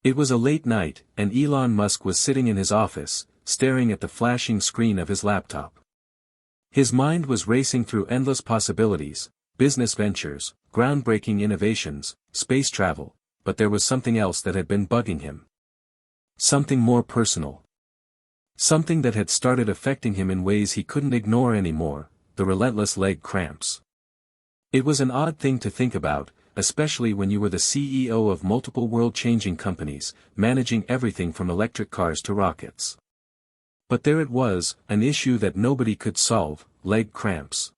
It was a late night, and Elon Musk was sitting in his office, staring at the flashing screen of his laptop. His mind was racing through endless possibilities, business ventures, groundbreaking innovations, space travel, but there was something else that had been bugging him. Something more personal. Something that had started affecting him in ways he couldn't ignore anymore, the relentless leg cramps. It was an odd thing to think about, especially when you were the CEO of multiple world-changing companies, managing everything from electric cars to rockets. But there it was, an issue that nobody could solve, leg cramps.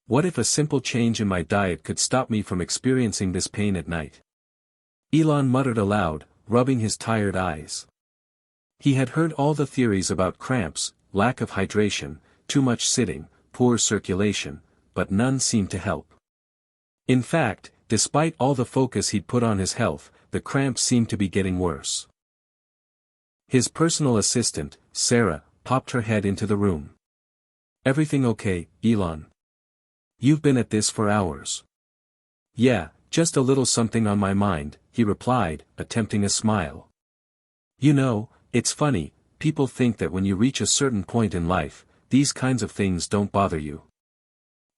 What if a simple change in my diet could stop me from experiencing this pain at night? Elon muttered aloud, rubbing his tired eyes. He had heard all the theories about cramps, lack of hydration, too much sitting, poor circulation, but none seemed to help. In fact, despite all the focus he'd put on his health, the cramps seemed to be getting worse. His personal assistant, Sarah, popped her head into the room. "Everything okay, Elon? You've been at this for hours." "Yeah, just a little something on my mind," he replied, attempting a smile. "You know, it's funny, people think that when you reach a certain point in life, these kinds of things don't bother you.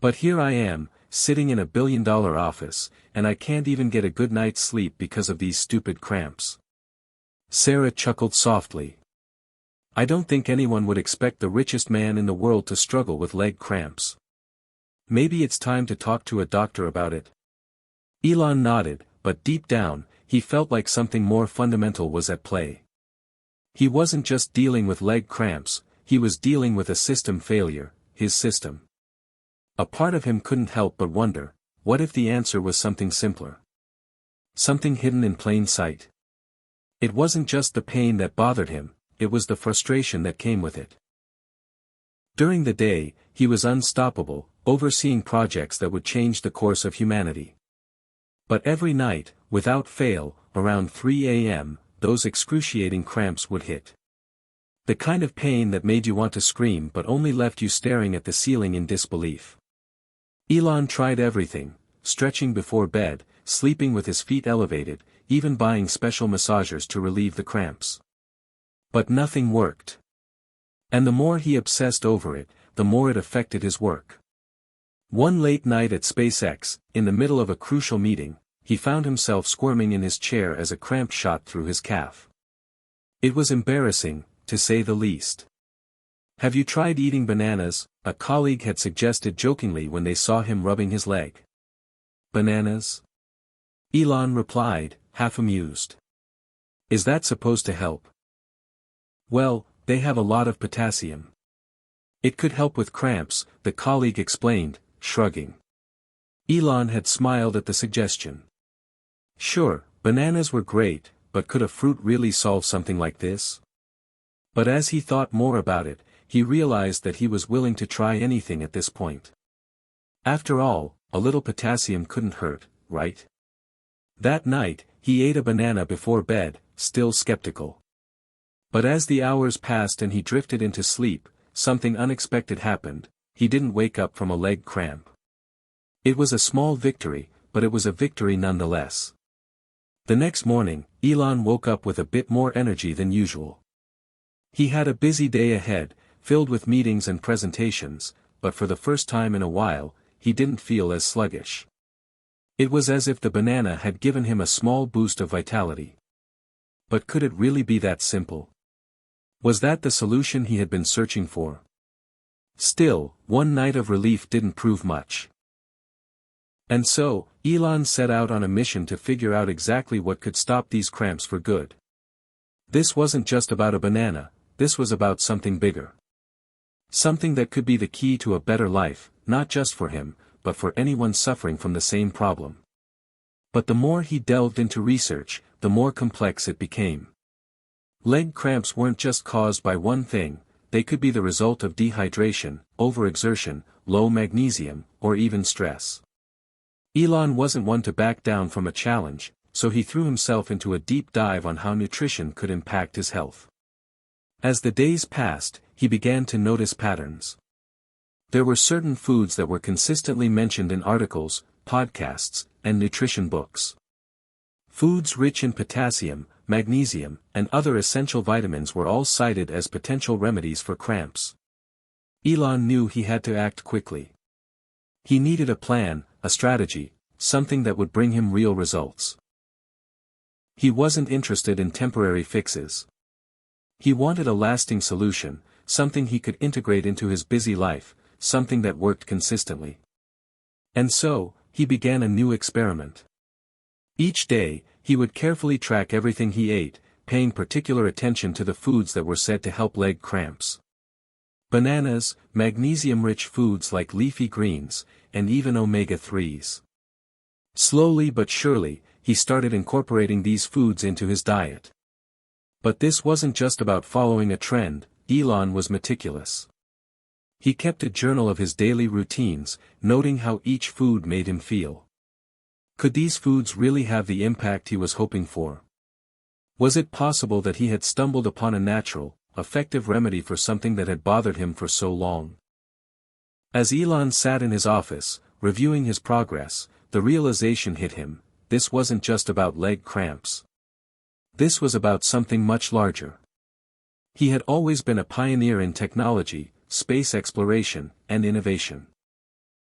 But here I am, sitting in a billion-dollar office, and I can't even get a good night's sleep because of these stupid cramps." Sarah chuckled softly. "I don't think anyone would expect the richest man in the world to struggle with leg cramps. Maybe it's time to talk to a doctor about it." Elon nodded, but deep down, he felt like something more fundamental was at play. He wasn't just dealing with leg cramps, he was dealing with a system failure, his system. A part of him couldn't help but wonder, what if the answer was something simpler? Something hidden in plain sight. It wasn't just the pain that bothered him, it was the frustration that came with it. During the day, he was unstoppable, overseeing projects that would change the course of humanity. But every night, without fail, around 3 a.m., those excruciating cramps would hit. The kind of pain that made you want to scream but only left you staring at the ceiling in disbelief. Elon tried everything, stretching before bed, sleeping with his feet elevated, even buying special massagers to relieve the cramps. But nothing worked. And the more he obsessed over it, the more it affected his work. One late night at SpaceX, in the middle of a crucial meeting, he found himself squirming in his chair as a cramp shot through his calf. It was embarrassing, to say the least. "Have you tried eating bananas?" a colleague had suggested jokingly when they saw him rubbing his leg. "Bananas?" Elon replied, half amused. "Is that supposed to help?" "Well, they have a lot of potassium. It could help with cramps," the colleague explained, shrugging. Elon had smiled at the suggestion. Sure, bananas were great, but could a fruit really solve something like this? But as he thought more about it, he realized that he was willing to try anything at this point. After all, a little potassium couldn't hurt, right? That night, he ate a banana before bed, still skeptical. But as the hours passed and he drifted into sleep, something unexpected happened. He didn't wake up from a leg cramp. It was a small victory, but it was a victory nonetheless. The next morning, Elon woke up with a bit more energy than usual. He had a busy day ahead, filled with meetings and presentations, but for the first time in a while, he didn't feel as sluggish. It was as if the banana had given him a small boost of vitality. But could it really be that simple? Was that the solution he had been searching for? Still, one night of relief didn't prove much. And so, Elon set out on a mission to figure out exactly what could stop these cramps for good. This wasn't just about a banana, this was about something bigger. Something that could be the key to a better life, not just for him, but for anyone suffering from the same problem. But the more he delved into research, the more complex it became. Leg cramps weren't just caused by one thing, they could be the result of dehydration, overexertion, low magnesium, or even stress. Elon wasn't one to back down from a challenge, so he threw himself into a deep dive on how nutrition could impact his health. As the days passed, he began to notice patterns. There were certain foods that were consistently mentioned in articles, podcasts, and nutrition books. Foods rich in potassium, magnesium, and other essential vitamins were all cited as potential remedies for cramps. Elon knew he had to act quickly. He needed a plan, a strategy, something that would bring him real results. He wasn't interested in temporary fixes. He wanted a lasting solution, something he could integrate into his busy life, something that worked consistently. And so, he began a new experiment. Each day, he would carefully track everything he ate, paying particular attention to the foods that were said to help leg cramps. Bananas, magnesium-rich foods like leafy greens, and even omega-3s. Slowly but surely, he started incorporating these foods into his diet. But this wasn't just about following a trend. Elon was meticulous. He kept a journal of his daily routines, noting how each food made him feel. Could these foods really have the impact he was hoping for? Was it possible that he had stumbled upon a natural, effective remedy for something that had bothered him for so long? As Elon sat in his office, reviewing his progress, the realization hit him: this wasn't just about leg cramps. This was about something much larger. He had always been a pioneer in technology, space exploration, and innovation.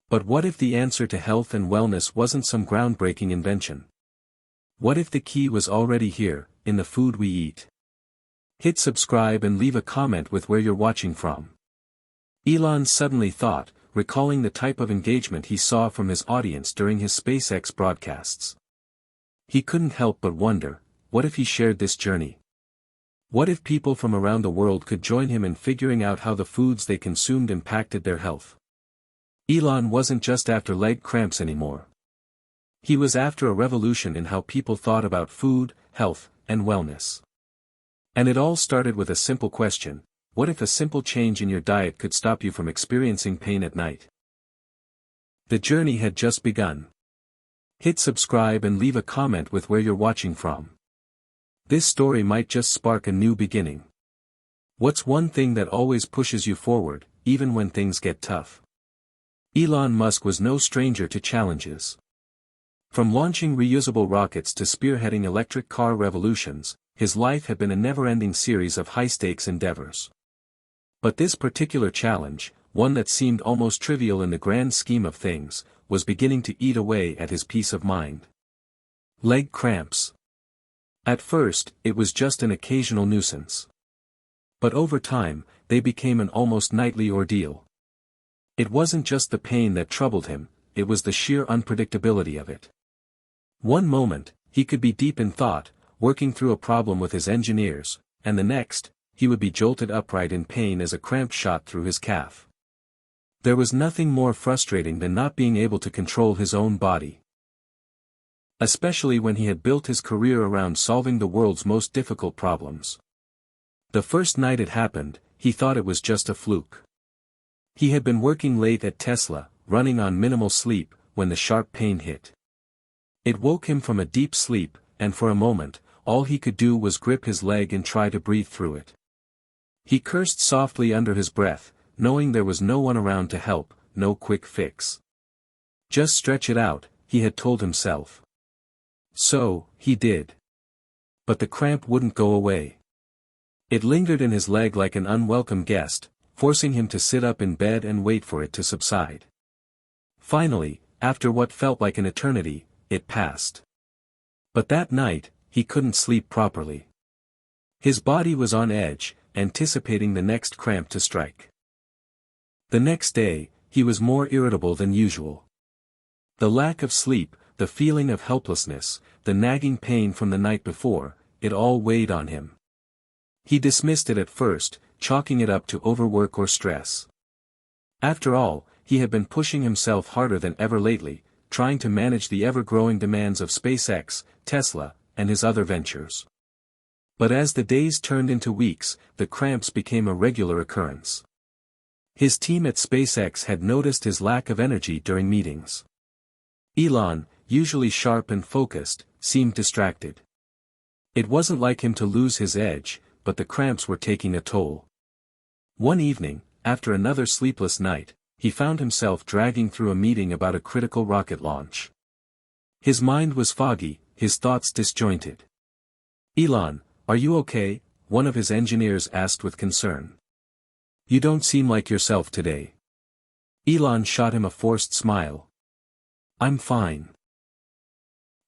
But what if the answer to health and wellness wasn't some groundbreaking invention? What if the key was already here, in the food we eat? Hit subscribe and leave a comment with where you're watching from. Elon suddenly thought, recalling the type of engagement he saw from his audience during his SpaceX broadcasts. He couldn't help but wonder, what if he shared this journey? What if people from around the world could join him in figuring out how the foods they consumed impacted their health? Elon wasn't just after leg cramps anymore. He was after a revolution in how people thought about food, health, and wellness. And it all started with a simple question: what if a simple change in your diet could stop you from experiencing pain at night? The journey had just begun. Hit subscribe and leave a comment with where you're watching from. This story might just spark a new beginning. What's one thing that always pushes you forward, even when things get tough? Elon Musk was no stranger to challenges. From launching reusable rockets to spearheading electric car revolutions, his life had been a never-ending series of high-stakes endeavors. But this particular challenge, one that seemed almost trivial in the grand scheme of things, was beginning to eat away at his peace of mind. Leg cramps. At first, it was just an occasional nuisance. But over time, they became an almost nightly ordeal. It wasn't just the pain that troubled him, it was the sheer unpredictability of it. One moment, he could be deep in thought, working through a problem with his engineers, and the next, he would be jolted upright in pain as a cramp shot through his calf. There was nothing more frustrating than not being able to control his own body. Especially when he had built his career around solving the world's most difficult problems. The first night it happened, he thought it was just a fluke. He had been working late at Tesla, running on minimal sleep, when the sharp pain hit. It woke him from a deep sleep, and for a moment, all he could do was grip his leg and try to breathe through it. He cursed softly under his breath, knowing there was no one around to help, no quick fix. Just stretch it out, he had told himself. So, he did. But the cramp wouldn't go away. It lingered in his leg like an unwelcome guest, forcing him to sit up in bed and wait for it to subside. Finally, after what felt like an eternity, it passed. But that night, he couldn't sleep properly. His body was on edge, anticipating the next cramp to strike. The next day, he was more irritable than usual. The lack of sleep, the feeling of helplessness, the nagging pain from the night before, it all weighed on him. He dismissed it at first, chalking it up to overwork or stress. After all, he had been pushing himself harder than ever lately, trying to manage the ever-growing demands of SpaceX, Tesla, and his other ventures. But as the days turned into weeks, the cramps became a regular occurrence. His team at SpaceX had noticed his lack of energy during meetings. Elon, usually sharp and focused, seemed distracted. It wasn't like him to lose his edge, but the cramps were taking a toll. One evening, after another sleepless night, he found himself dragging through a meeting about a critical rocket launch. His mind was foggy, his thoughts disjointed. "Elon, are you okay?" one of his engineers asked with concern. "You don't seem like yourself today." Elon shot him a forced smile. "I'm fine.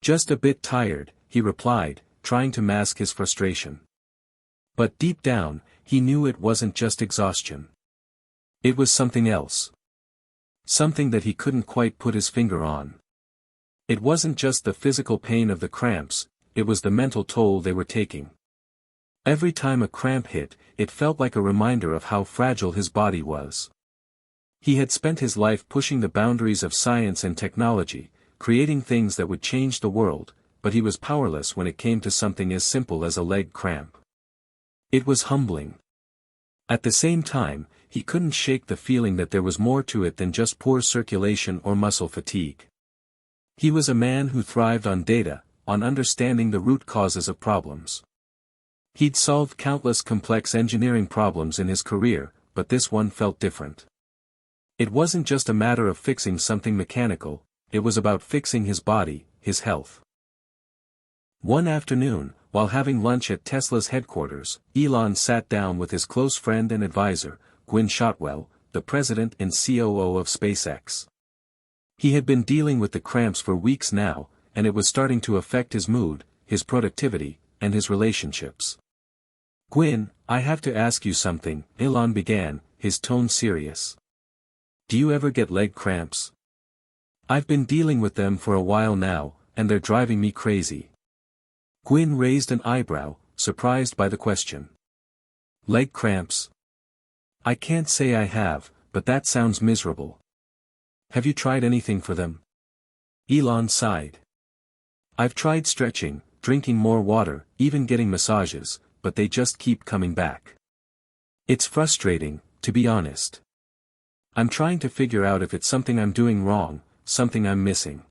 Just a bit tired," he replied, trying to mask his frustration. But deep down, he knew it wasn't just exhaustion. It was something else. Something that he couldn't quite put his finger on. It wasn't just the physical pain of the cramps, it was the mental toll they were taking. Every time a cramp hit, it felt like a reminder of how fragile his body was. He had spent his life pushing the boundaries of science and technology, creating things that would change the world, but he was powerless when it came to something as simple as a leg cramp. It was humbling. At the same time, he couldn't shake the feeling that there was more to it than just poor circulation or muscle fatigue. He was a man who thrived on data, on understanding the root causes of problems. He'd solved countless complex engineering problems in his career, but this one felt different. It wasn't just a matter of fixing something mechanical, it was about fixing his body, his health. One afternoon, while having lunch at Tesla's headquarters, Elon sat down with his close friend and advisor, Gwynne Shotwell, the president and COO of SpaceX. He had been dealing with the cramps for weeks now, and it was starting to affect his mood, his productivity, and his relationships. "Gwynne, I have to ask you something," Elon began, his tone serious. "Do you ever get leg cramps? I've been dealing with them for a while now, and they're driving me crazy." Gwynne raised an eyebrow, surprised by the question. "Leg cramps? I can't say I have, but that sounds miserable. Have you tried anything for them?" Elon sighed. "I've tried stretching, drinking more water, even getting massages, but they just keep coming back. It's frustrating, to be honest. I'm trying to figure out if it's something I'm doing wrong, something I'm missing."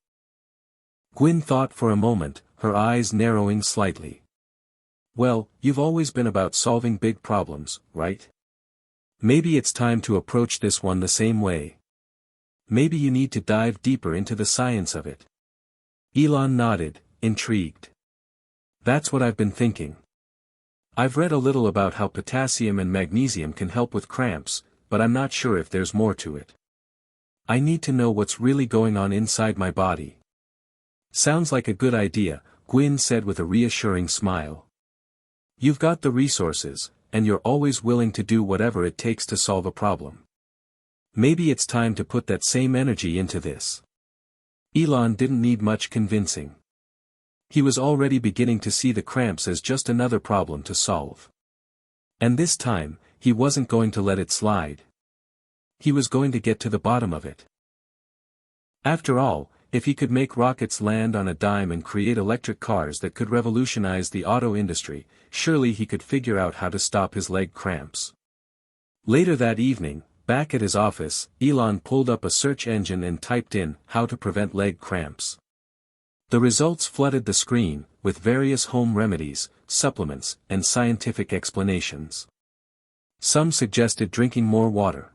Gwynne thought for a moment, her eyes narrowing slightly. "Well, you've always been about solving big problems, right? Maybe it's time to approach this one the same way. Maybe you need to dive deeper into the science of it." Elon nodded, intrigued. "That's what I've been thinking. I've read a little about how potassium and magnesium can help with cramps, but I'm not sure if there's more to it. I need to know what's really going on inside my body." "Sounds like a good idea," Gwynne said with a reassuring smile. "You've got the resources, and you're always willing to do whatever it takes to solve a problem. Maybe it's time to put that same energy into this." Elon didn't need much convincing. He was already beginning to see the cramps as just another problem to solve. And this time, he wasn't going to let it slide. He was going to get to the bottom of it. After all, if he could make rockets land on a dime and create electric cars that could revolutionize the auto industry, surely he could figure out how to stop his leg cramps. Later that evening, back at his office, Elon pulled up a search engine and typed in, "how to prevent leg cramps." The results flooded the screen, with various home remedies, supplements, and scientific explanations. Some suggested drinking more water.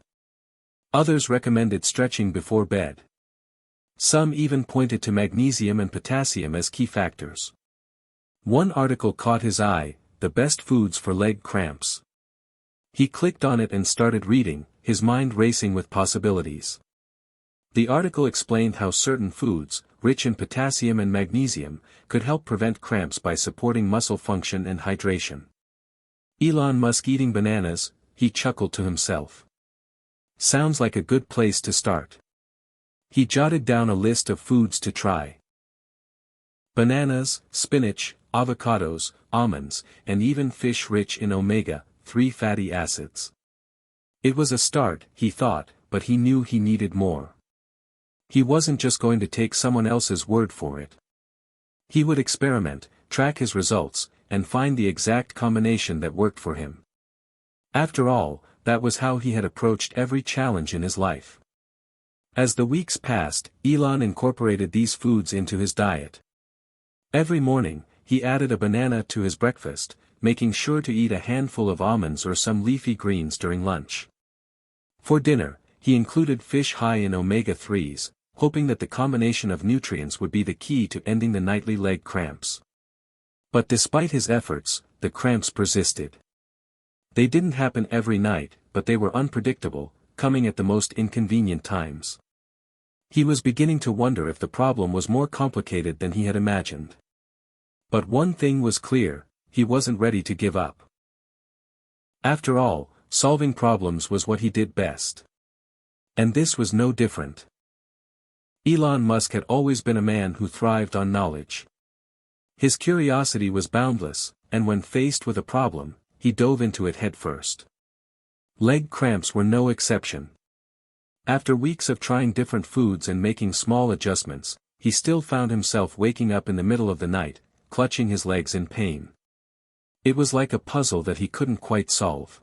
Others recommended stretching before bed. Some even pointed to magnesium and potassium as key factors. One article caught his eye, "The best foods for leg cramps." He clicked on it and started reading, his mind racing with possibilities. The article explained how certain foods, rich in potassium and magnesium, could help prevent cramps by supporting muscle function and hydration. Elon Musk eating bananas, he chuckled to himself. Sounds like a good place to start. He jotted down a list of foods to try. Bananas, spinach, avocados, almonds, and even fish rich in omega-3 fatty acids. It was a start, he thought, but he knew he needed more. He wasn't just going to take someone else's word for it. He would experiment, track his results, and find the exact combination that worked for him. After all, that was how he had approached every challenge in his life. As the weeks passed, Elon incorporated these foods into his diet. Every morning, he added a banana to his breakfast, making sure to eat a handful of almonds or some leafy greens during lunch. For dinner, he included fish high in omega-3s, hoping that the combination of nutrients would be the key to ending the nightly leg cramps. But despite his efforts, the cramps persisted. They didn't happen every night, but they were unpredictable, coming at the most inconvenient times. He was beginning to wonder if the problem was more complicated than he had imagined. But one thing was clear, he wasn't ready to give up. After all, solving problems was what he did best. And this was no different. Elon Musk had always been a man who thrived on knowledge. His curiosity was boundless, and when faced with a problem, he dove into it headfirst. Leg cramps were no exception. After weeks of trying different foods and making small adjustments, he still found himself waking up in the middle of the night, clutching his legs in pain. It was like a puzzle that he couldn't quite solve.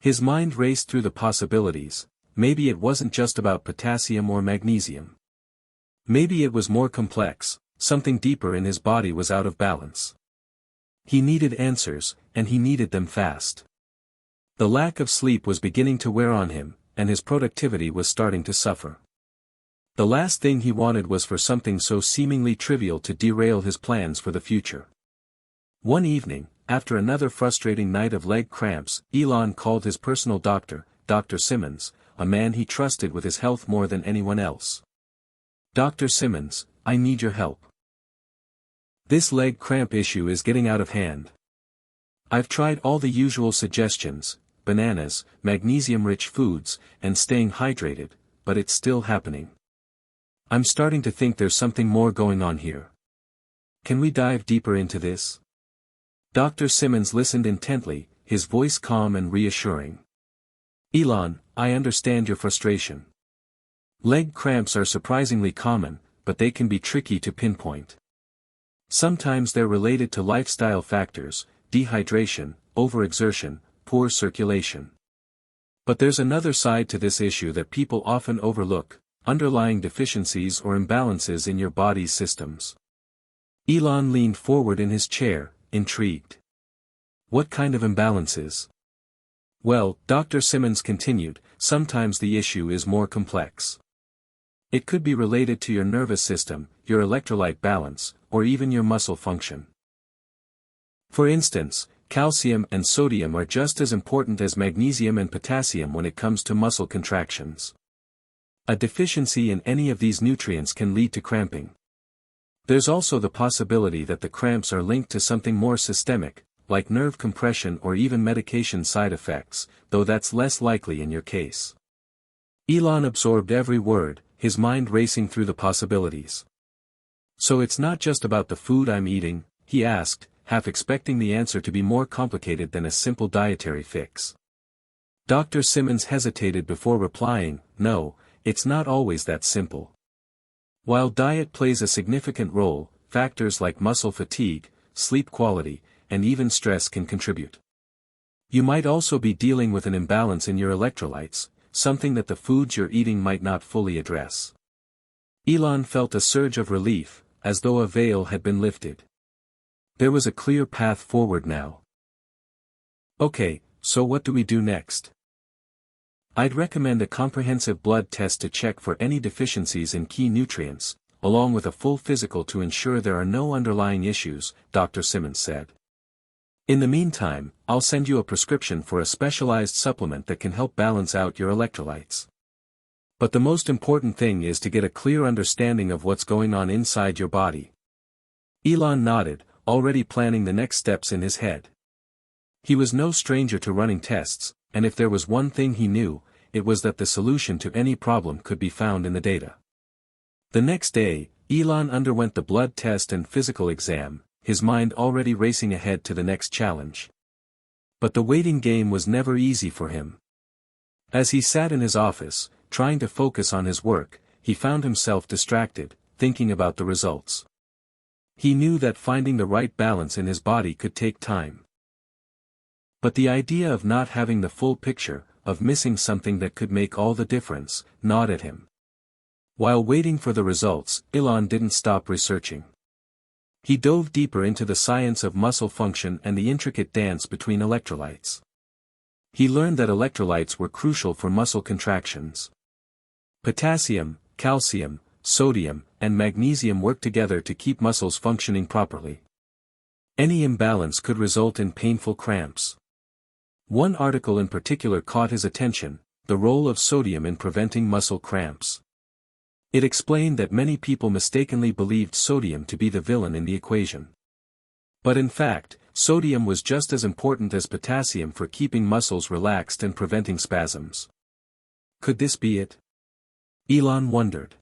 His mind raced through the possibilities. Maybe it wasn't just about potassium or magnesium. Maybe it was more complex, something deeper in his body was out of balance. He needed answers, and he needed them fast. The lack of sleep was beginning to wear on him, and his productivity was starting to suffer. The last thing he wanted was for something so seemingly trivial to derail his plans for the future. One evening, after another frustrating night of leg cramps, Elon called his personal doctor, Dr. Simmons, a man he trusted with his health more than anyone else. "Dr. Simmons, I need your help. This leg cramp issue is getting out of hand. I've tried all the usual suggestions, bananas, magnesium-rich foods, and staying hydrated, but it's still happening. I'm starting to think there's something more going on here. Can we dive deeper into this?" Dr. Simmons listened intently, his voice calm and reassuring. "Elon, I understand your frustration. Leg cramps are surprisingly common, but they can be tricky to pinpoint. Sometimes they're related to lifestyle factors, dehydration, overexertion, poor circulation. But there's another side to this issue that people often overlook: underlying deficiencies or imbalances in your body's systems." Elon leaned forward in his chair, intrigued. "What kind of imbalances?" "Well," Dr. Simmons continued, "sometimes the issue is more complex. It could be related to your nervous system, your electrolyte balance, or even your muscle function. For instance, calcium and sodium are just as important as magnesium and potassium when it comes to muscle contractions. A deficiency in any of these nutrients can lead to cramping. There's also the possibility that the cramps are linked to something more systemic, like nerve compression or even medication side effects, though that's less likely in your case." Elon absorbed every word, his mind racing through the possibilities. "So it's not just about the food I'm eating?" he asked, half expecting the answer to be more complicated than a simple dietary fix. Dr. Simmons hesitated before replying, "No, it's not always that simple. While diet plays a significant role, factors like muscle fatigue, sleep quality, and even stress can contribute. You might also be dealing with an imbalance in your electrolytes, something that the foods you're eating might not fully address." Elon felt a surge of relief, as though a veil had been lifted. There was a clear path forward now. "Okay, so what do we do next?" "I'd recommend a comprehensive blood test to check for any deficiencies in key nutrients, along with a full physical to ensure there are no underlying issues," Dr. Simmons said. "In the meantime, I'll send you a prescription for a specialized supplement that can help balance out your electrolytes. But the most important thing is to get a clear understanding of what's going on inside your body." Elon nodded, already planning the next steps in his head. He was no stranger to running tests, and if there was one thing he knew, it was that the solution to any problem could be found in the data. The next day, Elon underwent the blood test and physical exam, his mind already racing ahead to the next challenge. But the waiting game was never easy for him. As he sat in his office, trying to focus on his work, he found himself distracted, thinking about the results. He knew that finding the right balance in his body could take time. But the idea of not having the full picture, of missing something that could make all the difference, gnawed at him. While waiting for the results, Elon didn't stop researching. He dove deeper into the science of muscle function and the intricate dance between electrolytes. He learned that electrolytes were crucial for muscle contractions. Potassium, calcium, sodium, and magnesium work together to keep muscles functioning properly. Any imbalance could result in painful cramps. One article in particular caught his attention: the role of sodium in preventing muscle cramps. It explained that many people mistakenly believed sodium to be the villain in the equation. But in fact, sodium was just as important as potassium for keeping muscles relaxed and preventing spasms. Could this be it? Elon wondered.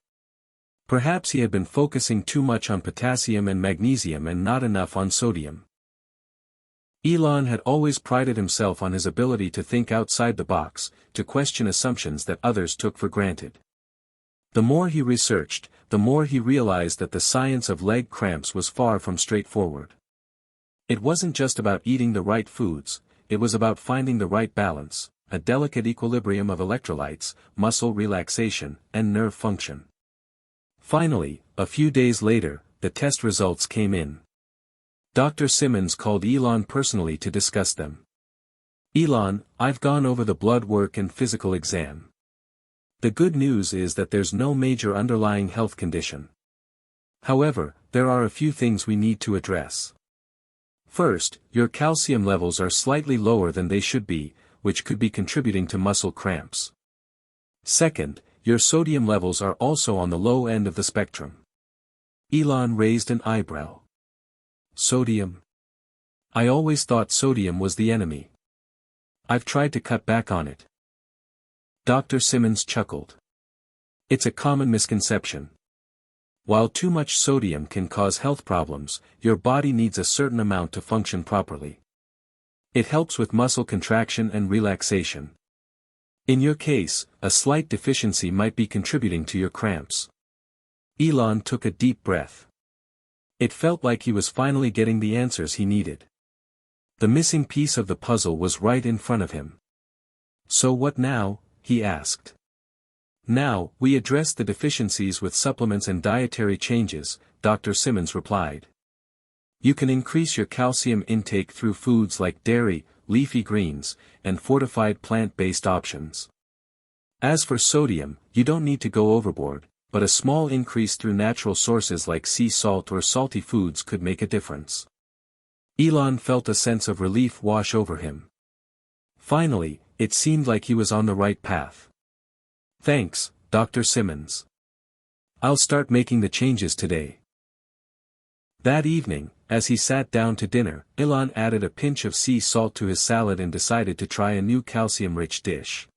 Perhaps he had been focusing too much on potassium and magnesium and not enough on sodium. Elon had always prided himself on his ability to think outside the box, to question assumptions that others took for granted. The more he researched, the more he realized that the science of leg cramps was far from straightforward. It wasn't just about eating the right foods, it was about finding the right balance, a delicate equilibrium of electrolytes, muscle relaxation, and nerve function. Finally, a few days later, the test results came in. Dr. Simmons called Elon personally to discuss them. "Elon, I've gone over the blood work and physical exam. The good news is that there's no major underlying health condition. However, there are a few things we need to address. First, your calcium levels are slightly lower than they should be, which could be contributing to muscle cramps. Second, your sodium levels are also on the low end of the spectrum." Elon raised an eyebrow. "Sodium? I always thought sodium was the enemy. I've tried to cut back on it." Dr. Simmons chuckled. "It's a common misconception. While too much sodium can cause health problems, your body needs a certain amount to function properly. It helps with muscle contraction and relaxation. In your case, a slight deficiency might be contributing to your cramps." Elon took a deep breath. It felt like he was finally getting the answers he needed. The missing piece of the puzzle was right in front of him. "So what now?" he asked. "Now, we address the deficiencies with supplements and dietary changes," Dr. Simmons replied. "You can increase your calcium intake through foods like dairy, leafy greens, and fortified plant-based options. As for sodium, you don't need to go overboard, but a small increase through natural sources like sea salt or salty foods could make a difference." Elon felt a sense of relief wash over him. Finally, it seemed like he was on the right path. "Thanks, Dr. Simmons. I'll start making the changes today." That evening, as he sat down to dinner, Elon added a pinch of sea salt to his salad and decided to try a new calcium-rich dish.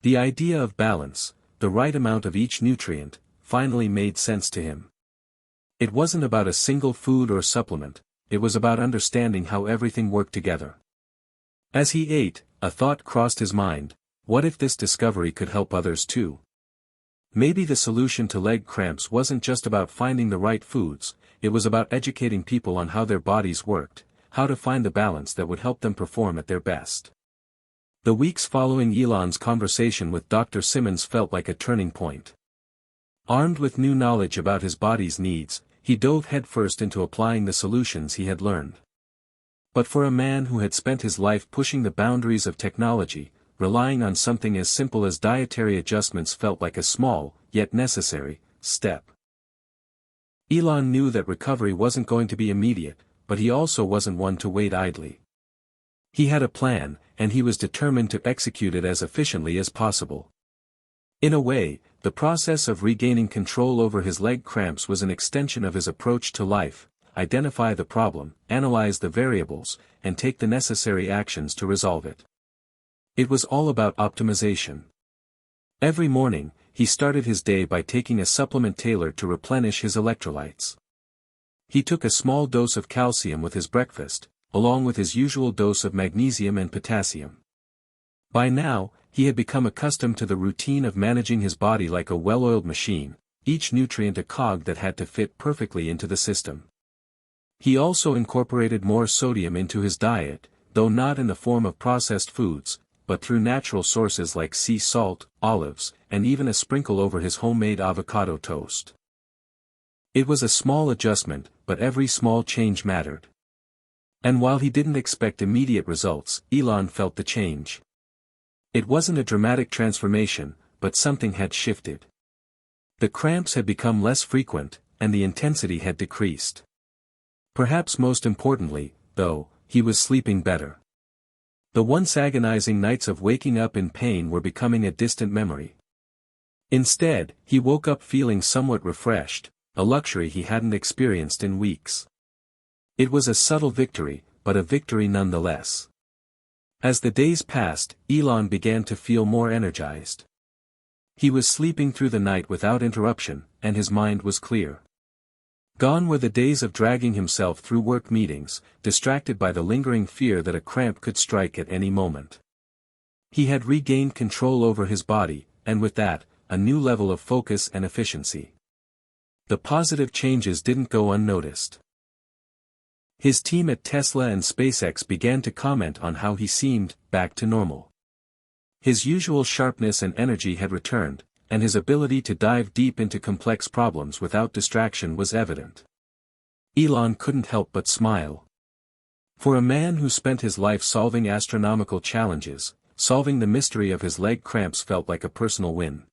The idea of balance, the right amount of each nutrient, finally made sense to him. It wasn't about a single food or supplement, it was about understanding how everything worked together. As he ate, a thought crossed his mind: what if this discovery could help others too? Maybe the solution to leg cramps wasn't just about finding the right foods, it was about educating people on how their bodies worked, how to find the balance that would help them perform at their best. The weeks following Elon's conversation with Dr. Simmons felt like a turning point. Armed with new knowledge about his body's needs, he dove headfirst into applying the solutions he had learned. But for a man who had spent his life pushing the boundaries of technology, relying on something as simple as dietary adjustments felt like a small, yet necessary, step. Elon knew that recovery wasn't going to be immediate, but he also wasn't one to wait idly. He had a plan, and he was determined to execute it as efficiently as possible. In a way, the process of regaining control over his leg cramps was an extension of his approach to life: identify the problem, analyze the variables, and take the necessary actions to resolve it. It was all about optimization. Every morning, he started his day by taking a supplement tailored to replenish his electrolytes. He took a small dose of calcium with his breakfast, along with his usual dose of magnesium and potassium. By now, he had become accustomed to the routine of managing his body like a well-oiled machine, each nutrient a cog that had to fit perfectly into the system. He also incorporated more sodium into his diet, though not in the form of processed foods, but through natural sources like sea salt, olives, and even a sprinkle over his homemade avocado toast. It was a small adjustment, but every small change mattered. And while he didn't expect immediate results, Elon felt the change. It wasn't a dramatic transformation, but something had shifted. The cramps had become less frequent, and the intensity had decreased. Perhaps most importantly, though, he was sleeping better. The once agonizing nights of waking up in pain were becoming a distant memory. Instead, he woke up feeling somewhat refreshed, a luxury he hadn't experienced in weeks. It was a subtle victory, but a victory nonetheless. As the days passed, Elon began to feel more energized. He was sleeping through the night without interruption, and his mind was clear. Gone were the days of dragging himself through work meetings, distracted by the lingering fear that a cramp could strike at any moment. He had regained control over his body, and with that, a new level of focus and efficiency. The positive changes didn't go unnoticed. His team at Tesla and SpaceX began to comment on how he seemed back to normal. His usual sharpness and energy had returned, and his ability to dive deep into complex problems without distraction was evident. Elon couldn't help but smile. For a man who spent his life solving astronomical challenges, solving the mystery of his leg cramps felt like a personal win.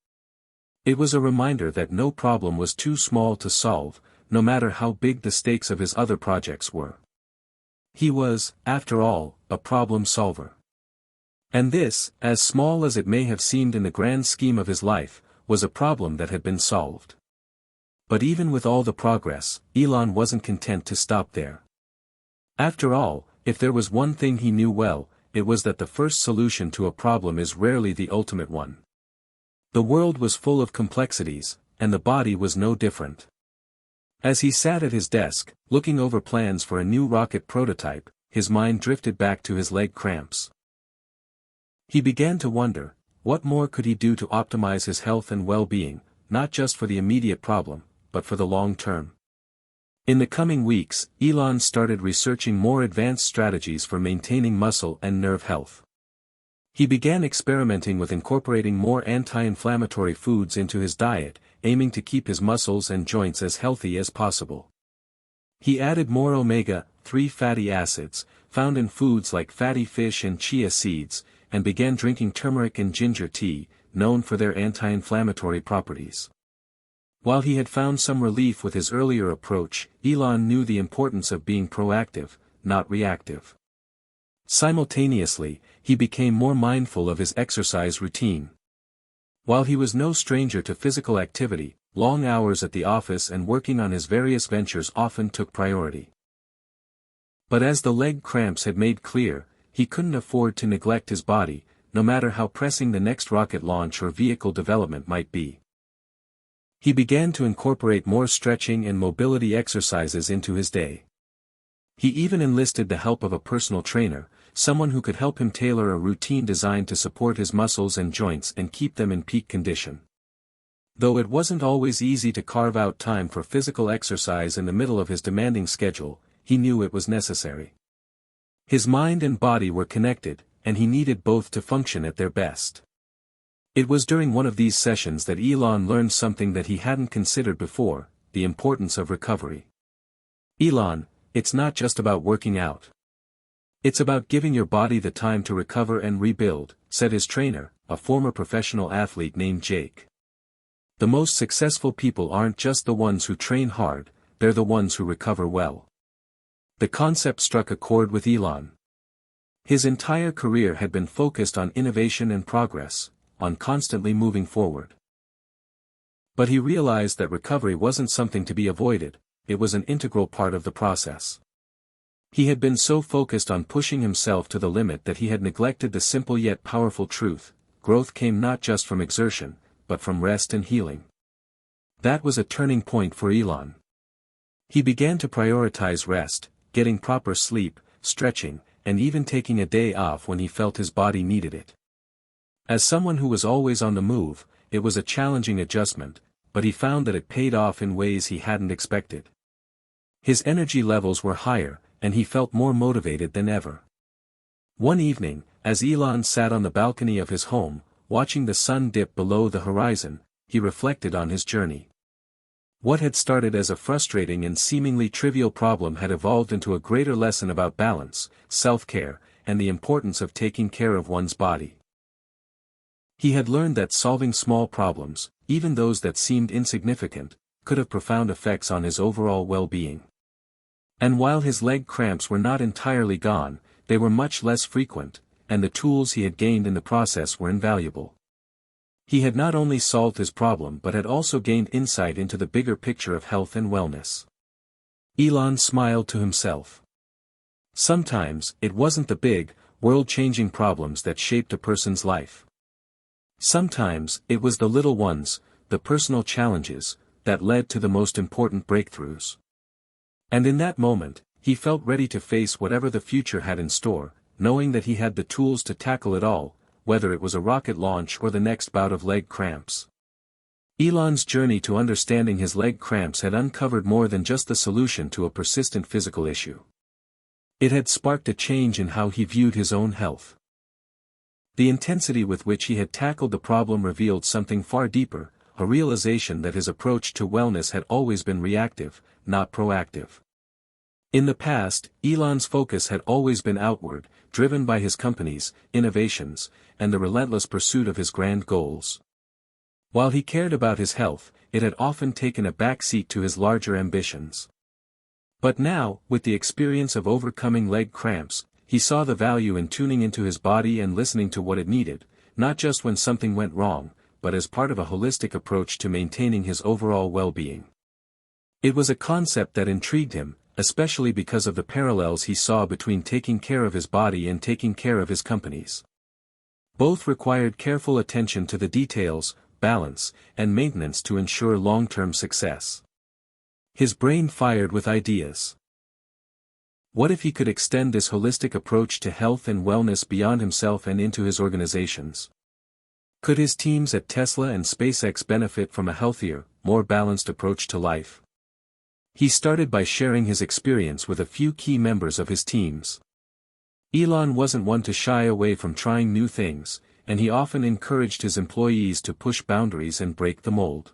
It was a reminder that no problem was too small to solve, no matter how big the stakes of his other projects were. He was, after all, a problem solver. And this, as small as it may have seemed in the grand scheme of his life, was a problem that had been solved. But even with all the progress, Elon wasn't content to stop there. After all, if there was one thing he knew well, it was that the first solution to a problem is rarely the ultimate one. The world was full of complexities, and the body was no different. As he sat at his desk, looking over plans for a new rocket prototype, his mind drifted back to his leg cramps. He began to wonder, what more could he do to optimize his health and well-being, not just for the immediate problem, but for the long term. In the coming weeks, Elon started researching more advanced strategies for maintaining muscle and nerve health. He began experimenting with incorporating more anti-inflammatory foods into his diet, aiming to keep his muscles and joints as healthy as possible. He added more omega-3 fatty acids, found in foods like fatty fish and chia seeds, and began drinking turmeric and ginger tea, known for their anti-inflammatory properties. While he had found some relief with his earlier approach, Elon knew the importance of being proactive, not reactive. Simultaneously, he became more mindful of his exercise routine. While he was no stranger to physical activity, long hours at the office and working on his various ventures often took priority. But as the leg cramps had made clear, he couldn't afford to neglect his body, no matter how pressing the next rocket launch or vehicle development might be. He began to incorporate more stretching and mobility exercises into his day. He even enlisted the help of a personal trainer, someone who could help him tailor a routine designed to support his muscles and joints and keep them in peak condition. Though it wasn't always easy to carve out time for physical exercise in the middle of his demanding schedule, he knew it was necessary. His mind and body were connected, and he needed both to function at their best. It was during one of these sessions that Elon learned something that he hadn't considered before, the importance of recovery. "Elon, it's not just about working out. It's about giving your body the time to recover and rebuild," said his trainer, a former professional athlete named Jake. "The most successful people aren't just the ones who train hard, they're the ones who recover well." The concept struck a chord with Elon. His entire career had been focused on innovation and progress, on constantly moving forward. But he realized that recovery wasn't something to be avoided, it was an integral part of the process. He had been so focused on pushing himself to the limit that he had neglected the simple yet powerful truth: growth came not just from exertion, but from rest and healing. That was a turning point for Elon. He began to prioritize rest, getting proper sleep, stretching, and even taking a day off when he felt his body needed it. As someone who was always on the move, it was a challenging adjustment, but he found that it paid off in ways he hadn't expected. His energy levels were higher, and he felt more motivated than ever. One evening, as Elon sat on the balcony of his home, watching the sun dip below the horizon, he reflected on his journey. What had started as a frustrating and seemingly trivial problem had evolved into a greater lesson about balance, self-care, and the importance of taking care of one's body. He had learned that solving small problems, even those that seemed insignificant, could have profound effects on his overall well-being. And while his leg cramps were not entirely gone, they were much less frequent, and the tools he had gained in the process were invaluable. He had not only solved his problem but had also gained insight into the bigger picture of health and wellness. Elon smiled to himself. Sometimes, it wasn't the big, world-changing problems that shaped a person's life. Sometimes, it was the little ones, the personal challenges, that led to the most important breakthroughs. And in that moment, he felt ready to face whatever the future had in store, knowing that he had the tools to tackle it all, whether it was a rocket launch or the next bout of leg cramps. Elon's journey to understanding his leg cramps had uncovered more than just the solution to a persistent physical issue. It had sparked a change in how he viewed his own health. The intensity with which he had tackled the problem revealed something far deeper, a realization that his approach to wellness had always been reactive, not proactive. In the past, Elon's focus had always been outward, driven by his company's innovations, and the relentless pursuit of his grand goals. While he cared about his health, it had often taken a back seat to his larger ambitions. But now, with the experience of overcoming leg cramps, he saw the value in tuning into his body and listening to what it needed, not just when something went wrong, but as part of a holistic approach to maintaining his overall well-being. It was a concept that intrigued him, especially because of the parallels he saw between taking care of his body and taking care of his companies. Both required careful attention to the details, balance, and maintenance to ensure long-term success. His brain fired with ideas. What if he could extend this holistic approach to health and wellness beyond himself and into his organizations? Could his teams at Tesla and SpaceX benefit from a healthier, more balanced approach to life? He started by sharing his experience with a few key members of his teams. Elon wasn't one to shy away from trying new things, and he often encouraged his employees to push boundaries and break the mold.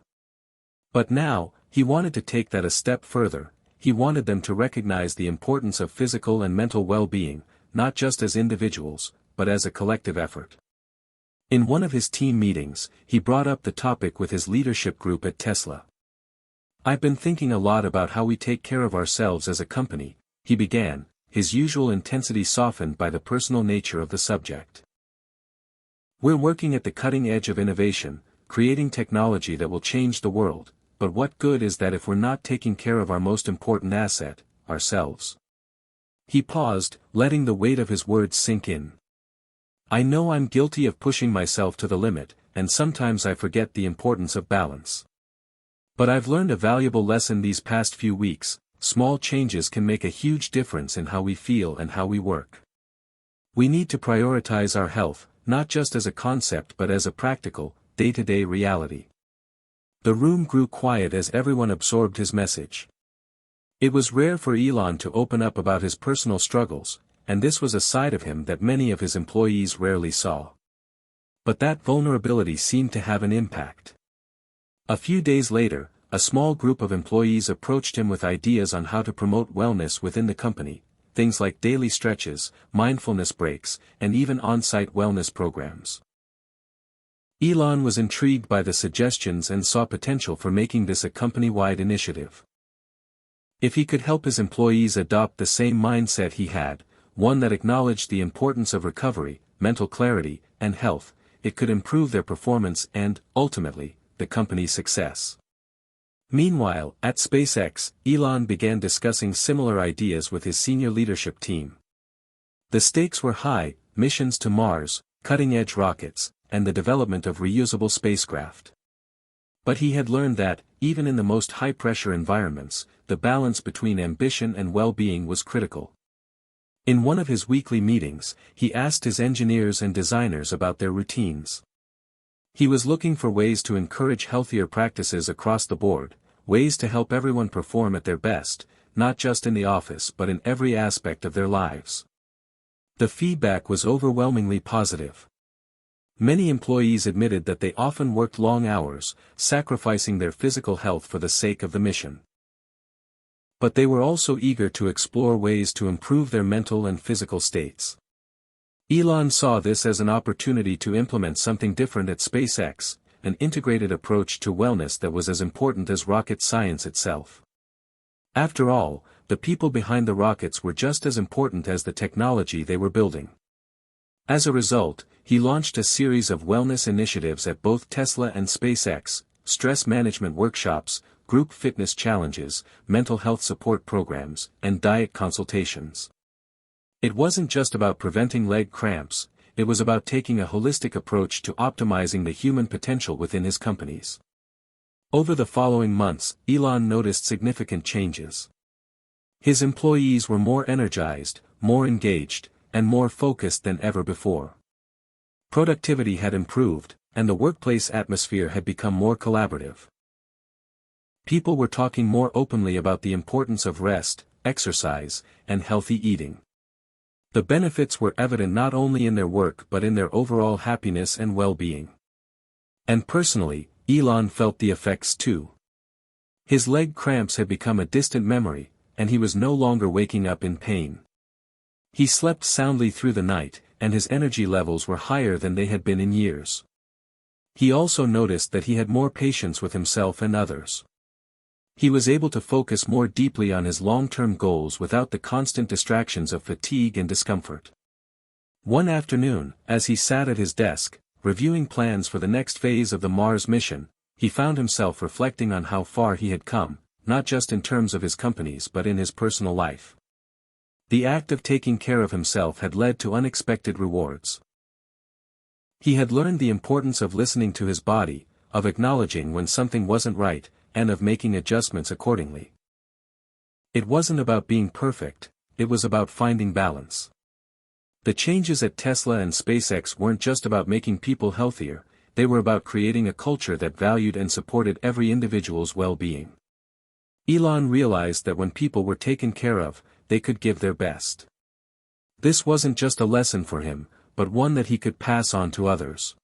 But now, he wanted to take that a step further. He wanted them to recognize the importance of physical and mental well-being, not just as individuals, but as a collective effort. In one of his team meetings, he brought up the topic with his leadership group at Tesla. "I've been thinking a lot about how we take care of ourselves as a company," he began, his usual intensity softened by the personal nature of the subject. "We're working at the cutting edge of innovation, creating technology that will change the world, but what good is that if we're not taking care of our most important asset, ourselves?" He paused, letting the weight of his words sink in. "I know I'm guilty of pushing myself to the limit, and sometimes I forget the importance of balance. But I've learned a valuable lesson these past few weeks: small changes can make a huge difference in how we feel and how we work. We need to prioritize our health, not just as a concept but as a practical, day-to-day reality." The room grew quiet as everyone absorbed his message. It was rare for Elon to open up about his personal struggles, and this was a side of him that many of his employees rarely saw. But that vulnerability seemed to have an impact. A few days later, a small group of employees approached him with ideas on how to promote wellness within the company, things like daily stretches, mindfulness breaks, and even on-site wellness programs. Elon was intrigued by the suggestions and saw potential for making this a company-wide initiative. If he could help his employees adopt the same mindset he had, one that acknowledged the importance of recovery, mental clarity, and health, it could improve their performance and, ultimately, the company's success. Meanwhile, at SpaceX, Elon began discussing similar ideas with his senior leadership team. The stakes were high: missions to Mars, cutting-edge rockets, and the development of reusable spacecraft. But he had learned that, even in the most high-pressure environments, the balance between ambition and well-being was critical. In one of his weekly meetings, he asked his engineers and designers about their routines. He was looking for ways to encourage healthier practices across the board, ways to help everyone perform at their best, not just in the office but in every aspect of their lives. The feedback was overwhelmingly positive. Many employees admitted that they often worked long hours, sacrificing their physical health for the sake of the mission. But they were also eager to explore ways to improve their mental and physical states. Elon saw this as an opportunity to implement something different at SpaceX, an integrated approach to wellness that was as important as rocket science itself. After all, the people behind the rockets were just as important as the technology they were building. As a result, he launched a series of wellness initiatives at both Tesla and SpaceX: stress management workshops, group fitness challenges, mental health support programs, and diet consultations. It wasn't just about preventing leg cramps, it was about taking a holistic approach to optimizing the human potential within his companies. Over the following months, Elon noticed significant changes. His employees were more energized, more engaged, and more focused than ever before. Productivity had improved, and the workplace atmosphere had become more collaborative. People were talking more openly about the importance of rest, exercise, and healthy eating. The benefits were evident not only in their work but in their overall happiness and well-being. And personally, Elon felt the effects too. His leg cramps had become a distant memory, and he was no longer waking up in pain. He slept soundly through the night, and his energy levels were higher than they had been in years. He also noticed that he had more patience with himself and others. He was able to focus more deeply on his long-term goals without the constant distractions of fatigue and discomfort. One afternoon, as he sat at his desk, reviewing plans for the next phase of the Mars mission, he found himself reflecting on how far he had come, not just in terms of his companies but in his personal life. The act of taking care of himself had led to unexpected rewards. He had learned the importance of listening to his body, of acknowledging when something wasn't right, and of making adjustments accordingly. It wasn't about being perfect, it was about finding balance. The changes at Tesla and SpaceX weren't just about making people healthier, they were about creating a culture that valued and supported every individual's well-being. Elon realized that when people were taken care of, they could give their best. This wasn't just a lesson for him, but one that he could pass on to others.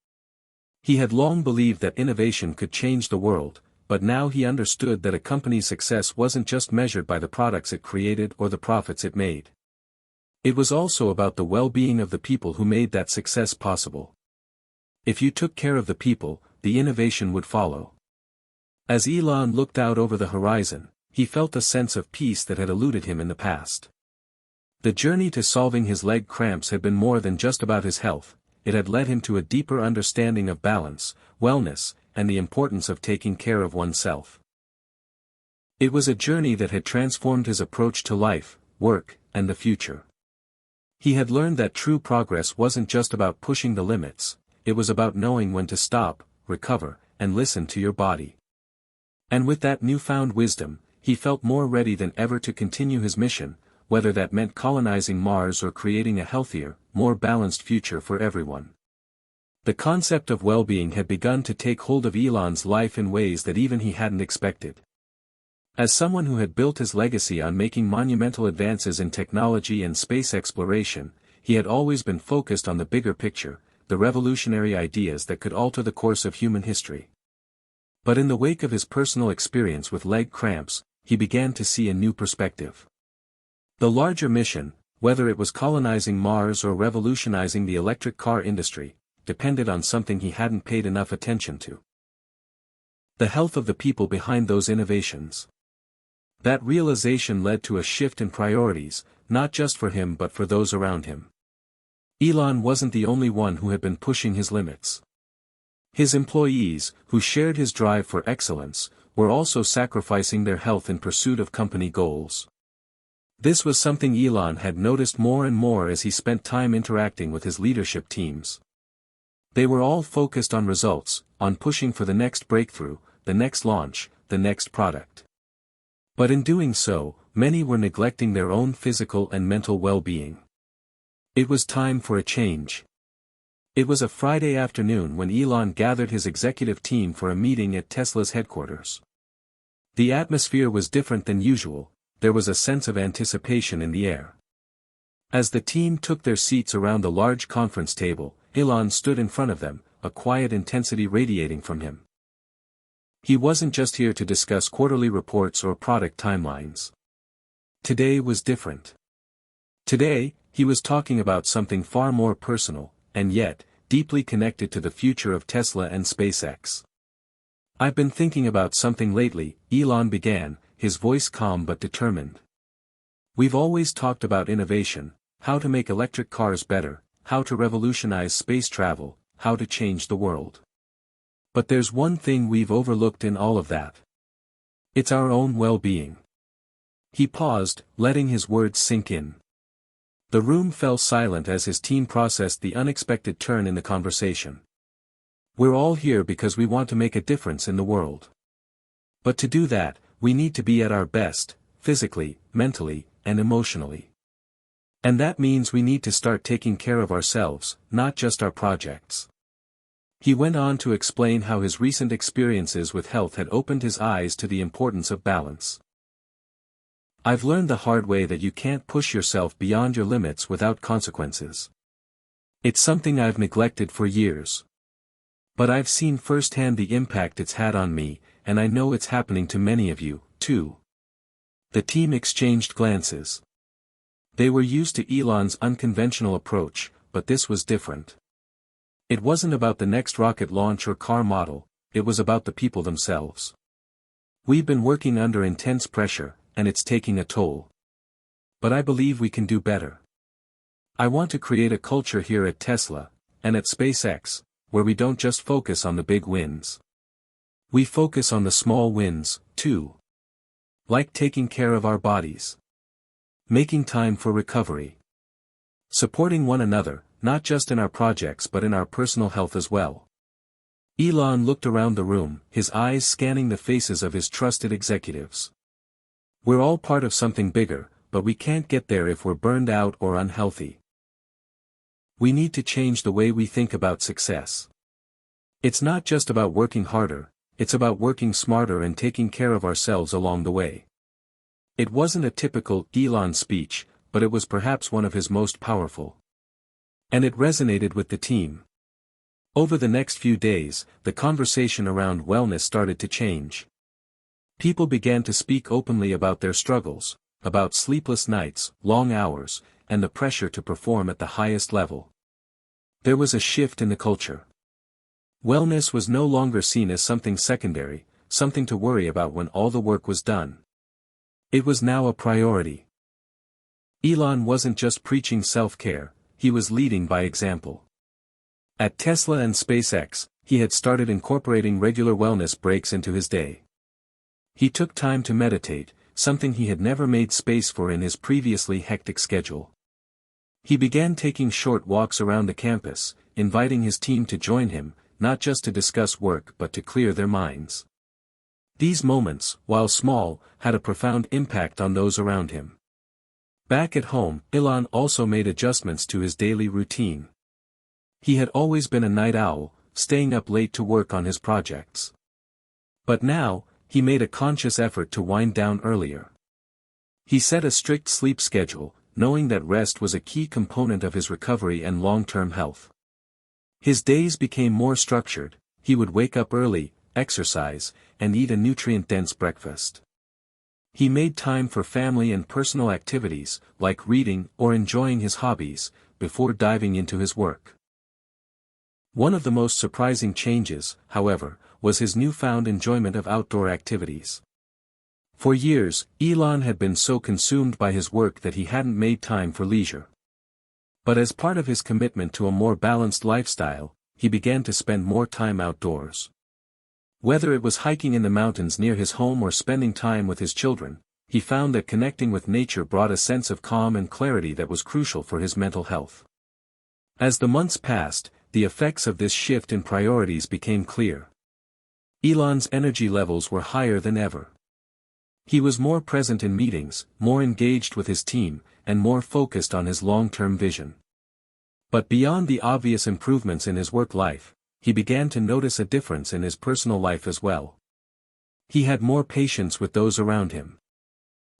He had long believed that innovation could change the world, but now he understood that a company's success wasn't just measured by the products it created or the profits it made. It was also about the well-being of the people who made that success possible. If you took care of the people, the innovation would follow. As Elon looked out over the horizon, he felt a sense of peace that had eluded him in the past. The journey to solving his leg cramps had been more than just about his health, it had led him to a deeper understanding of balance, wellness, and the importance of taking care of oneself. It was a journey that had transformed his approach to life, work, and the future. He had learned that true progress wasn't just about pushing the limits, it was about knowing when to stop, recover, and listen to your body. And with that newfound wisdom, he felt more ready than ever to continue his mission, whether that meant colonizing Mars or creating a healthier, more balanced future for everyone. The concept of well-being had begun to take hold of Elon's life in ways that even he hadn't expected. As someone who had built his legacy on making monumental advances in technology and space exploration, he had always been focused on the bigger picture, the revolutionary ideas that could alter the course of human history. But in the wake of his personal experience with leg cramps, he began to see a new perspective. The larger mission, whether it was colonizing Mars or revolutionizing the electric car industry, depended on something he hadn't paid enough attention to: the health of the people behind those innovations. That realization led to a shift in priorities, not just for him but for those around him. Elon wasn't the only one who had been pushing his limits. His employees, who shared his drive for excellence, were also sacrificing their health in pursuit of company goals. This was something Elon had noticed more and more as he spent time interacting with his leadership teams. They were all focused on results, on pushing for the next breakthrough, the next launch, the next product. But in doing so, many were neglecting their own physical and mental well-being. It was time for a change. It was a Friday afternoon when Elon gathered his executive team for a meeting at Tesla's headquarters. The atmosphere was different than usual, there was a sense of anticipation in the air. As the team took their seats around the large conference table, Elon stood in front of them, a quiet intensity radiating from him. He wasn't just here to discuss quarterly reports or product timelines. Today was different. Today, he was talking about something far more personal, and yet, deeply connected to the future of Tesla and SpaceX. I've been thinking about something lately, Elon began, his voice calm but determined. We've always talked about innovation, how to make electric cars better, how to revolutionize space travel, how to change the world. But there's one thing we've overlooked in all of that. It's our own well-being. He paused, letting his words sink in. The room fell silent as his team processed the unexpected turn in the conversation. We're all here because we want to make a difference in the world. But to do that, we need to be at our best, physically, mentally, and emotionally. And that means we need to start taking care of ourselves, not just our projects. He went on to explain how his recent experiences with health had opened his eyes to the importance of balance. I've learned the hard way that you can't push yourself beyond your limits without consequences. It's something I've neglected for years. But I've seen firsthand the impact it's had on me, and I know it's happening to many of you, too. The team exchanged glances. They were used to Elon's unconventional approach, but this was different. It wasn't about the next rocket launch or car model, it was about the people themselves. We've been working under intense pressure, and it's taking a toll. But I believe we can do better. I want to create a culture here at Tesla, and at SpaceX, where we don't just focus on the big wins. We focus on the small wins, too. Like taking care of our bodies. Making time for recovery. Supporting one another, not just in our projects but in our personal health as well. Elon looked around the room, his eyes scanning the faces of his trusted executives. We're all part of something bigger, but we can't get there if we're burned out or unhealthy. We need to change the way we think about success. It's not just about working harder, it's about working smarter and taking care of ourselves along the way. It wasn't a typical Elon speech, but it was perhaps one of his most powerful. And it resonated with the team. Over the next few days, the conversation around wellness started to change. People began to speak openly about their struggles, about sleepless nights, long hours, and the pressure to perform at the highest level. There was a shift in the culture. Wellness was no longer seen as something secondary, something to worry about when all the work was done. It was now a priority. Elon wasn't just preaching self-care, he was leading by example. At Tesla and SpaceX, he had started incorporating regular wellness breaks into his day. He took time to meditate, something he had never made space for in his previously hectic schedule. He began taking short walks around the campus, inviting his team to join him, not just to discuss work but to clear their minds. These moments, while small, had a profound impact on those around him. Back at home, Elon also made adjustments to his daily routine. He had always been a night owl, staying up late to work on his projects. But now, he made a conscious effort to wind down earlier. He set a strict sleep schedule, knowing that rest was a key component of his recovery and long-term health. His days became more structured, he would wake up early, exercise, and eat a nutrient-dense breakfast. He made time for family and personal activities, like reading or enjoying his hobbies, before diving into his work. One of the most surprising changes, however, was his newfound enjoyment of outdoor activities. For years, Elon had been so consumed by his work that he hadn't made time for leisure. But as part of his commitment to a more balanced lifestyle, he began to spend more time outdoors. Whether it was hiking in the mountains near his home or spending time with his children, he found that connecting with nature brought a sense of calm and clarity that was crucial for his mental health. As the months passed, the effects of this shift in priorities became clear. Elon's energy levels were higher than ever. He was more present in meetings, more engaged with his team, and more focused on his long-term vision. But beyond the obvious improvements in his work life, he began to notice a difference in his personal life as well. He had more patience with those around him.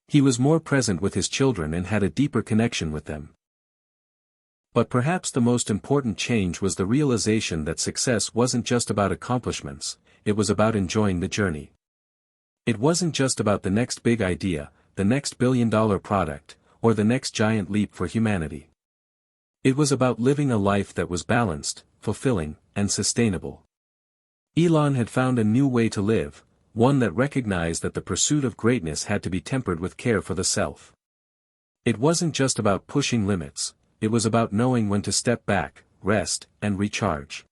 He was more present with his children and had a deeper connection with them. But perhaps the most important change was the realization that success wasn't just about accomplishments, it was about enjoying the journey. It wasn't just about the next big idea, the next billion-dollar product, or the next giant leap for humanity. It was about living a life that was balanced, fulfilling, and sustainable. Elon had found a new way to live, one that recognized that the pursuit of greatness had to be tempered with care for the self. It wasn't just about pushing limits, it was about knowing when to step back, rest, and recharge.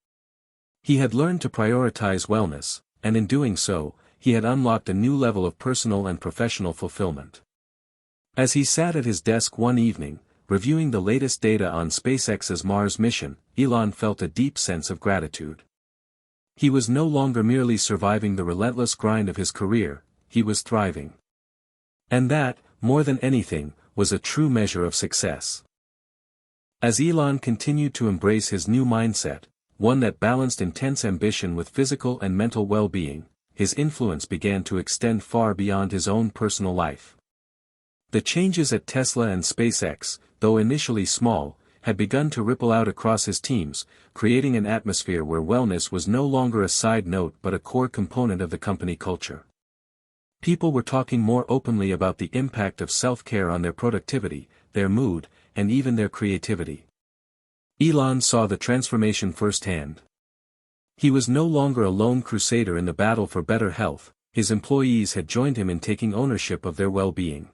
He had learned to prioritize wellness, and in doing so, he had unlocked a new level of personal and professional fulfillment. As he sat at his desk one evening, reviewing the latest data on SpaceX's Mars mission, Elon felt a deep sense of gratitude. He was no longer merely surviving the relentless grind of his career, he was thriving. And that, more than anything, was a true measure of success. As Elon continued to embrace his new mindset, one that balanced intense ambition with physical and mental well-being, his influence began to extend far beyond his own personal life. The changes at Tesla and SpaceX, though initially small, had begun to ripple out across his teams, creating an atmosphere where wellness was no longer a side note but a core component of the company culture. People were talking more openly about the impact of self-care on their productivity, their mood, and even their creativity. Elon saw the transformation firsthand. He was no longer a lone crusader in the battle for better health, his employees had joined him in taking ownership of their well-being.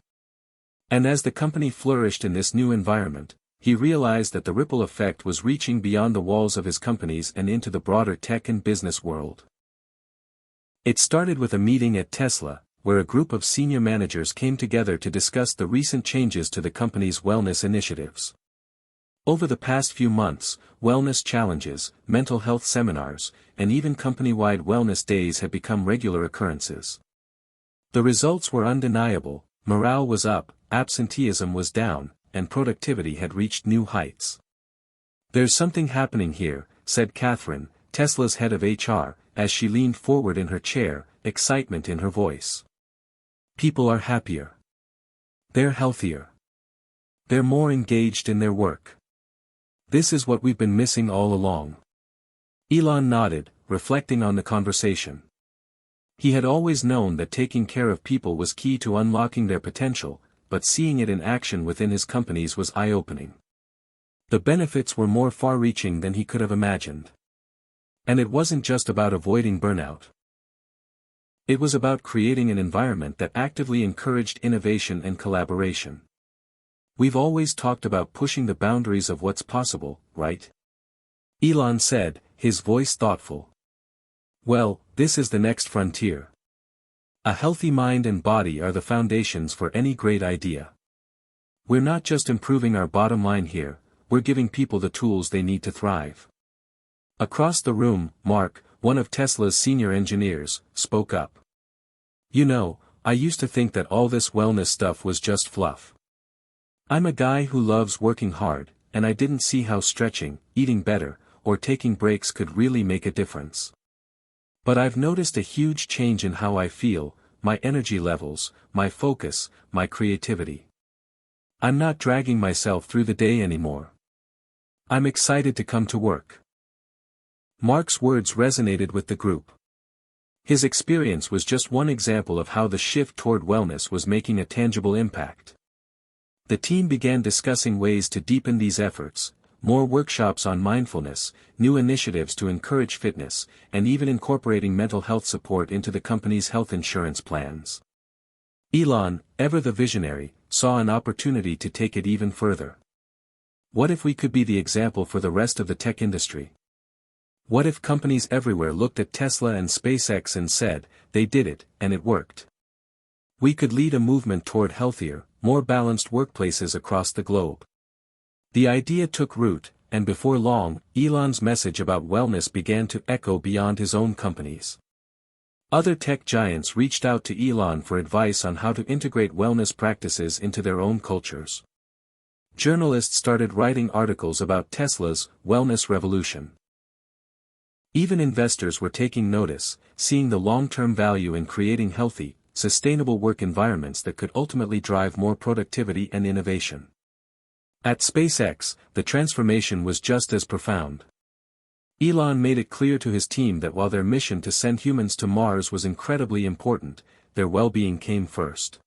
And as the company flourished in this new environment, he realized that the ripple effect was reaching beyond the walls of his companies and into the broader tech and business world. It started with a meeting at Tesla, where a group of senior managers came together to discuss the recent changes to the company's wellness initiatives. Over the past few months, wellness challenges, mental health seminars, and even company-wide wellness days had become regular occurrences. The results were undeniable, morale was up, absenteeism was down, and productivity had reached new heights. "There's something happening here," said Catherine, Tesla's head of HR, as she leaned forward in her chair, excitement in her voice. "People are happier. They're healthier. They're more engaged in their work. This is what we've been missing all along." Elon nodded, reflecting on the conversation. He had always known that taking care of people was key to unlocking their potential, but seeing it in action within his companies was eye-opening. The benefits were more far-reaching than he could have imagined. And it wasn't just about avoiding burnout. It was about creating an environment that actively encouraged innovation and collaboration. "We've always talked about pushing the boundaries of what's possible, right?" Elon said, his voice thoughtful. "Well, this is the next frontier. A healthy mind and body are the foundations for any great idea. We're not just improving our bottom line here, we're giving people the tools they need to thrive." Across the room, Mark, one of Tesla's senior engineers, spoke up. "You know, I used to think that all this wellness stuff was just fluff. I'm a guy who loves working hard, and I didn't see how stretching, eating better, or taking breaks could really make a difference. But I've noticed a huge change in how I feel, my energy levels, my focus, my creativity. I'm not dragging myself through the day anymore. I'm excited to come to work." Mark's words resonated with the group. His experience was just one example of how the shift toward wellness was making a tangible impact. The team began discussing ways to deepen these efforts, more workshops on mindfulness, new initiatives to encourage fitness, and even incorporating mental health support into the company's health insurance plans. Elon, ever the visionary, saw an opportunity to take it even further. What if we could be the example for the rest of the tech industry? What if companies everywhere looked at Tesla and SpaceX and said, "They did it, and it worked"? We could lead a movement toward healthier, more balanced workplaces across the globe. The idea took root, and before long, Elon's message about wellness began to echo beyond his own companies. Other tech giants reached out to Elon for advice on how to integrate wellness practices into their own cultures. Journalists started writing articles about Tesla's wellness revolution. Even investors were taking notice, seeing the long-term value in creating healthy, sustainable work environments that could ultimately drive more productivity and innovation. At SpaceX, the transformation was just as profound. Elon made it clear to his team that while their mission to send humans to Mars was incredibly important, their well-being came first.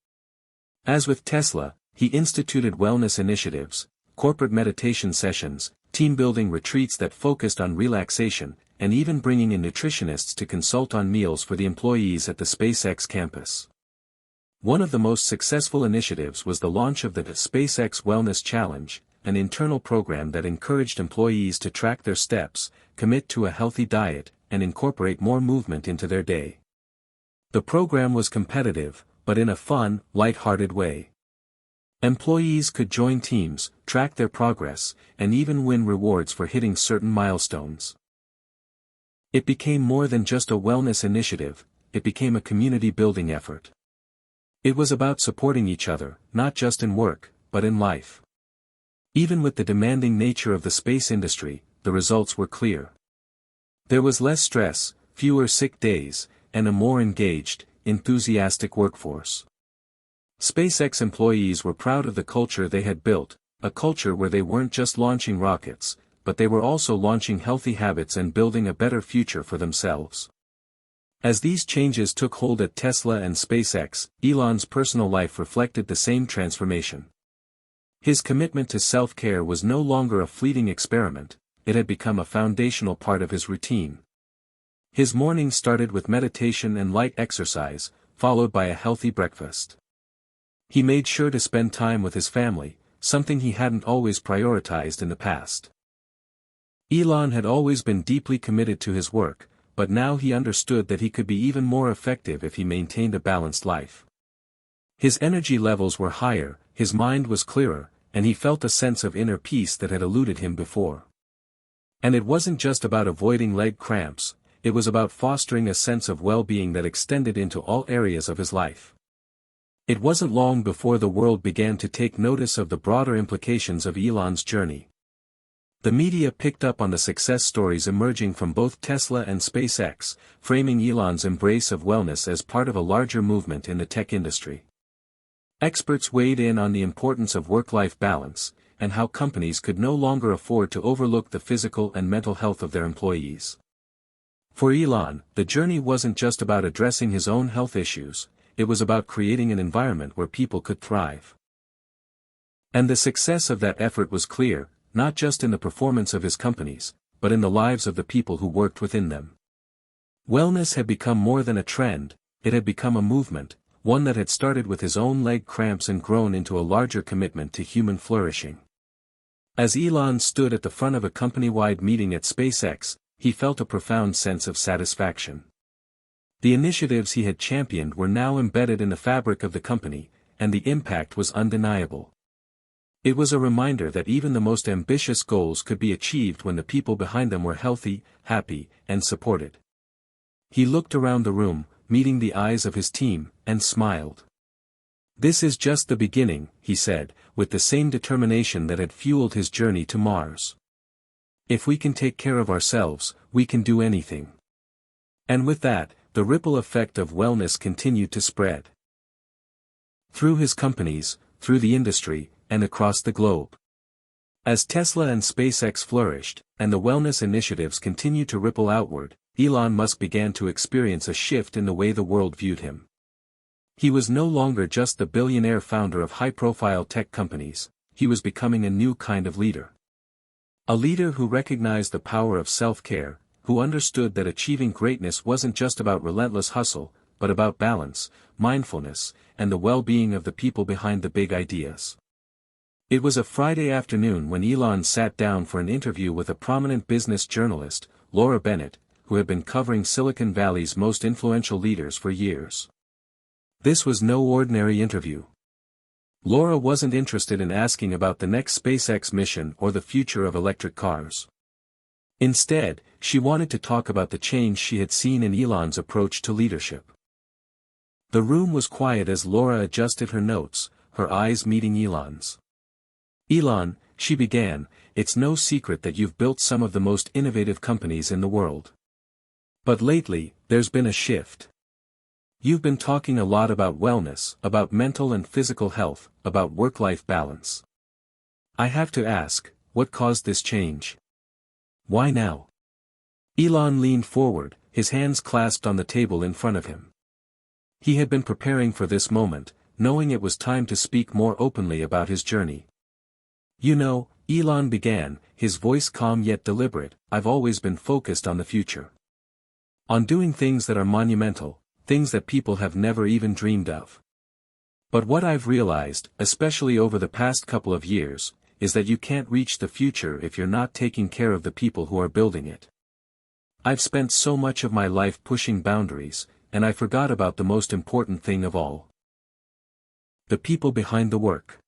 As with Tesla, he instituted wellness initiatives, corporate meditation sessions, team-building retreats that focused on relaxation, and even bringing in nutritionists to consult on meals for the employees at the SpaceX campus. One of the most successful initiatives was the launch of the SpaceX Wellness Challenge, an internal program that encouraged employees to track their steps, commit to a healthy diet, and incorporate more movement into their day. The program was competitive, but in a fun, light-hearted way. Employees could join teams, track their progress, and even win rewards for hitting certain milestones. It became more than just a wellness initiative, it became a community-building effort. It was about supporting each other, not just in work, but in life. Even with the demanding nature of the space industry, the results were clear. There was less stress, fewer sick days, and a more engaged, enthusiastic workforce. SpaceX employees were proud of the culture they had built, a culture where they weren't just launching rockets, but they were also launching healthy habits and building a better future for themselves. As these changes took hold at Tesla and SpaceX, Elon's personal life reflected the same transformation. His commitment to self-care was no longer a fleeting experiment, it had become a foundational part of his routine. His mornings started with meditation and light exercise, followed by a healthy breakfast. He made sure to spend time with his family, something he hadn't always prioritized in the past. Elon had always been deeply committed to his work, but now he understood that he could be even more effective if he maintained a balanced life. His energy levels were higher, his mind was clearer, and he felt a sense of inner peace that had eluded him before. And it wasn't just about avoiding leg cramps, it was about fostering a sense of well-being that extended into all areas of his life. It wasn't long before the world began to take notice of the broader implications of Elon's journey. The media picked up on the success stories emerging from both Tesla and SpaceX, framing Elon's embrace of wellness as part of a larger movement in the tech industry. Experts weighed in on the importance of work-life balance, and how companies could no longer afford to overlook the physical and mental health of their employees. For Elon, the journey wasn't just about addressing his own health issues, it was about creating an environment where people could thrive. And the success of that effort was clear, not just in the performance of his companies, but in the lives of the people who worked within them. Wellness had become more than a trend, it had become a movement, one that had started with his own leg cramps and grown into a larger commitment to human flourishing. As Elon stood at the front of a company-wide meeting at SpaceX, he felt a profound sense of satisfaction. The initiatives he had championed were now embedded in the fabric of the company, and the impact was undeniable. It was a reminder that even the most ambitious goals could be achieved when the people behind them were healthy, happy, and supported. He looked around the room, meeting the eyes of his team, and smiled. "This is just the beginning," he said, with the same determination that had fueled his journey to Mars. "If we can take care of ourselves, we can do anything." And with that, the ripple effect of wellness continued to spread. Through his companies, through the industry, and across the globe. As Tesla and SpaceX flourished, and the wellness initiatives continued to ripple outward, Elon Musk began to experience a shift in the way the world viewed him. He was no longer just the billionaire founder of high-profile tech companies, he was becoming a new kind of leader. A leader who recognized the power of self-care, who understood that achieving greatness wasn't just about relentless hustle, but about balance, mindfulness, and the well-being of the people behind the big ideas. It was a Friday afternoon when Elon sat down for an interview with a prominent business journalist, Laura Bennett, who had been covering Silicon Valley's most influential leaders for years. This was no ordinary interview. Laura wasn't interested in asking about the next SpaceX mission or the future of electric cars. Instead, she wanted to talk about the change she had seen in Elon's approach to leadership. The room was quiet as Laura adjusted her notes, her eyes meeting Elon's. "Elon," she began, "it's no secret that you've built some of the most innovative companies in the world. But lately, there's been a shift. You've been talking a lot about wellness, about mental and physical health, about work-life balance. I have to ask, what caused this change? Why now?" Elon leaned forward, his hands clasped on the table in front of him. He had been preparing for this moment, knowing it was time to speak more openly about his journey. You know, Elon began, his voice calm yet deliberate, I've always been focused on the future. On doing things that are monumental, things that people have never even dreamed of. But what I've realized, especially over the past couple of years, is that you can't reach the future if you're not taking care of the people who are building it. I've spent so much of my life pushing boundaries, and I forgot about the most important thing of all. The people behind the work.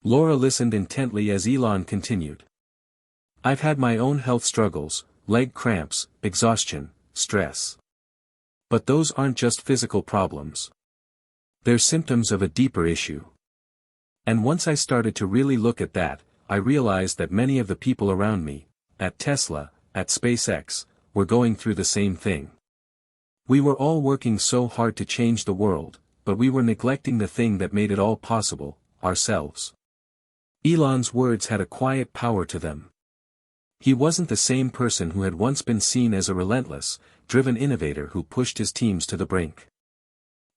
Laura listened intently as Elon continued. I've had my own health struggles, leg cramps, exhaustion, stress. But those aren't just physical problems. They're symptoms of a deeper issue. And once I started to really look at that, I realized that many of the people around me, at Tesla, at SpaceX, were going through the same thing. We were all working so hard to change the world, but we were neglecting the thing that made it all possible, ourselves. Elon's words had a quiet power to them. He wasn't the same person who had once been seen as a relentless, driven innovator who pushed his teams to the brink.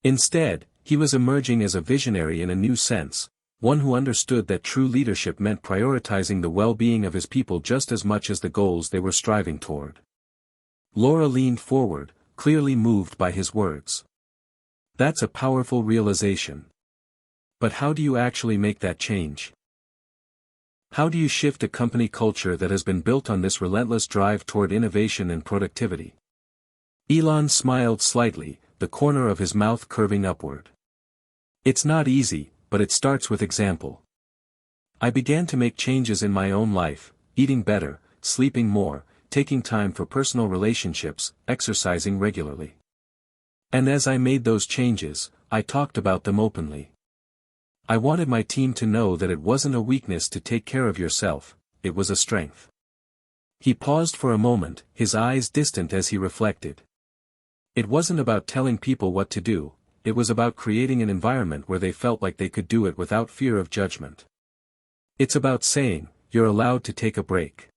Instead, he was emerging as a visionary in a new sense, one who understood that true leadership meant prioritizing the well-being of his people just as much as the goals they were striving toward. Laura leaned forward, clearly moved by his words. That's a powerful realization. But how do you actually make that change? How do you shift a company culture that has been built on this relentless drive toward innovation and productivity? Elon smiled slightly, the corner of his mouth curving upward. It's not easy, but it starts with example. I began to make changes in my own life, eating better, sleeping more, taking time for personal relationships, exercising regularly. And as I made those changes, I talked about them openly. I wanted my team to know that it wasn't a weakness to take care of yourself, it was a strength. He paused for a moment, his eyes distant as he reflected. It wasn't about telling people what to do, it was about creating an environment where they felt like they could do it without fear of judgment. It's about saying, you're allowed to take a break.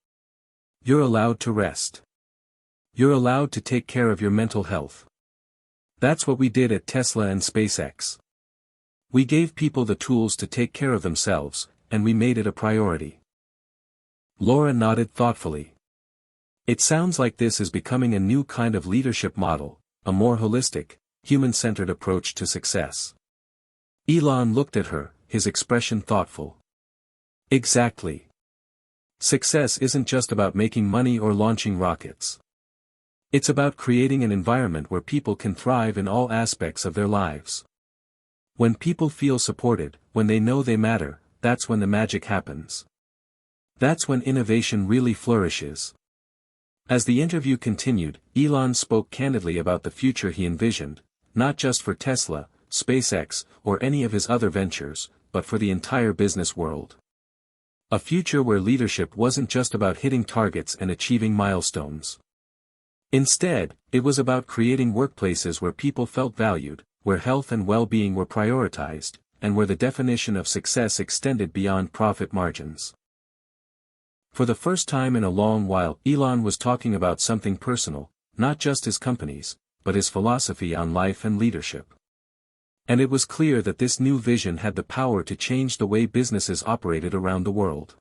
You're allowed to rest. You're allowed to take care of your mental health. That's what we did at Tesla and SpaceX. We gave people the tools to take care of themselves, and we made it a priority. Laura nodded thoughtfully. It sounds like this is becoming a new kind of leadership model, a more holistic, human-centered approach to success. Elon looked at her, his expression thoughtful. Exactly. Success isn't just about making money or launching rockets. It's about creating an environment where people can thrive in all aspects of their lives. When people feel supported, when they know they matter, that's when the magic happens. That's when innovation really flourishes. As the interview continued, Elon spoke candidly about the future he envisioned, not just for Tesla, SpaceX, or any of his other ventures, but for the entire business world. A future where leadership wasn't just about hitting targets and achieving milestones. Instead, it was about creating workplaces where people felt valued, where health and well-being were prioritized, and where the definition of success extended beyond profit margins. For the first time in a long while, Elon was talking about something personal, not just his company's, but his philosophy on life and leadership. And it was clear that this new vision had the power to change the way businesses operated around the world.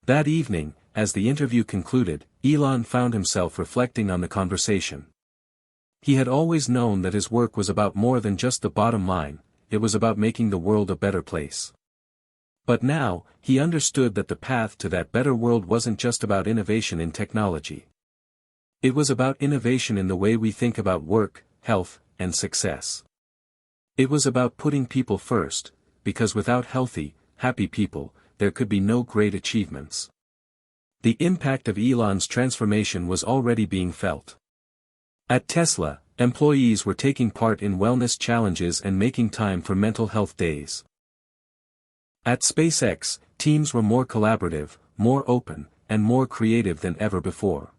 That evening, as the interview concluded, Elon found himself reflecting on the conversation. He had always known that his work was about more than just the bottom line, it was about making the world a better place. But now, he understood that the path to that better world wasn't just about innovation in technology. It was about innovation in the way we think about work, health, and success. It was about putting people first, because without healthy, happy people, there could be no great achievements. The impact of Elon's transformation was already being felt. At Tesla, employees were taking part in wellness challenges and making time for mental health days. At SpaceX, teams were more collaborative, more open, and more creative than ever before.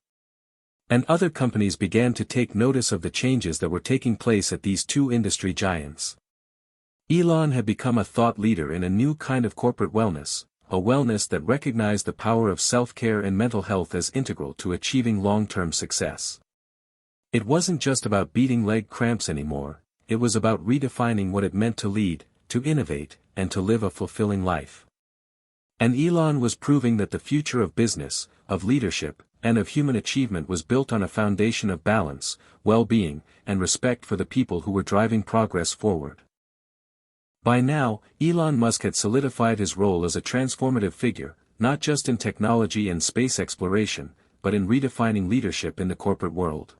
And other companies began to take notice of the changes that were taking place at these two industry giants. Elon had become a thought leader in a new kind of corporate wellness, a wellness that recognized the power of self-care and mental health as integral to achieving long-term success. It wasn't just about beating leg cramps anymore, it was about redefining what it meant to lead, to innovate, and to live a fulfilling life. And Elon was proving that the future of business, of leadership, and of human achievement was built on a foundation of balance, well-being, and respect for the people who were driving progress forward. By now, Elon Musk had solidified his role as a transformative figure, not just in technology and space exploration, but in redefining leadership in the corporate world.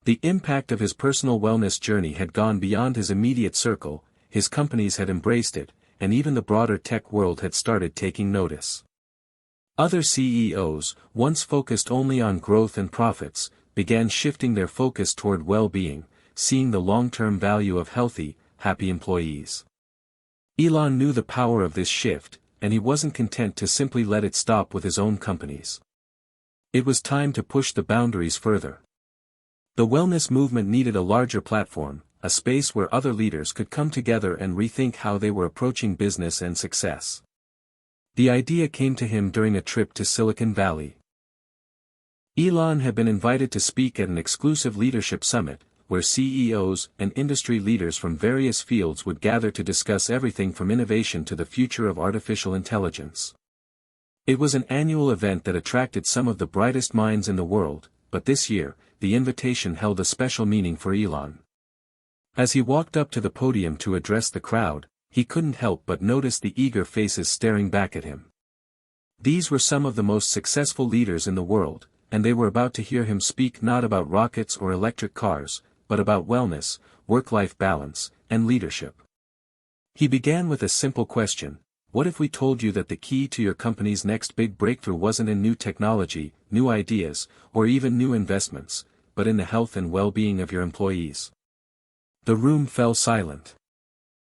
The impact of his personal wellness journey had gone beyond his immediate circle, his companies had embraced it, and even the broader tech world had started taking notice. Other CEOs, once focused only on growth and profits, began shifting their focus toward well-being, seeing the long-term value of healthy, happy employees. Elon knew the power of this shift, and he wasn't content to simply let it stop with his own companies. It was time to push the boundaries further. The wellness movement needed a larger platform, a space where other leaders could come together and rethink how they were approaching business and success. The idea came to him during a trip to Silicon Valley. Elon had been invited to speak at an exclusive leadership summit, where CEOs and industry leaders from various fields would gather to discuss everything from innovation to the future of artificial intelligence. It was an annual event that attracted some of the brightest minds in the world, but this year, the invitation held a special meaning for Elon. As he walked up to the podium to address the crowd, he couldn't help but notice the eager faces staring back at him. These were some of the most successful leaders in the world, and they were about to hear him speak not about rockets or electric cars, but about wellness, work-life balance, and leadership. He began with a simple question: what if we told you that the key to your company's next big breakthrough wasn't in new technology, new ideas, or even new investments, but in the health and well-being of your employees? The room fell silent.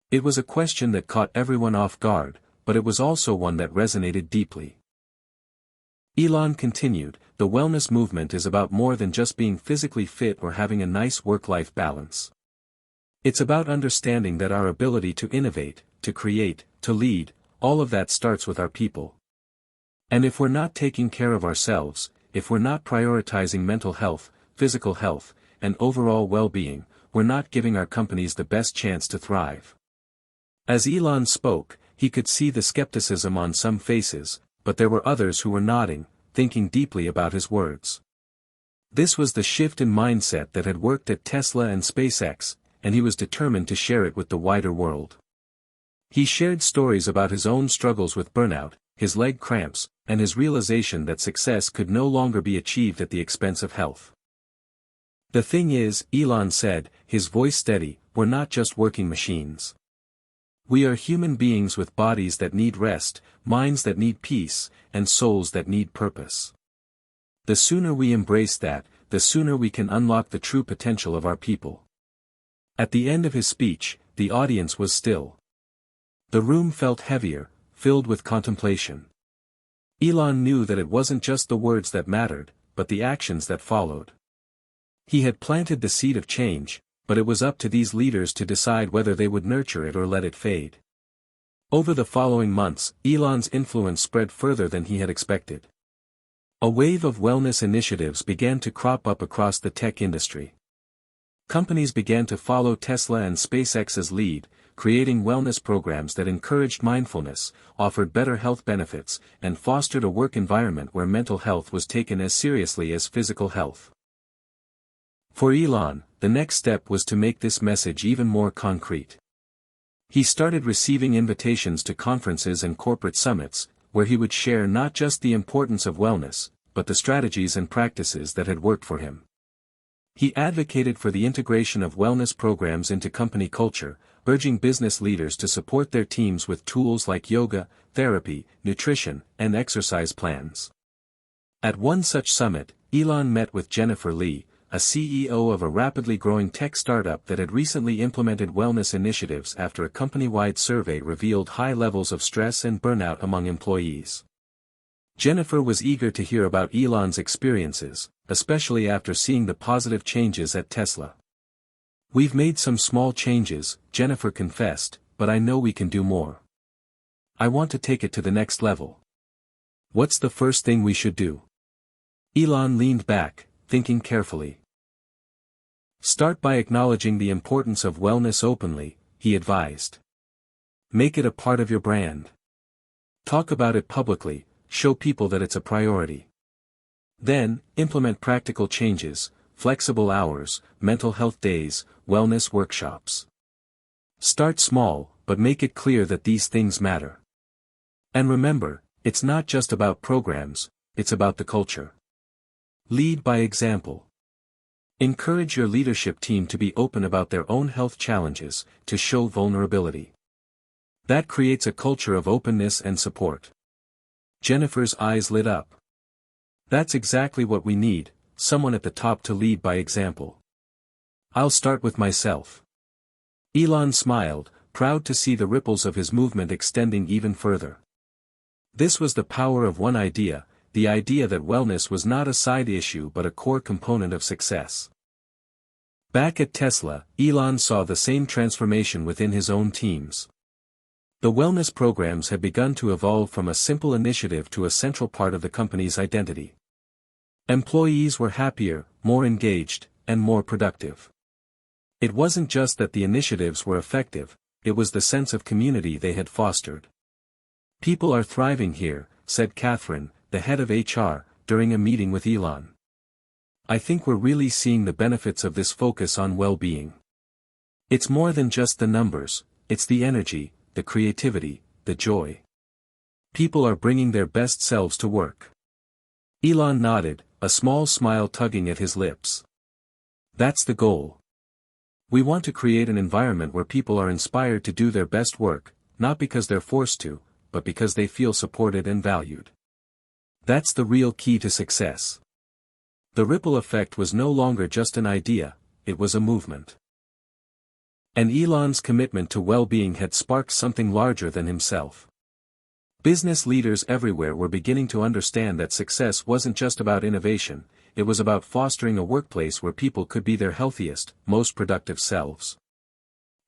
It was a question that caught everyone off guard, but it was also one that resonated deeply. Elon continued, "The wellness movement is about more than just being physically fit or having a nice work-life balance. It's about understanding that our ability to innovate, to create, to lead, all of that starts with our people. And if we're not taking care of ourselves, if we're not prioritizing mental health, physical health, and overall well-being, we're not giving our companies the best chance to thrive." As Elon spoke, he could see the skepticism on some faces, but there were others who were nodding, thinking deeply about his words. This was the shift in mindset that had worked at Tesla and SpaceX, and he was determined to share it with the wider world. He shared stories about his own struggles with burnout, his leg cramps, and his realization that success could no longer be achieved at the expense of health. "The thing is," Elon said, his voice steady, "we're not just working machines. We are human beings with bodies that need rest, minds that need peace, and souls that need purpose. The sooner we embrace that, the sooner we can unlock the true potential of our people." At the end of his speech, the audience was still. The room felt heavier, filled with contemplation. Elon knew that it wasn't just the words that mattered, but the actions that followed. He had planted the seed of change, but it was up to these leaders to decide whether they would nurture it or let it fade. Over the following months, Elon's influence spread further than he had expected. A wave of wellness initiatives began to crop up across the tech industry. Companies began to follow Tesla and SpaceX's lead, creating wellness programs that encouraged mindfulness, offered better health benefits, and fostered a work environment where mental health was taken as seriously as physical health. For Elon, the next step was to make this message even more concrete. He started receiving invitations to conferences and corporate summits, where he would share not just the importance of wellness, but the strategies and practices that had worked for him. He advocated for the integration of wellness programs into company culture, urging business leaders to support their teams with tools like yoga, therapy, nutrition, and exercise plans. At one such summit, Elon met with Jennifer Lee, a CEO of a rapidly growing tech startup that had recently implemented wellness initiatives after a company-wide survey revealed high levels of stress and burnout among employees. Jennifer was eager to hear about Elon's experiences, especially after seeing the positive changes at Tesla. "We've made some small changes," Jennifer confessed, "but I know we can do more. I want to take it to the next level. What's the first thing we should do?" Elon leaned back, thinking carefully. "Start by acknowledging the importance of wellness openly," he advised. "Make it a part of your brand. Talk about it publicly, show people that it's a priority. Then, implement practical changes, flexible hours, mental health days, wellness workshops. Start small, but make it clear that these things matter. And remember, it's not just about programs, it's about the culture. Lead by example. Encourage your leadership team to be open about their own health challenges, to show vulnerability. That creates a culture of openness and support. Jennifer's eyes lit up. That's exactly what we need, someone at the top to lead by example. I'll start with myself. Elon smiled, proud to see the ripples of his movement extending even further. This was the power of one idea, the idea that wellness was not a side issue but a core component of success. Back at Tesla, Elon saw the same transformation within his own teams. The wellness programs had begun to evolve from a simple initiative to a central part of the company's identity. Employees were happier, more engaged, and more productive. It wasn't just that the initiatives were effective, it was the sense of community they had fostered. "People are thriving here," said Catherine, the head of HR, during a meeting with Elon. "I think we're really seeing the benefits of this focus on well-being. It's more than just the numbers, it's the energy, the creativity, the joy. People are bringing their best selves to work." Elon nodded, a small smile tugging at his lips. "That's the goal. We want to create an environment where people are inspired to do their best work, not because they're forced to, but because they feel supported and valued. That's the real key to success." The ripple effect was no longer just an idea, it was a movement. And Elon's commitment to well-being had sparked something larger than himself. Business leaders everywhere were beginning to understand that success wasn't just about innovation, it was about fostering a workplace where people could be their healthiest, most productive selves.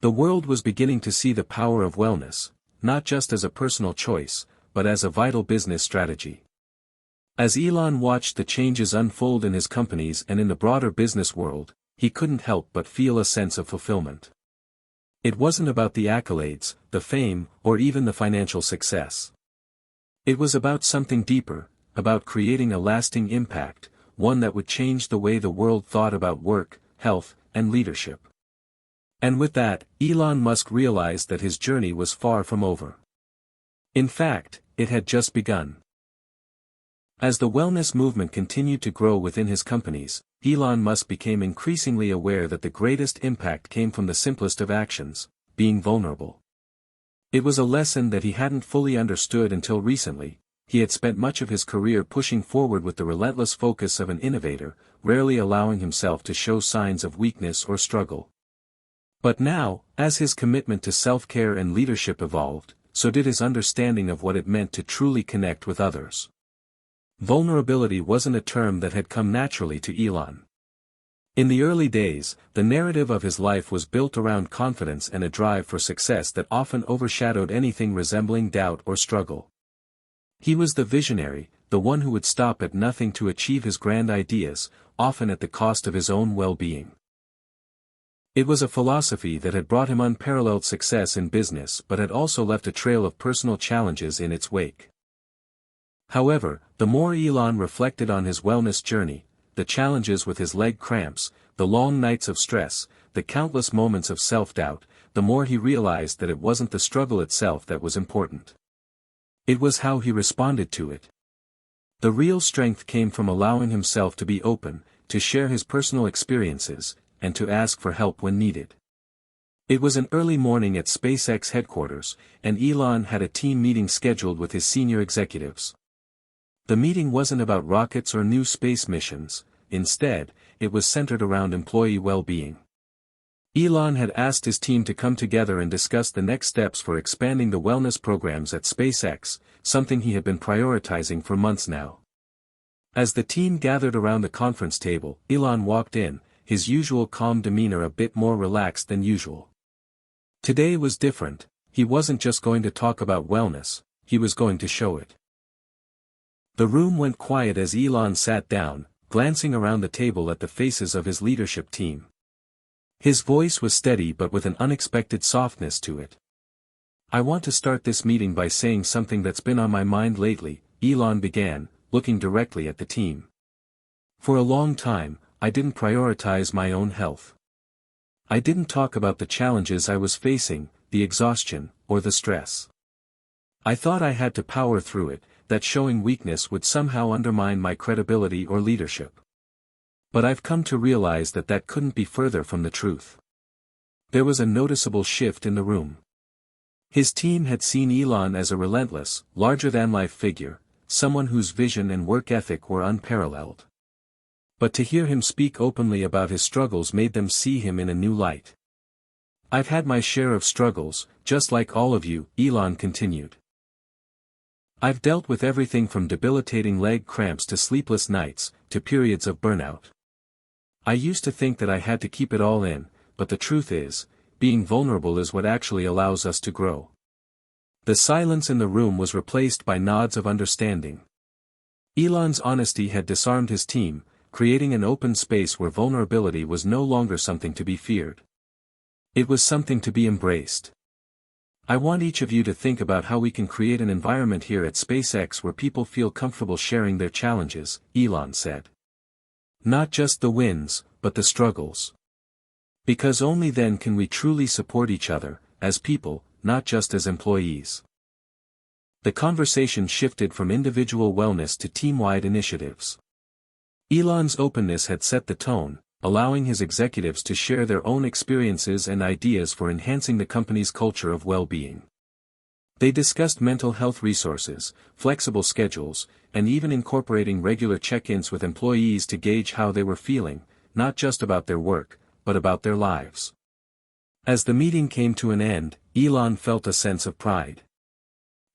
The world was beginning to see the power of wellness, not just as a personal choice, but as a vital business strategy. As Elon watched the changes unfold in his companies and in the broader business world, he couldn't help but feel a sense of fulfillment. It wasn't about the accolades, the fame, or even the financial success. It was about something deeper, about creating a lasting impact, one that would change the way the world thought about work, health, and leadership. And with that, Elon Musk realized that his journey was far from over. In fact, it had just begun. As the wellness movement continued to grow within his companies, Elon Musk became increasingly aware that the greatest impact came from the simplest of actions, being vulnerable. It was a lesson that he hadn't fully understood until recently. He had spent much of his career pushing forward with the relentless focus of an innovator, rarely allowing himself to show signs of weakness or struggle. But now, as his commitment to self-care and leadership evolved, so did his understanding of what it meant to truly connect with others. Vulnerability wasn't a term that had come naturally to Elon. In the early days, the narrative of his life was built around confidence and a drive for success that often overshadowed anything resembling doubt or struggle. He was the visionary, the one who would stop at nothing to achieve his grand ideas, often at the cost of his own well-being. It was a philosophy that had brought him unparalleled success in business but had also left a trail of personal challenges in its wake. However, the more Elon reflected on his wellness journey, the challenges with his leg cramps, the long nights of stress, the countless moments of self-doubt, the more he realized that it wasn't the struggle itself that was important. It was how he responded to it. The real strength came from allowing himself to be open, to share his personal experiences, and to ask for help when needed. It was an early morning at SpaceX headquarters, and Elon had a team meeting scheduled with his senior executives. The meeting wasn't about rockets or new space missions, instead, it was centered around employee well-being. Elon had asked his team to come together and discuss the next steps for expanding the wellness programs at SpaceX, something he had been prioritizing for months now. As the team gathered around the conference table, Elon walked in, his usual calm demeanor a bit more relaxed than usual. Today was different. He wasn't just going to talk about wellness, he was going to show it. The room went quiet as Elon sat down, glancing around the table at the faces of his leadership team. His voice was steady but with an unexpected softness to it. I want to start this meeting by saying something that's been on my mind lately, Elon began, looking directly at the team. For a long time, I didn't prioritize my own health. I didn't talk about the challenges I was facing, the exhaustion, or the stress. I thought I had to power through it, that showing weakness would somehow undermine my credibility or leadership. But I've come to realize that that couldn't be further from the truth. There was a noticeable shift in the room. His team had seen Elon as a relentless, larger-than-life figure, someone whose vision and work ethic were unparalleled. But to hear him speak openly about his struggles made them see him in a new light. I've had my share of struggles, just like all of you, Elon continued. I've dealt with everything from debilitating leg cramps to sleepless nights, to periods of burnout. I used to think that I had to keep it all in, but the truth is, being vulnerable is what actually allows us to grow. The silence in the room was replaced by nods of understanding. Elon's honesty had disarmed his team, creating an open space where vulnerability was no longer something to be feared. It was something to be embraced. I want each of you to think about how we can create an environment here at SpaceX where people feel comfortable sharing their challenges, Elon said. Not just the wins, but the struggles. Because only then can we truly support each other, as people, not just as employees. The conversation shifted from individual wellness to team-wide initiatives. Elon's openness had set the tone, allowing his executives to share their own experiences and ideas for enhancing the company's culture of well-being. They discussed mental health resources, flexible schedules, and even incorporating regular check-ins with employees to gauge how they were feeling, not just about their work, but about their lives. As the meeting came to an end, Elon felt a sense of pride.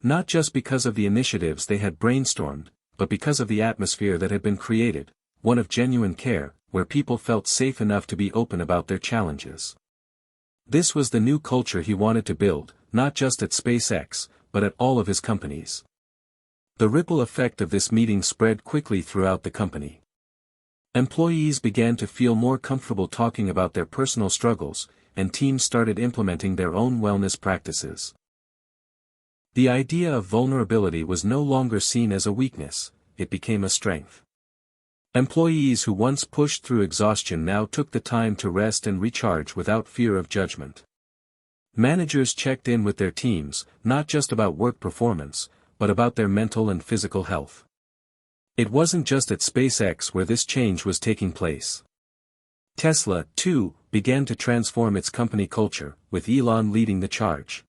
Not just because of the initiatives they had brainstormed, but because of the atmosphere that had been created, one of genuine care, where people felt safe enough to be open about their challenges. This was the new culture he wanted to build, not just at SpaceX, but at all of his companies. The ripple effect of this meeting spread quickly throughout the company. Employees began to feel more comfortable talking about their personal struggles, and teams started implementing their own wellness practices. The idea of vulnerability was no longer seen as a weakness, it became a strength. Employees who once pushed through exhaustion now took the time to rest and recharge without fear of judgment. Managers checked in with their teams, not just about work performance, but about their mental and physical health. It wasn't just at SpaceX where this change was taking place. Tesla, too, began to transform its company culture, with Elon leading the charge.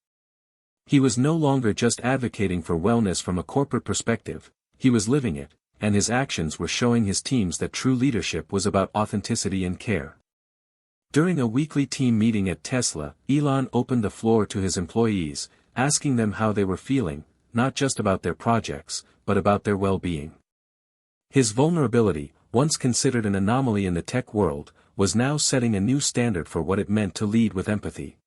He was no longer just advocating for wellness from a corporate perspective, he was living it, and his actions were showing his teams that true leadership was about authenticity and care. During a weekly team meeting at Tesla, Elon opened the floor to his employees, asking them how they were feeling, not just about their projects, but about their well-being. His vulnerability, once considered an anomaly in the tech world, was now setting a new standard for what it meant to lead with empathy.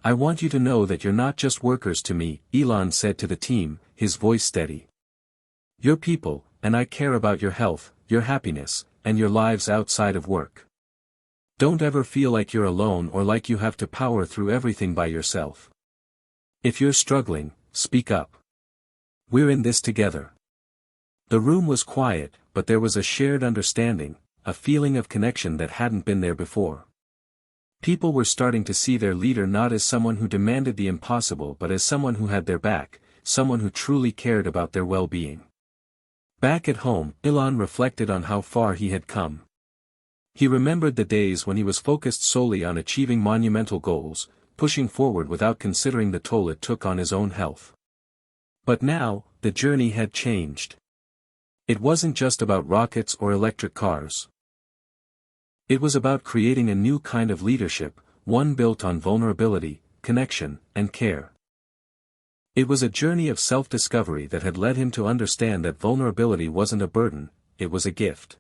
I want you to know that you're not just workers to me, Elon said to the team, his voice steady. You're people, and I care about your health, your happiness, and your lives outside of work. Don't ever feel like you're alone or like you have to power through everything by yourself. If you're struggling, speak up. We're in this together. The room was quiet, but there was a shared understanding, a feeling of connection that hadn't been there before. People were starting to see their leader not as someone who demanded the impossible but as someone who had their back, someone who truly cared about their well-being. Back at home, Elon reflected on how far he had come. He remembered the days when he was focused solely on achieving monumental goals, pushing forward without considering the toll it took on his own health. But now, the journey had changed. It wasn't just about rockets or electric cars. It was about creating a new kind of leadership, one built on vulnerability, connection, and care. It was a journey of self-discovery that had led him to understand that vulnerability wasn't a burden, it was a gift.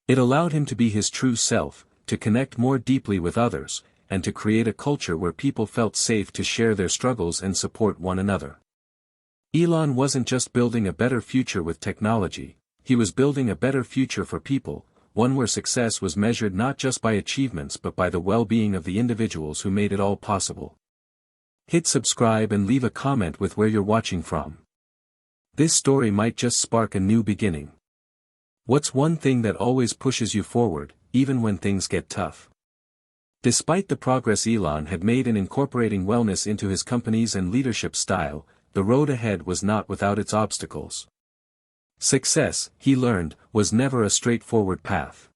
It allowed him to be his true self, to connect more deeply with others, and to create a culture where people felt safe to share their struggles and support one another. Elon wasn't just building a better future with technology, he was building a better future for people, one where success was measured not just by achievements but by the well-being of the individuals who made it all possible. Hit subscribe and leave a comment with where you're watching from. This story might just spark a new beginning. What's one thing that always pushes you forward, even when things get tough? Despite the progress Elon had made in incorporating wellness into his companies and leadership style, the road ahead was not without its obstacles. Success, he learned, was never a straightforward path.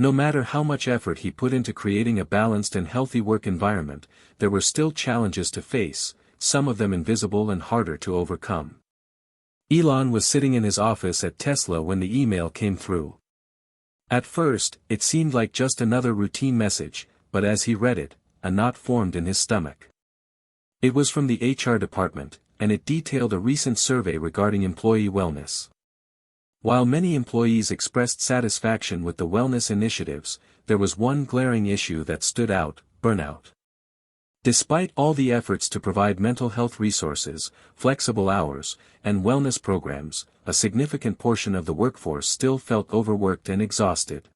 No matter how much effort he put into creating a balanced and healthy work environment, there were still challenges to face, some of them invisible and harder to overcome. Elon was sitting in his office at Tesla when the email came through. At first, it seemed like just another routine message, but as he read it, a knot formed in his stomach. It was from the HR department, and it detailed a recent survey regarding employee wellness. While many employees expressed satisfaction with the wellness initiatives, there was one glaring issue that stood out: burnout. Despite all the efforts to provide mental health resources, flexible hours, and wellness programs, a significant portion of the workforce still felt overworked and exhausted.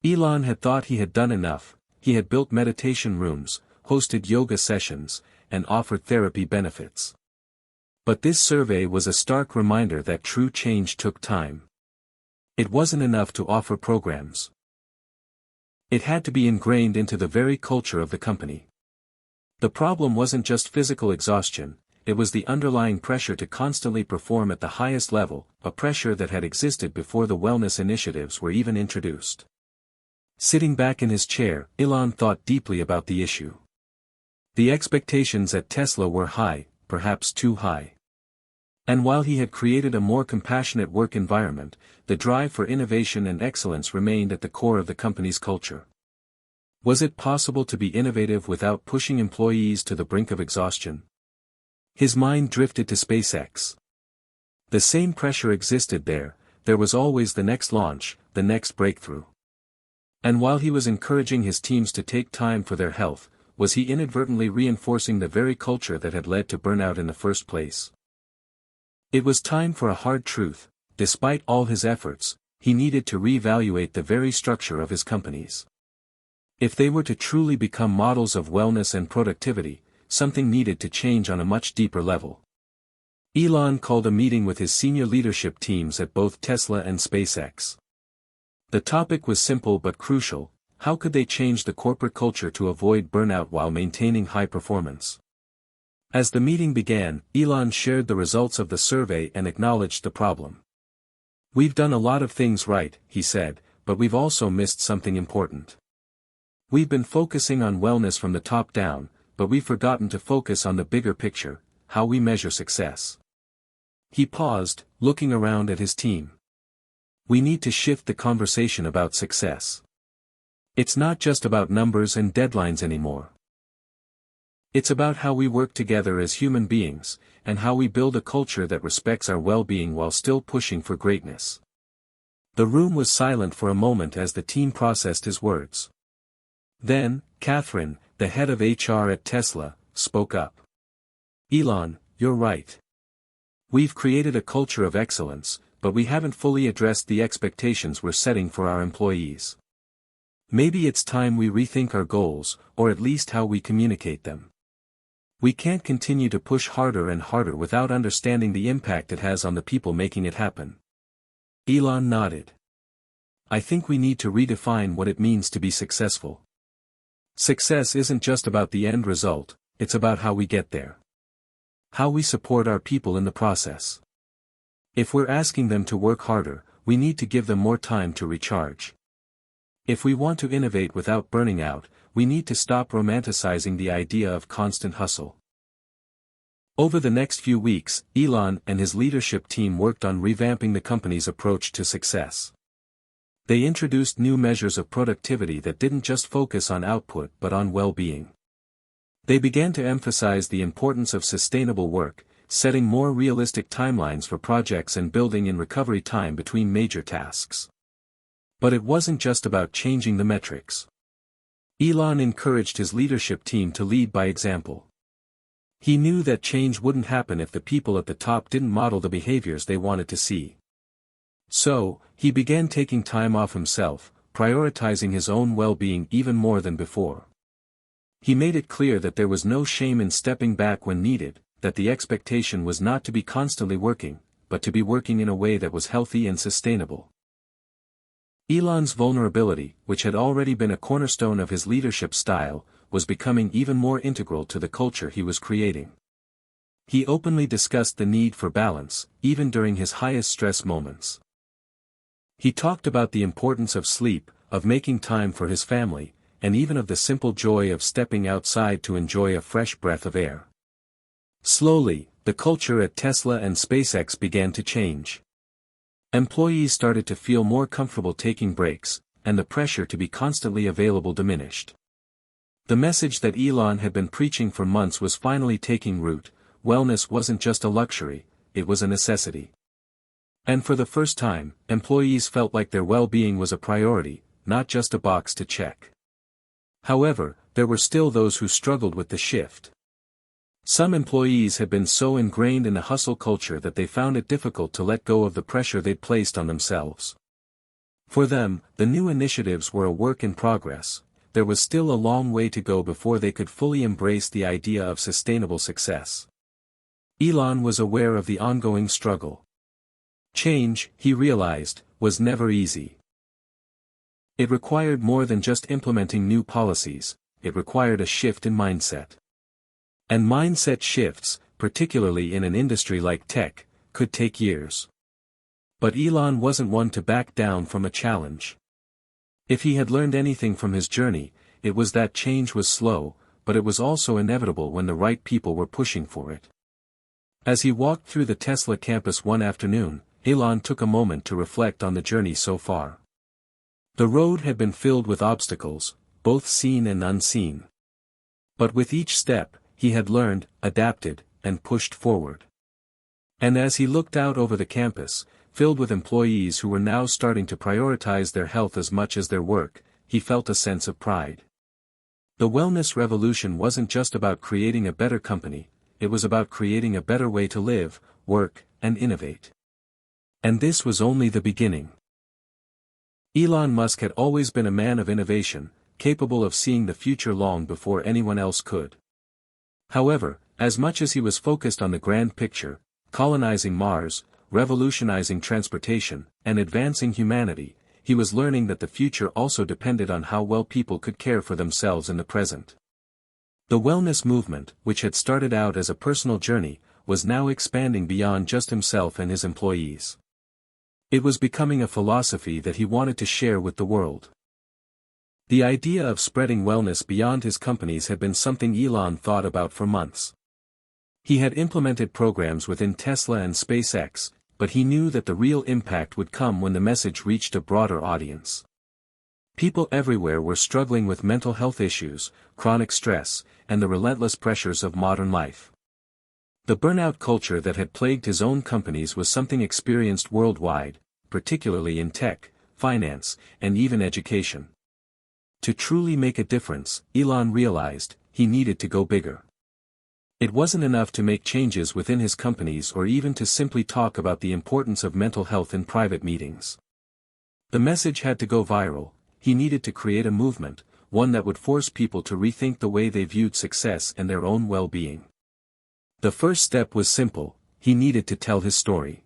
Elon had thought he had done enough. He had built meditation rooms, hosted yoga sessions, and offered therapy benefits. But this survey was a stark reminder that true change took time. It wasn't enough to offer programs. It had to be ingrained into the very culture of the company. The problem wasn't just physical exhaustion, it was the underlying pressure to constantly perform at the highest level, a pressure that had existed before the wellness initiatives were even introduced. Sitting back in his chair, Elon thought deeply about the issue. The expectations at Tesla were high, perhaps too high. And while he had created a more compassionate work environment, the drive for innovation and excellence remained at the core of the company's culture. Was it possible to be innovative without pushing employees to the brink of exhaustion? His mind drifted to SpaceX. The same pressure existed there was always the next launch, the next breakthrough. And while he was encouraging his teams to take time for their health, was he inadvertently reinforcing the very culture that had led to burnout in the first place? It was time for a hard truth: despite all his efforts, he needed to reevaluate the very structure of his companies. If they were to truly become models of wellness and productivity, something needed to change on a much deeper level. Elon called a meeting with his senior leadership teams at both Tesla and SpaceX. The topic was simple but crucial: how could they change the corporate culture to avoid burnout while maintaining high performance? As the meeting began, Elon shared the results of the survey and acknowledged the problem. "We've done a lot of things right," he said, "but we've also missed something important. We've been focusing on wellness from the top down, but we've forgotten to focus on the bigger picture, how we measure success." He paused, looking around at his team. "We need to shift the conversation about success. It's not just about numbers and deadlines anymore. It's about how we work together as human beings, and how we build a culture that respects our well-being while still pushing for greatness." The room was silent for a moment as the team processed his words. Then, Catherine, the head of HR at Tesla, spoke up. "Elon, you're right. We've created a culture of excellence, but we haven't fully addressed the expectations we're setting for our employees. Maybe it's time we rethink our goals, or at least how we communicate them. We can't continue to push harder and harder without understanding the impact it has on the people making it happen." Elon nodded. "I think we need to redefine what it means to be successful. Success isn't just about the end result, it's about how we get there. How we support our people in the process. If we're asking them to work harder, we need to give them more time to recharge. If we want to innovate without burning out, we need to stop romanticizing the idea of constant hustle." Over the next few weeks, Elon and his leadership team worked on revamping the company's approach to success. They introduced new measures of productivity that didn't just focus on output but on well-being. They began to emphasize the importance of sustainable work, setting more realistic timelines for projects and building in recovery time between major tasks. But it wasn't just about changing the metrics. Elon encouraged his leadership team to lead by example. He knew that change wouldn't happen if the people at the top didn't model the behaviors they wanted to see. So, he began taking time off himself, prioritizing his own well-being even more than before. He made it clear that there was no shame in stepping back when needed, that the expectation was not to be constantly working, but to be working in a way that was healthy and sustainable. Elon's vulnerability, which had already been a cornerstone of his leadership style, was becoming even more integral to the culture he was creating. He openly discussed the need for balance, even during his highest stress moments. He talked about the importance of sleep, of making time for his family, and even of the simple joy of stepping outside to enjoy a fresh breath of air. Slowly, the culture at Tesla and SpaceX began to change. Employees started to feel more comfortable taking breaks, and the pressure to be constantly available diminished. The message that Elon had been preaching for months was finally taking root. Wellness wasn't just a luxury, it was a necessity. And for the first time, employees felt like their well-being was a priority, not just a box to check. However, there were still those who struggled with the shift. Some employees had been so ingrained in a hustle culture that they found it difficult to let go of the pressure they'd placed on themselves. For them, the new initiatives were a work in progress. There was still a long way to go before they could fully embrace the idea of sustainable success. Elon was aware of the ongoing struggle. Change, he realized, was never easy. It required more than just implementing new policies, it required a shift in mindset. And mindset shifts, particularly in an industry like tech, could take years. But Elon wasn't one to back down from a challenge. If he had learned anything from his journey, it was that change was slow, but it was also inevitable when the right people were pushing for it. As he walked through the Tesla campus one afternoon, Elon took a moment to reflect on the journey so far. The road had been filled with obstacles, both seen and unseen. But with each step, he had learned, adapted, and pushed forward. And as he looked out over the campus, filled with employees who were now starting to prioritize their health as much as their work, he felt a sense of pride. The wellness revolution wasn't just about creating a better company, it was about creating a better way to live, work, and innovate. And this was only the beginning. Elon Musk had always been a man of innovation, capable of seeing the future long before anyone else could. However, as much as he was focused on the grand picture, colonizing Mars, revolutionizing transportation, and advancing humanity, he was learning that the future also depended on how well people could care for themselves in the present. The wellness movement, which had started out as a personal journey, was now expanding beyond just himself and his employees. It was becoming a philosophy that he wanted to share with the world. The idea of spreading wellness beyond his companies had been something Elon thought about for months. He had implemented programs within Tesla and SpaceX, but he knew that the real impact would come when the message reached a broader audience. People everywhere were struggling with mental health issues, chronic stress, and the relentless pressures of modern life. The burnout culture that had plagued his own companies was something experienced worldwide, particularly in tech, finance, and even education. To truly make a difference, Elon realized, he needed to go bigger. It wasn't enough to make changes within his companies or even to simply talk about the importance of mental health in private meetings. The message had to go viral. He needed to create a movement, one that would force people to rethink the way they viewed success and their own well-being. The first step was simple, he needed to tell his story.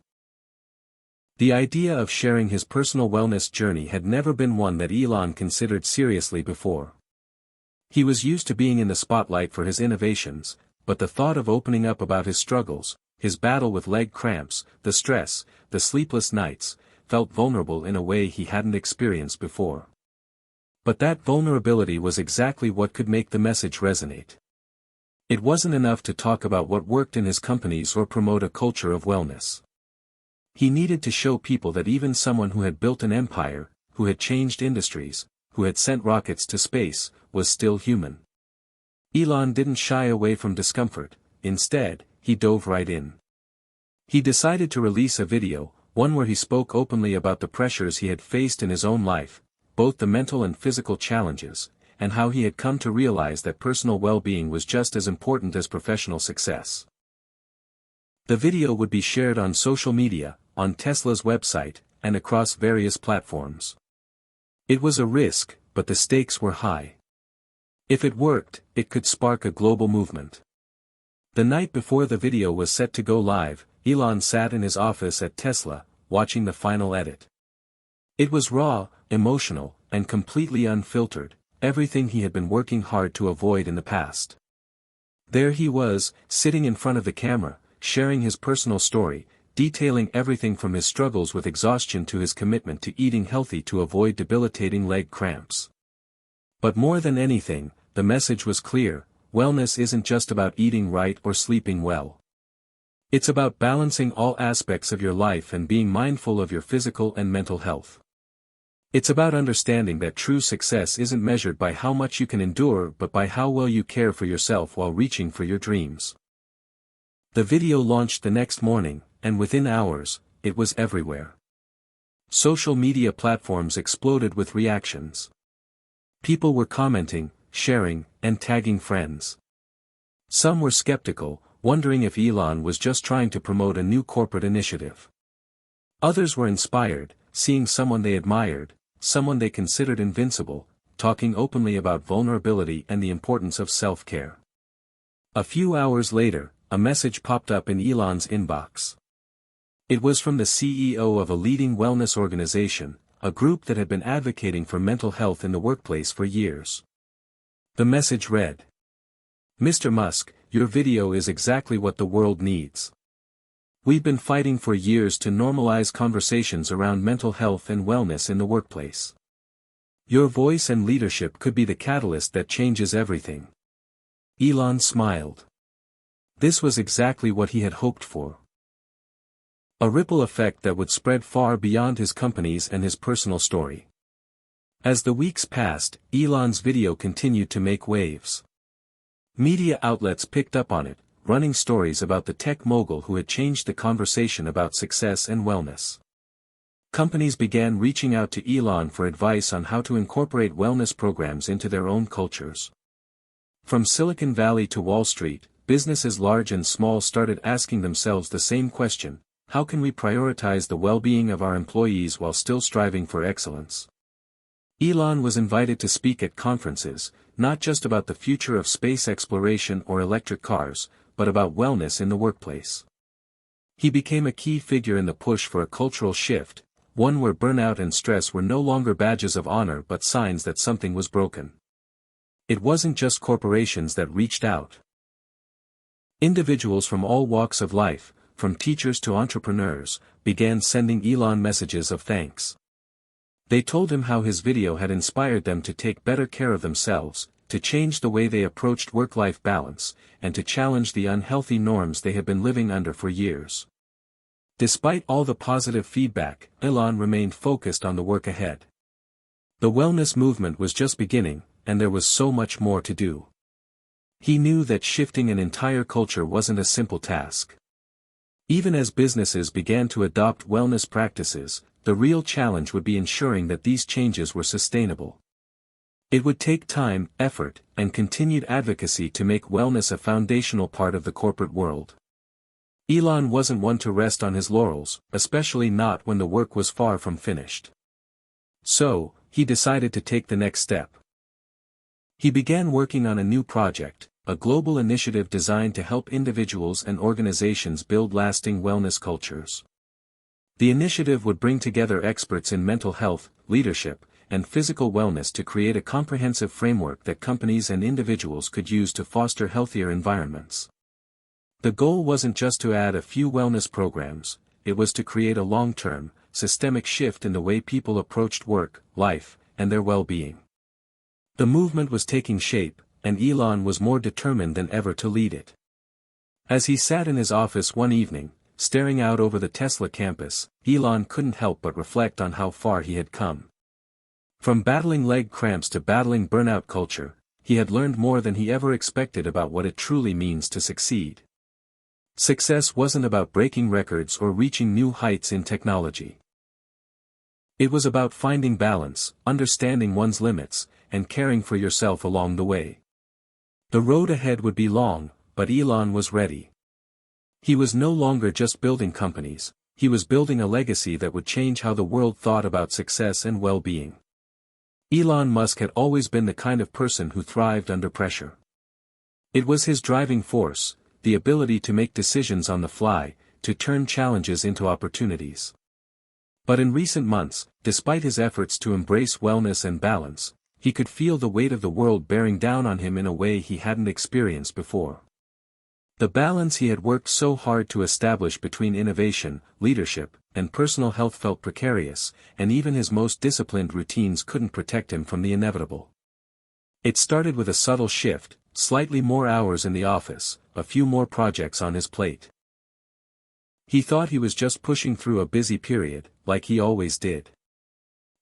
The idea of sharing his personal wellness journey had never been one that Elon considered seriously before. He was used to being in the spotlight for his innovations, but the thought of opening up about his struggles, his battle with leg cramps, the stress, the sleepless nights, felt vulnerable in a way he hadn't experienced before. But that vulnerability was exactly what could make the message resonate. It wasn't enough to talk about what worked in his companies or promote a culture of wellness. He needed to show people that even someone who had built an empire, who had changed industries, who had sent rockets to space, was still human. Elon didn't shy away from discomfort, instead, he dove right in. He decided to release a video, one where he spoke openly about the pressures he had faced in his own life, both the mental and physical challenges, and how he had come to realize that personal well-being was just as important as professional success. The video would be shared on social media, on Tesla's website, and across various platforms. It was a risk, but the stakes were high. If it worked, it could spark a global movement. The night before the video was set to go live, Elon sat in his office at Tesla, watching the final edit. It was raw, emotional, and completely unfiltered, everything he had been working hard to avoid in the past. There he was, sitting in front of the camera, sharing his personal story, detailing everything from his struggles with exhaustion to his commitment to eating healthy to avoid debilitating leg cramps. But more than anything, the message was clear: wellness isn't just about eating right or sleeping well. It's about balancing all aspects of your life and being mindful of your physical and mental health. It's about understanding that true success isn't measured by how much you can endure but by how well you care for yourself while reaching for your dreams. The video launched the next morning, and within hours, it was everywhere. Social media platforms exploded with reactions. People were commenting, sharing, and tagging friends. Some were skeptical, wondering if Elon was just trying to promote a new corporate initiative. Others were inspired, seeing someone they admired, someone they considered invincible, talking openly about vulnerability and the importance of self-care. A few hours later, a message popped up in Elon's inbox. It was from the CEO of a leading wellness organization, a group that had been advocating for mental health in the workplace for years. The message read, "Mr. Musk, your video is exactly what the world needs. We've been fighting for years to normalize conversations around mental health and wellness in the workplace. Your voice and leadership could be the catalyst that changes everything." Elon smiled. This was exactly what he had hoped for. A ripple effect that would spread far beyond his company's and his personal story. As the weeks passed, Elon's video continued to make waves. Media outlets picked up on it, running stories about the tech mogul who had changed the conversation about success and wellness. Companies began reaching out to Elon for advice on how to incorporate wellness programs into their own cultures. From Silicon Valley to Wall Street, businesses large and small started asking themselves the same question: how can we prioritize the well-being of our employees while still striving for excellence? Elon was invited to speak at conferences, not just about the future of space exploration or electric cars, but about wellness in the workplace. He became a key figure in the push for a cultural shift, one where burnout and stress were no longer badges of honor but signs that something was broken. It wasn't just corporations that reached out. Individuals from all walks of life, from teachers to entrepreneurs, began sending Elon messages of thanks. They told him how his video had inspired them to take better care of themselves, to change the way they approached work-life balance, and to challenge the unhealthy norms they had been living under for years. Despite all the positive feedback, Elon remained focused on the work ahead. The wellness movement was just beginning, and there was so much more to do. He knew that shifting an entire culture wasn't a simple task. Even as businesses began to adopt wellness practices, the real challenge would be ensuring that these changes were sustainable. It would take time, effort, and continued advocacy to make wellness a foundational part of the corporate world. Elon wasn't one to rest on his laurels, especially not when the work was far from finished. So, he decided to take the next step. He began working on a new project, a global initiative designed to help individuals and organizations build lasting wellness cultures. The initiative would bring together experts in mental health, leadership, and physical wellness to create a comprehensive framework that companies and individuals could use to foster healthier environments. The goal wasn't just to add a few wellness programs, it was to create a long-term, systemic shift in the way people approached work, life, and their well-being. The movement was taking shape, and Elon was more determined than ever to lead it. As he sat in his office one evening, staring out over the Tesla campus, Elon couldn't help but reflect on how far he had come. From battling leg cramps to battling burnout culture, he had learned more than he ever expected about what it truly means to succeed. Success wasn't about breaking records or reaching new heights in technology. It was about finding balance, understanding one's limits, and caring for yourself along the way. The road ahead would be long, but Elon was ready. He was no longer just building companies, he was building a legacy that would change how the world thought about success and well-being. Elon Musk had always been the kind of person who thrived under pressure. It was his driving force, the ability to make decisions on the fly, to turn challenges into opportunities. But in recent months, despite his efforts to embrace wellness and balance, he could feel the weight of the world bearing down on him in a way he hadn't experienced before. The balance he had worked so hard to establish between innovation, leadership, and personal health felt precarious, and even his most disciplined routines couldn't protect him from the inevitable. It started with a subtle shift, slightly more hours in the office, a few more projects on his plate. He thought he was just pushing through a busy period, like he always did.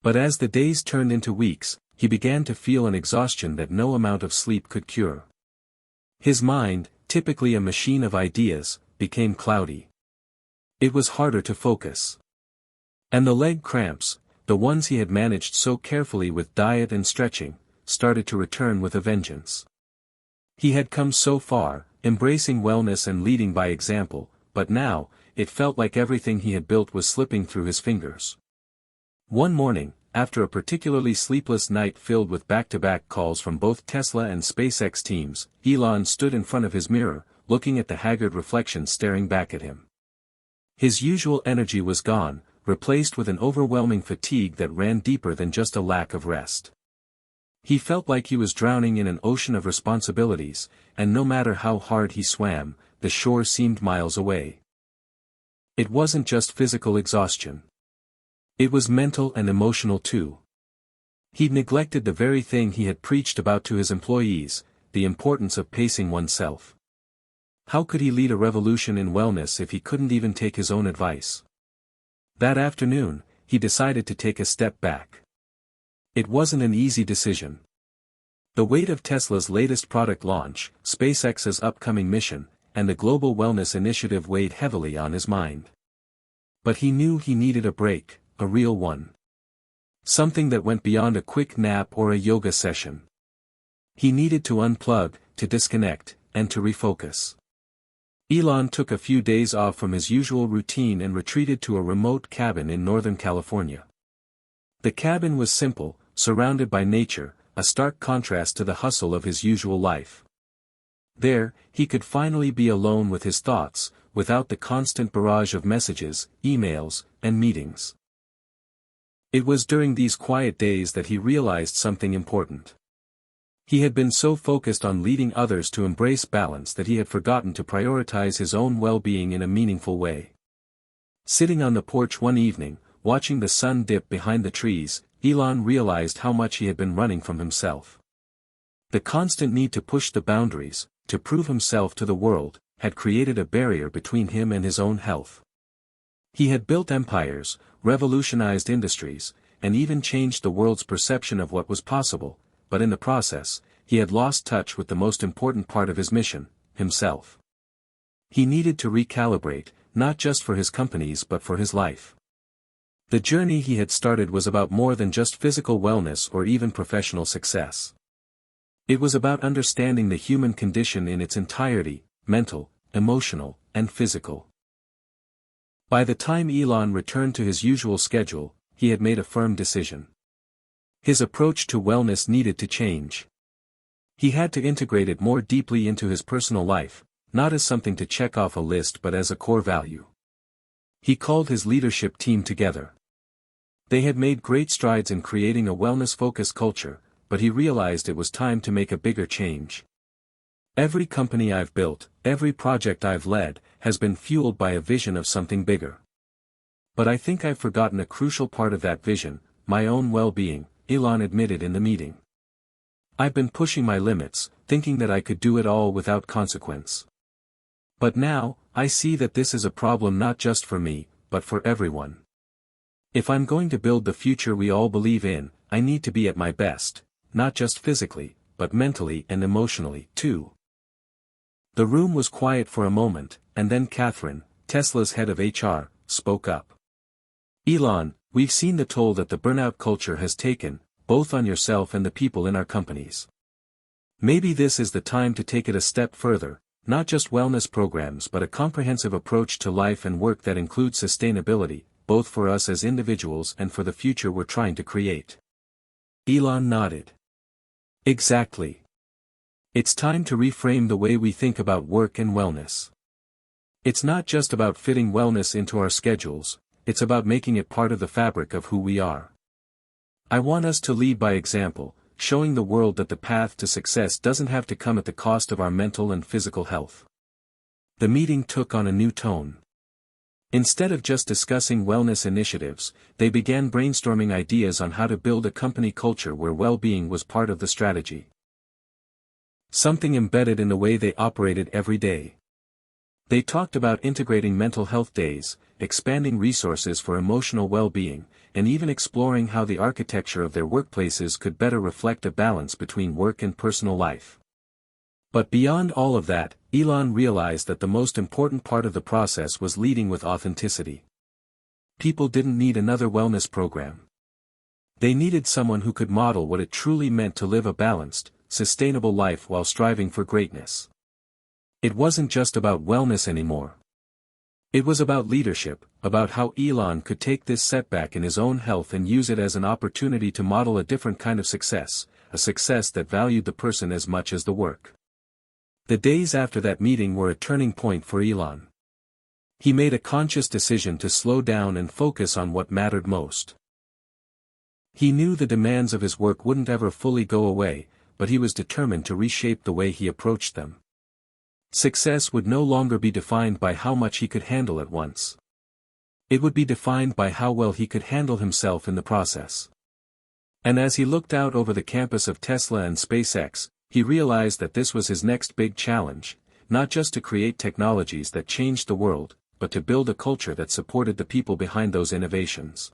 But as the days turned into weeks, he began to feel an exhaustion that no amount of sleep could cure. His mind, typically a machine of ideas, became cloudy. It was harder to focus. And the leg cramps, the ones he had managed so carefully with diet and stretching, started to return with a vengeance. He had come so far, embracing wellness and leading by example, but now, it felt like everything he had built was slipping through his fingers. One morning, after a particularly sleepless night filled with back-to-back calls from both Tesla and SpaceX teams, Elon stood in front of his mirror, looking at the haggard reflection staring back at him. His usual energy was gone, replaced with an overwhelming fatigue that ran deeper than just a lack of rest. He felt like he was drowning in an ocean of responsibilities, and no matter how hard he swam, the shore seemed miles away. It wasn't just physical exhaustion. It was mental and emotional too. He'd neglected the very thing he had preached about to his employees, the importance of pacing oneself. How could he lead a revolution in wellness if he couldn't even take his own advice? That afternoon, he decided to take a step back. It wasn't an easy decision. The weight of Tesla's latest product launch, SpaceX's upcoming mission, and the global wellness initiative weighed heavily on his mind. But he knew he needed a break, a real one. Something that went beyond a quick nap or a yoga session. He needed to unplug, to disconnect, and to refocus. Elon took a few days off from his usual routine and retreated to a remote cabin in Northern California. The cabin was simple, surrounded by nature, a stark contrast to the hustle of his usual life. There, he could finally be alone with his thoughts, without the constant barrage of messages, emails, and meetings. It was during these quiet days that he realized something important. He had been so focused on leading others to embrace balance that he had forgotten to prioritize his own well-being in a meaningful way. Sitting on the porch one evening, watching the sun dip behind the trees, Elon realized how much he had been running from himself. The constant need to push the boundaries, to prove himself to the world, had created a barrier between him and his own health. He had built empires, revolutionized industries, and even changed the world's perception of what was possible, but in the process, he had lost touch with the most important part of his mission, himself. He needed to recalibrate, not just for his companies but for his life. The journey he had started was about more than just physical wellness or even professional success. It was about understanding the human condition in its entirety, mental, emotional, and physical. By the time Elon returned to his usual schedule, he had made a firm decision. His approach to wellness needed to change. He had to integrate it more deeply into his personal life, not as something to check off a list but as a core value. He called his leadership team together. They had made great strides in creating a wellness-focused culture, but he realized it was time to make a bigger change. Every company I've built, every project I've led, has been fueled by a vision of something bigger. But I think I've forgotten a crucial part of that vision, my own well-being, Elon admitted in the meeting. I've been pushing my limits, thinking that I could do it all without consequence. But now, I see that this is a problem not just for me, but for everyone. If I'm going to build the future we all believe in, I need to be at my best, not just physically, but mentally and emotionally, too. The room was quiet for a moment, and then Catherine, Tesla's head of HR, spoke up. Elon, we've seen the toll that the burnout culture has taken, both on yourself and the people in our companies. Maybe this is the time to take it a step further, not just wellness programs but a comprehensive approach to life and work that includes sustainability, both for us as individuals and for the future we're trying to create. Elon nodded. Exactly. It's time to reframe the way we think about work and wellness. It's not just about fitting wellness into our schedules, it's about making it part of the fabric of who we are. I want us to lead by example, showing the world that the path to success doesn't have to come at the cost of our mental and physical health. The meeting took on a new tone. Instead of just discussing wellness initiatives, they began brainstorming ideas on how to build a company culture where well-being was part of the strategy. Something embedded in the way they operated every day. They talked about integrating mental health days, expanding resources for emotional well-being, and even exploring how the architecture of their workplaces could better reflect a balance between work and personal life. But beyond all of that, Elon realized that the most important part of the process was leading with authenticity. People didn't need another wellness program. They needed someone who could model what it truly meant to live a balanced, sustainable life while striving for greatness. It wasn't just about wellness anymore. It was about leadership, about how Elon could take this setback in his own health and use it as an opportunity to model a different kind of success, a success that valued the person as much as the work. The days after that meeting were a turning point for Elon. He made a conscious decision to slow down and focus on what mattered most. He knew the demands of his work wouldn't ever fully go away, but he was determined to reshape the way he approached them. Success would no longer be defined by how much he could handle at once. It would be defined by how well he could handle himself in the process. And as he looked out over the campus of Tesla and SpaceX, he realized that this was his next big challenge, not just to create technologies that changed the world, but to build a culture that supported the people behind those innovations.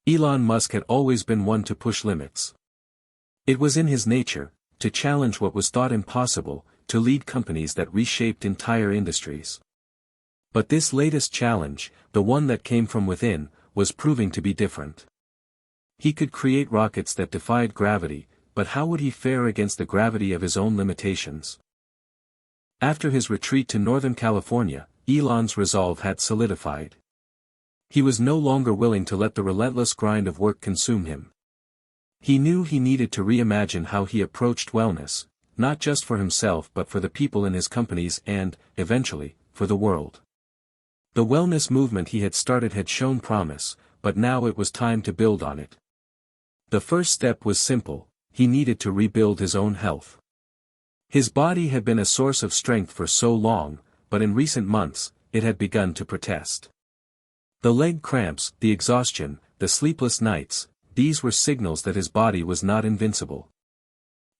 Elon Musk had always been one to push limits. It was in his nature, to challenge what was thought impossible, to lead companies that reshaped entire industries. But this latest challenge, the one that came from within, was proving to be different. He could create rockets that defied gravity, but how would he fare against the gravity of his own limitations? After his retreat to Northern California, Elon's resolve had solidified. He was no longer willing to let the relentless grind of work consume him. He knew he needed to reimagine how he approached wellness, not just for himself but for the people in his companies and, eventually, for the world. The wellness movement he had started had shown promise, but now it was time to build on it. The first step was simple: he needed to rebuild his own health. His body had been a source of strength for so long, but in recent months, it had begun to protest. The leg cramps, the exhaustion, the sleepless nights, these were signals that his body was not invincible.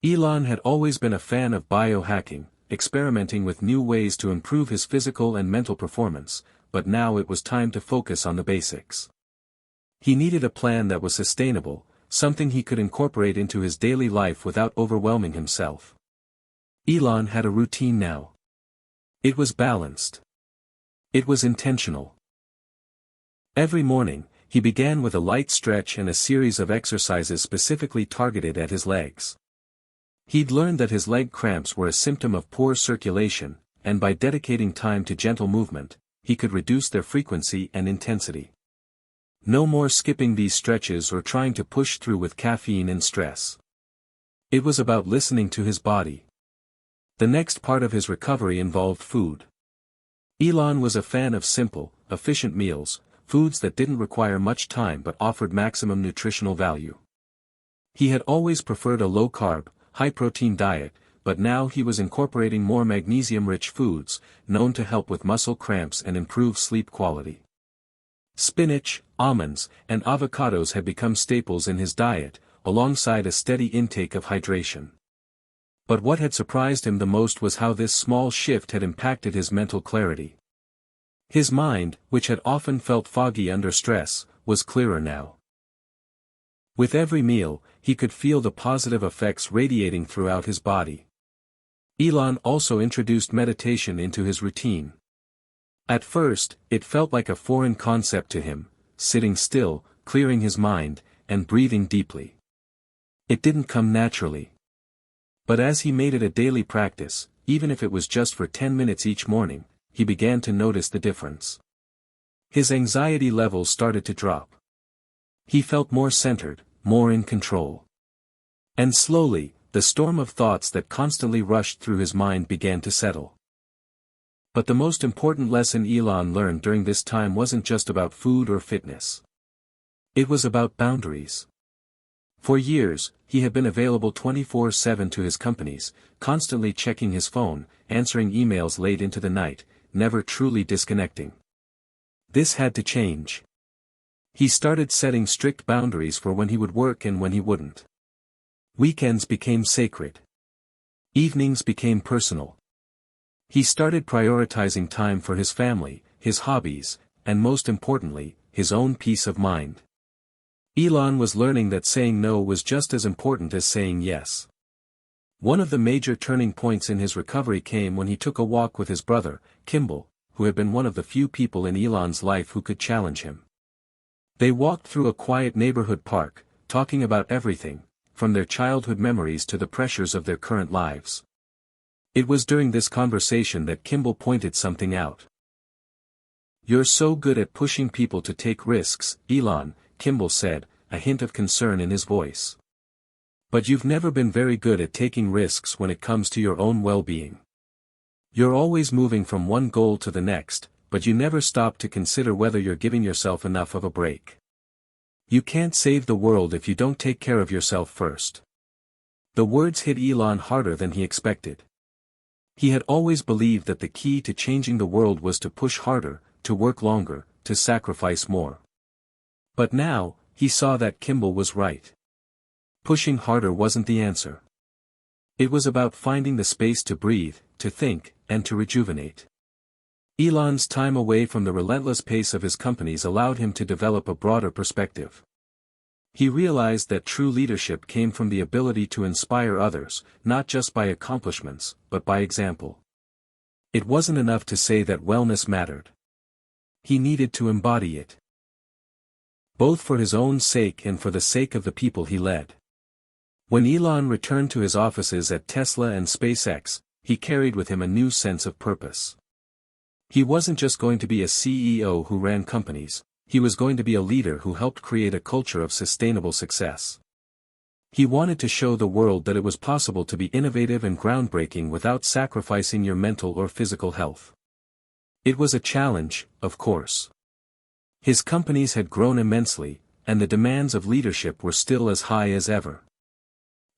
Elon had always been a fan of biohacking, experimenting with new ways to improve his physical and mental performance, but now it was time to focus on the basics. He needed a plan that was sustainable, something he could incorporate into his daily life without overwhelming himself. Elon had a routine now. It was balanced. It was intentional. Every morning, he began with a light stretch and a series of exercises specifically targeted at his legs. He'd learned that his leg cramps were a symptom of poor circulation, and by dedicating time to gentle movement, he could reduce their frequency and intensity. No more skipping these stretches or trying to push through with caffeine and stress. It was about listening to his body. The next part of his recovery involved food. Elon was a fan of simple, efficient meals, foods that didn't require much time but offered maximum nutritional value. He had always preferred a low-carb, high-protein diet, but now he was incorporating more magnesium-rich foods, known to help with muscle cramps and improve sleep quality. Spinach, almonds, and avocados had become staples in his diet, alongside a steady intake of hydration. But what had surprised him the most was how this small shift had impacted his mental clarity. His mind, which had often felt foggy under stress, was clearer now. With every meal, he could feel the positive effects radiating throughout his body. Elon also introduced meditation into his routine. At first, it felt like a foreign concept to him, sitting still, clearing his mind, and breathing deeply. It didn't come naturally. But as he made it a daily practice, even if it was just for 10 minutes each morning, he began to notice the difference. His anxiety levels started to drop. He felt more centered, more in control. And slowly, the storm of thoughts that constantly rushed through his mind began to settle. But the most important lesson Elon learned during this time wasn't just about food or fitness. It was about boundaries. For years, he had been available 24/7 to his companies, constantly checking his phone, answering emails late into the night, never truly disconnecting. This had to change. He started setting strict boundaries for when he would work and when he wouldn't. Weekends became sacred. Evenings became personal. He started prioritizing time for his family, his hobbies, and most importantly, his own peace of mind. Elon was learning that saying no was just as important as saying yes. One of the major turning points in his recovery came when he took a walk with his brother, Kimball, who had been one of the few people in Elon's life who could challenge him. They walked through a quiet neighborhood park, talking about everything, from their childhood memories to the pressures of their current lives. It was during this conversation that Kimball pointed something out. "You're so good at pushing people to take risks, Elon," Kimball said, a hint of concern in his voice. "But you've never been very good at taking risks when it comes to your own well-being. You're always moving from one goal to the next, but you never stop to consider whether you're giving yourself enough of a break. You can't save the world if you don't take care of yourself first." The words hit Elon harder than he expected. He had always believed that the key to changing the world was to push harder, to work longer, to sacrifice more. But now, he saw that Kimball was right. Pushing harder wasn't the answer. It was about finding the space to breathe, to think, and to rejuvenate. Elon's time away from the relentless pace of his companies allowed him to develop a broader perspective. He realized that true leadership came from the ability to inspire others, not just by accomplishments, but by example. It wasn't enough to say that wellness mattered. He needed to embody it. Both for his own sake and for the sake of the people he led. When Elon returned to his offices at Tesla and SpaceX, he carried with him a new sense of purpose. He wasn't just going to be a CEO who ran companies, he was going to be a leader who helped create a culture of sustainable success. He wanted to show the world that it was possible to be innovative and groundbreaking without sacrificing your mental or physical health. It was a challenge, of course. His companies had grown immensely, and the demands of leadership were still as high as ever.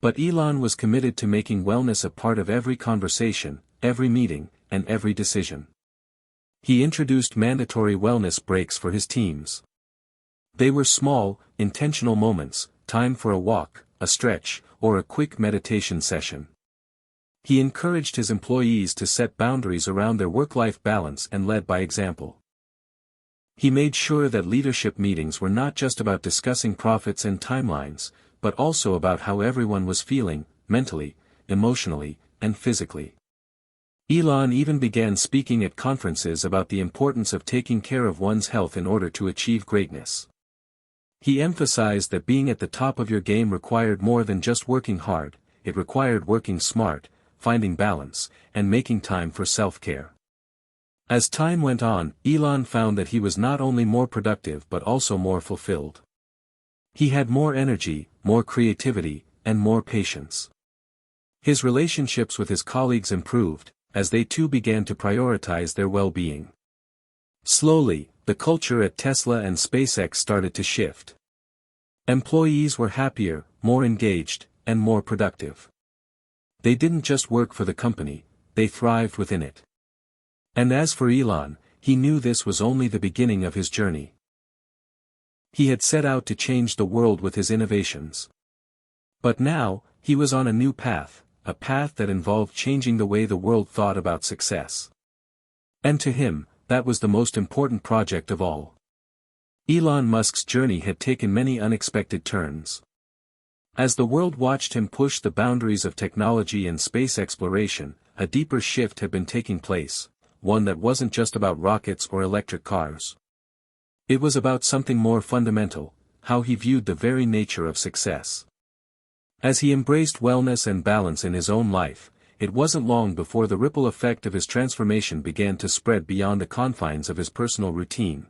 But Elon was committed to making wellness a part of every conversation, every meeting, and every decision. He introduced mandatory wellness breaks for his teams. They were small, intentional moments, time for a walk, a stretch, or a quick meditation session. He encouraged his employees to set boundaries around their work-life balance and led by example. He made sure that leadership meetings were not just about discussing profits and timelines, but also about how everyone was feeling, mentally, emotionally, and physically. Elon even began speaking at conferences about the importance of taking care of one's health in order to achieve greatness. He emphasized that being at the top of your game required more than just working hard, it required working smart, finding balance, and making time for self-care. As time went on, Elon found that he was not only more productive but also more fulfilled. He had more energy, more creativity, and more patience. His relationships with his colleagues improved, as they too began to prioritize their well-being. Slowly, the culture at Tesla and SpaceX started to shift. Employees were happier, more engaged, and more productive. They didn't just work for the company, they thrived within it. And as for Elon, he knew this was only the beginning of his journey. He had set out to change the world with his innovations. But now, he was on a new path, a path that involved changing the way the world thought about success. And to him, that was the most important project of all. Elon Musk's journey had taken many unexpected turns. As the world watched him push the boundaries of technology and space exploration, a deeper shift had been taking place, one that wasn't just about rockets or electric cars. It was about something more fundamental, how he viewed the very nature of success. As he embraced wellness and balance in his own life, it wasn't long before the ripple effect of his transformation began to spread beyond the confines of his personal routine.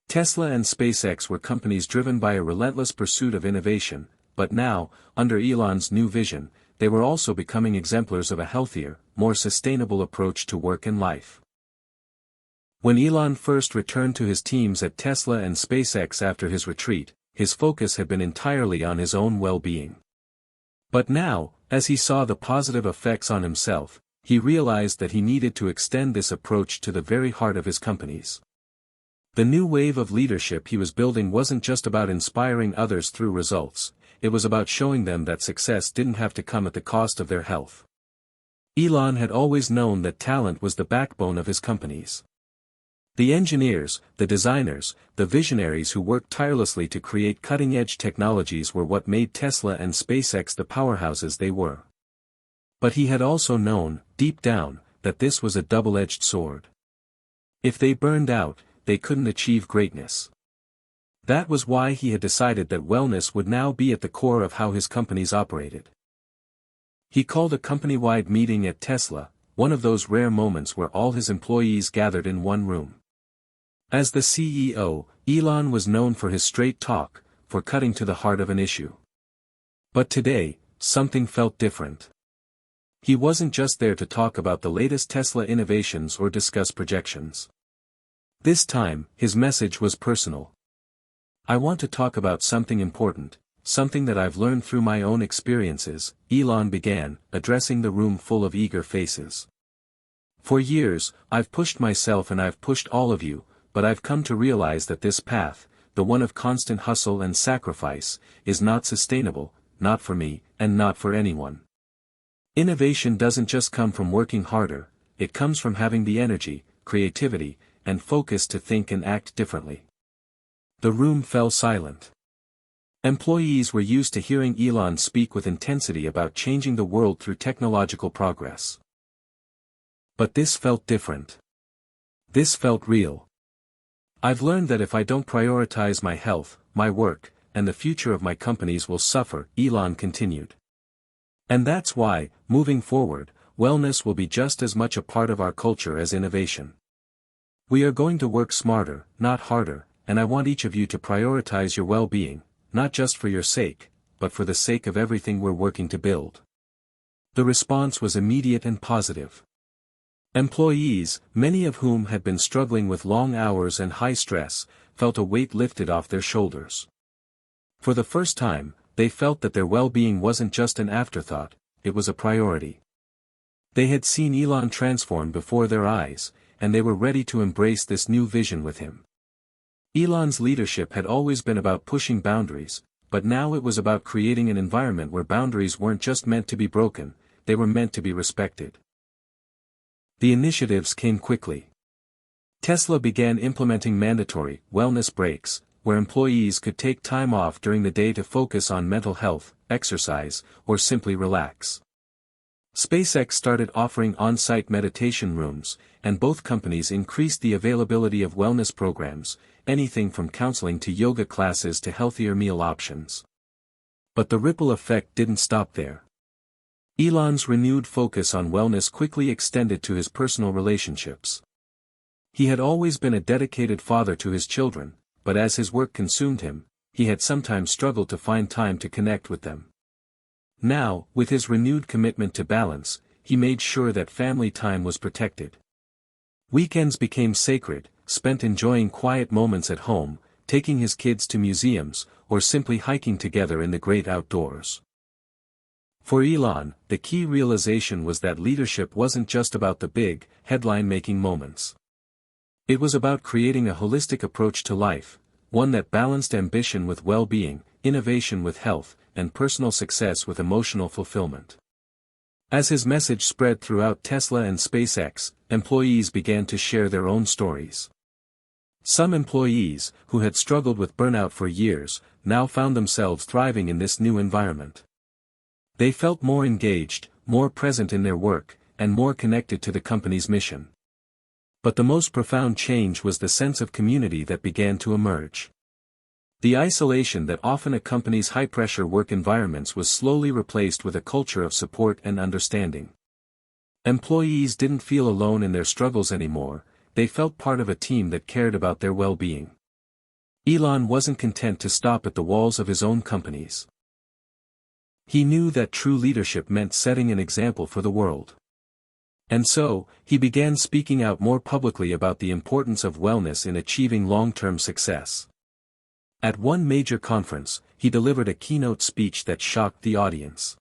Tesla and SpaceX were companies driven by a relentless pursuit of innovation, but now, under Elon's new vision, they were also becoming exemplars of a healthier, more sustainable approach to work and life. When Elon first returned to his teams at Tesla and SpaceX after his retreat, his focus had been entirely on his own well-being. But now, as he saw the positive effects on himself, he realized that he needed to extend this approach to the very heart of his companies. The new wave of leadership he was building wasn't just about inspiring others through results, it was about showing them that success didn't have to come at the cost of their health. Elon had always known that talent was the backbone of his companies. The engineers, the designers, the visionaries who worked tirelessly to create cutting-edge technologies were what made Tesla and SpaceX the powerhouses they were. But he had also known, deep down, that this was a double-edged sword. If they burned out, they couldn't achieve greatness. That was why he had decided that wellness would now be at the core of how his companies operated. He called a company-wide meeting at Tesla, one of those rare moments where all his employees gathered in one room. As the CEO, Elon was known for his straight talk, for cutting to the heart of an issue. But today, something felt different. He wasn't just there to talk about the latest Tesla innovations or discuss projections. This time, his message was personal. I want to talk about something important, something that I've learned through my own experiences, Elon began, addressing the room full of eager faces. For years, I've pushed myself and I've pushed all of you, but I've come to realize that this path, the one of constant hustle and sacrifice, is not sustainable, not for me, and not for anyone. Innovation doesn't just come from working harder, it comes from having the energy, creativity, and focus to think and act differently. The room fell silent. Employees were used to hearing Elon speak with intensity about changing the world through technological progress. But this felt different. This felt real. I've learned that if I don't prioritize my health, my work, and the future of my companies will suffer, Elon continued. And that's why, moving forward, wellness will be just as much a part of our culture as innovation. We are going to work smarter, not harder, and I want each of you to prioritize your well-being, not just for your sake, but for the sake of everything we're working to build. The response was immediate and positive. Employees, many of whom had been struggling with long hours and high stress, felt a weight lifted off their shoulders. For the first time, they felt that their well-being wasn't just an afterthought, it was a priority. They had seen Elon transform before their eyes, and they were ready to embrace this new vision with him. Elon's leadership had always been about pushing boundaries, but now it was about creating an environment where boundaries weren't just meant to be broken, they were meant to be respected. The initiatives came quickly. Tesla began implementing mandatory wellness breaks, where employees could take time off during the day to focus on mental health, exercise, or simply relax. SpaceX started offering on-site meditation rooms, and both companies increased the availability of wellness programs, anything from counseling to yoga classes to healthier meal options. But the ripple effect didn't stop there. Elon's renewed focus on wellness quickly extended to his personal relationships. He had always been a dedicated father to his children, but as his work consumed him, he had sometimes struggled to find time to connect with them. Now, with his renewed commitment to balance, he made sure that family time was protected. Weekends became sacred, spent enjoying quiet moments at home, taking his kids to museums, or simply hiking together in the great outdoors. For Elon, the key realization was that leadership wasn't just about the big, headline-making moments. It was about creating a holistic approach to life, one that balanced ambition with well-being, innovation with health, and personal success with emotional fulfillment. As his message spread throughout Tesla and SpaceX, employees began to share their own stories. Some employees, who had struggled with burnout for years, now found themselves thriving in this new environment. They felt more engaged, more present in their work, and more connected to the company's mission. But the most profound change was the sense of community that began to emerge. The isolation that often accompanies high-pressure work environments was slowly replaced with a culture of support and understanding. Employees didn't feel alone in their struggles anymore, they felt part of a team that cared about their well-being. Elon wasn't content to stop at the walls of his own companies. He knew that true leadership meant setting an example for the world. And so, he began speaking out more publicly about the importance of wellness in achieving long-term success. At one major conference, he delivered a keynote speech that shocked the audience.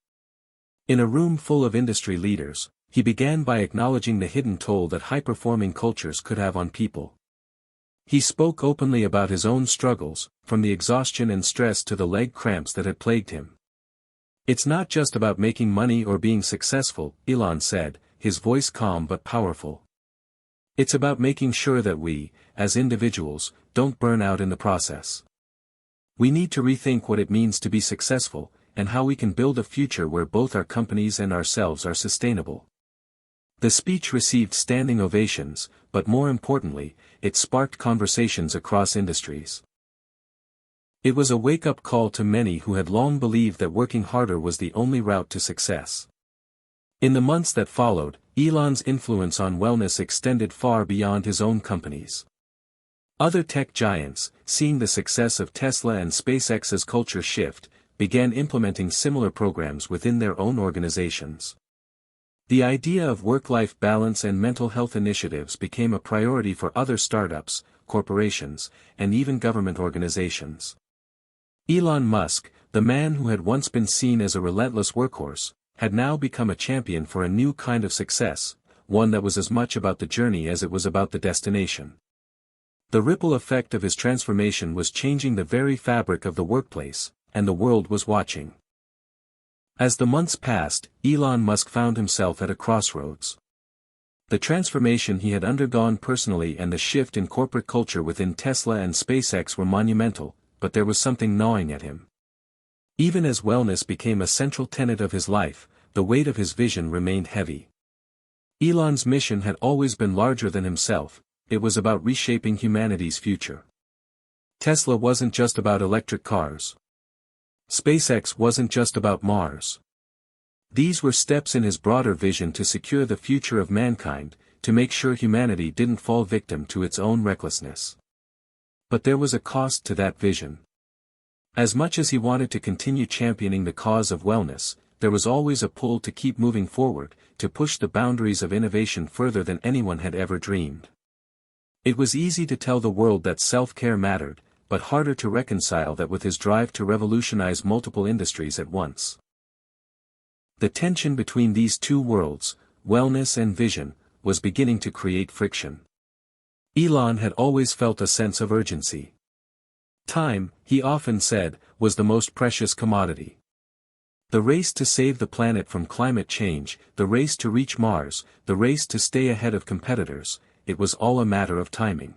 In a room full of industry leaders, he began by acknowledging the hidden toll that high-performing cultures could have on people. He spoke openly about his own struggles, from the exhaustion and stress to the leg cramps that had plagued him. "It's not just about making money or being successful," Elon said, his voice calm but powerful. "It's about making sure that we, as individuals, don't burn out in the process. We need to rethink what it means to be successful, and how we can build a future where both our companies and ourselves are sustainable." The speech received standing ovations, but more importantly, it sparked conversations across industries. It was a wake-up call to many who had long believed that working harder was the only route to success. In the months that followed, Elon's influence on wellness extended far beyond his own companies. Other tech giants, seeing the success of Tesla and SpaceX's culture shift, began implementing similar programs within their own organizations. The idea of work-life balance and mental health initiatives became a priority for other startups, corporations, and even government organizations. Elon Musk, the man who had once been seen as a relentless workhorse, had now become a champion for a new kind of success, one that was as much about the journey as it was about the destination. The ripple effect of his transformation was changing the very fabric of the workplace, and the world was watching. As the months passed, Elon Musk found himself at a crossroads. The transformation he had undergone personally and the shift in corporate culture within Tesla and SpaceX were monumental, but there was something gnawing at him. Even as wellness became a central tenet of his life, the weight of his vision remained heavy. Elon's mission had always been larger than himself. It was about reshaping humanity's future. Tesla wasn't just about electric cars. SpaceX wasn't just about Mars. These were steps in his broader vision to secure the future of mankind, to make sure humanity didn't fall victim to its own recklessness. But there was a cost to that vision. As much as he wanted to continue championing the cause of wellness, there was always a pull to keep moving forward, to push the boundaries of innovation further than anyone had ever dreamed. It was easy to tell the world that self-care mattered, but harder to reconcile that with his drive to revolutionize multiple industries at once. The tension between these two worlds, wellness and vision, was beginning to create friction. Elon had always felt a sense of urgency. Time, he often said, was the most precious commodity. The race to save the planet from climate change, the race to reach Mars, the race to stay ahead of competitors, it was all a matter of timing.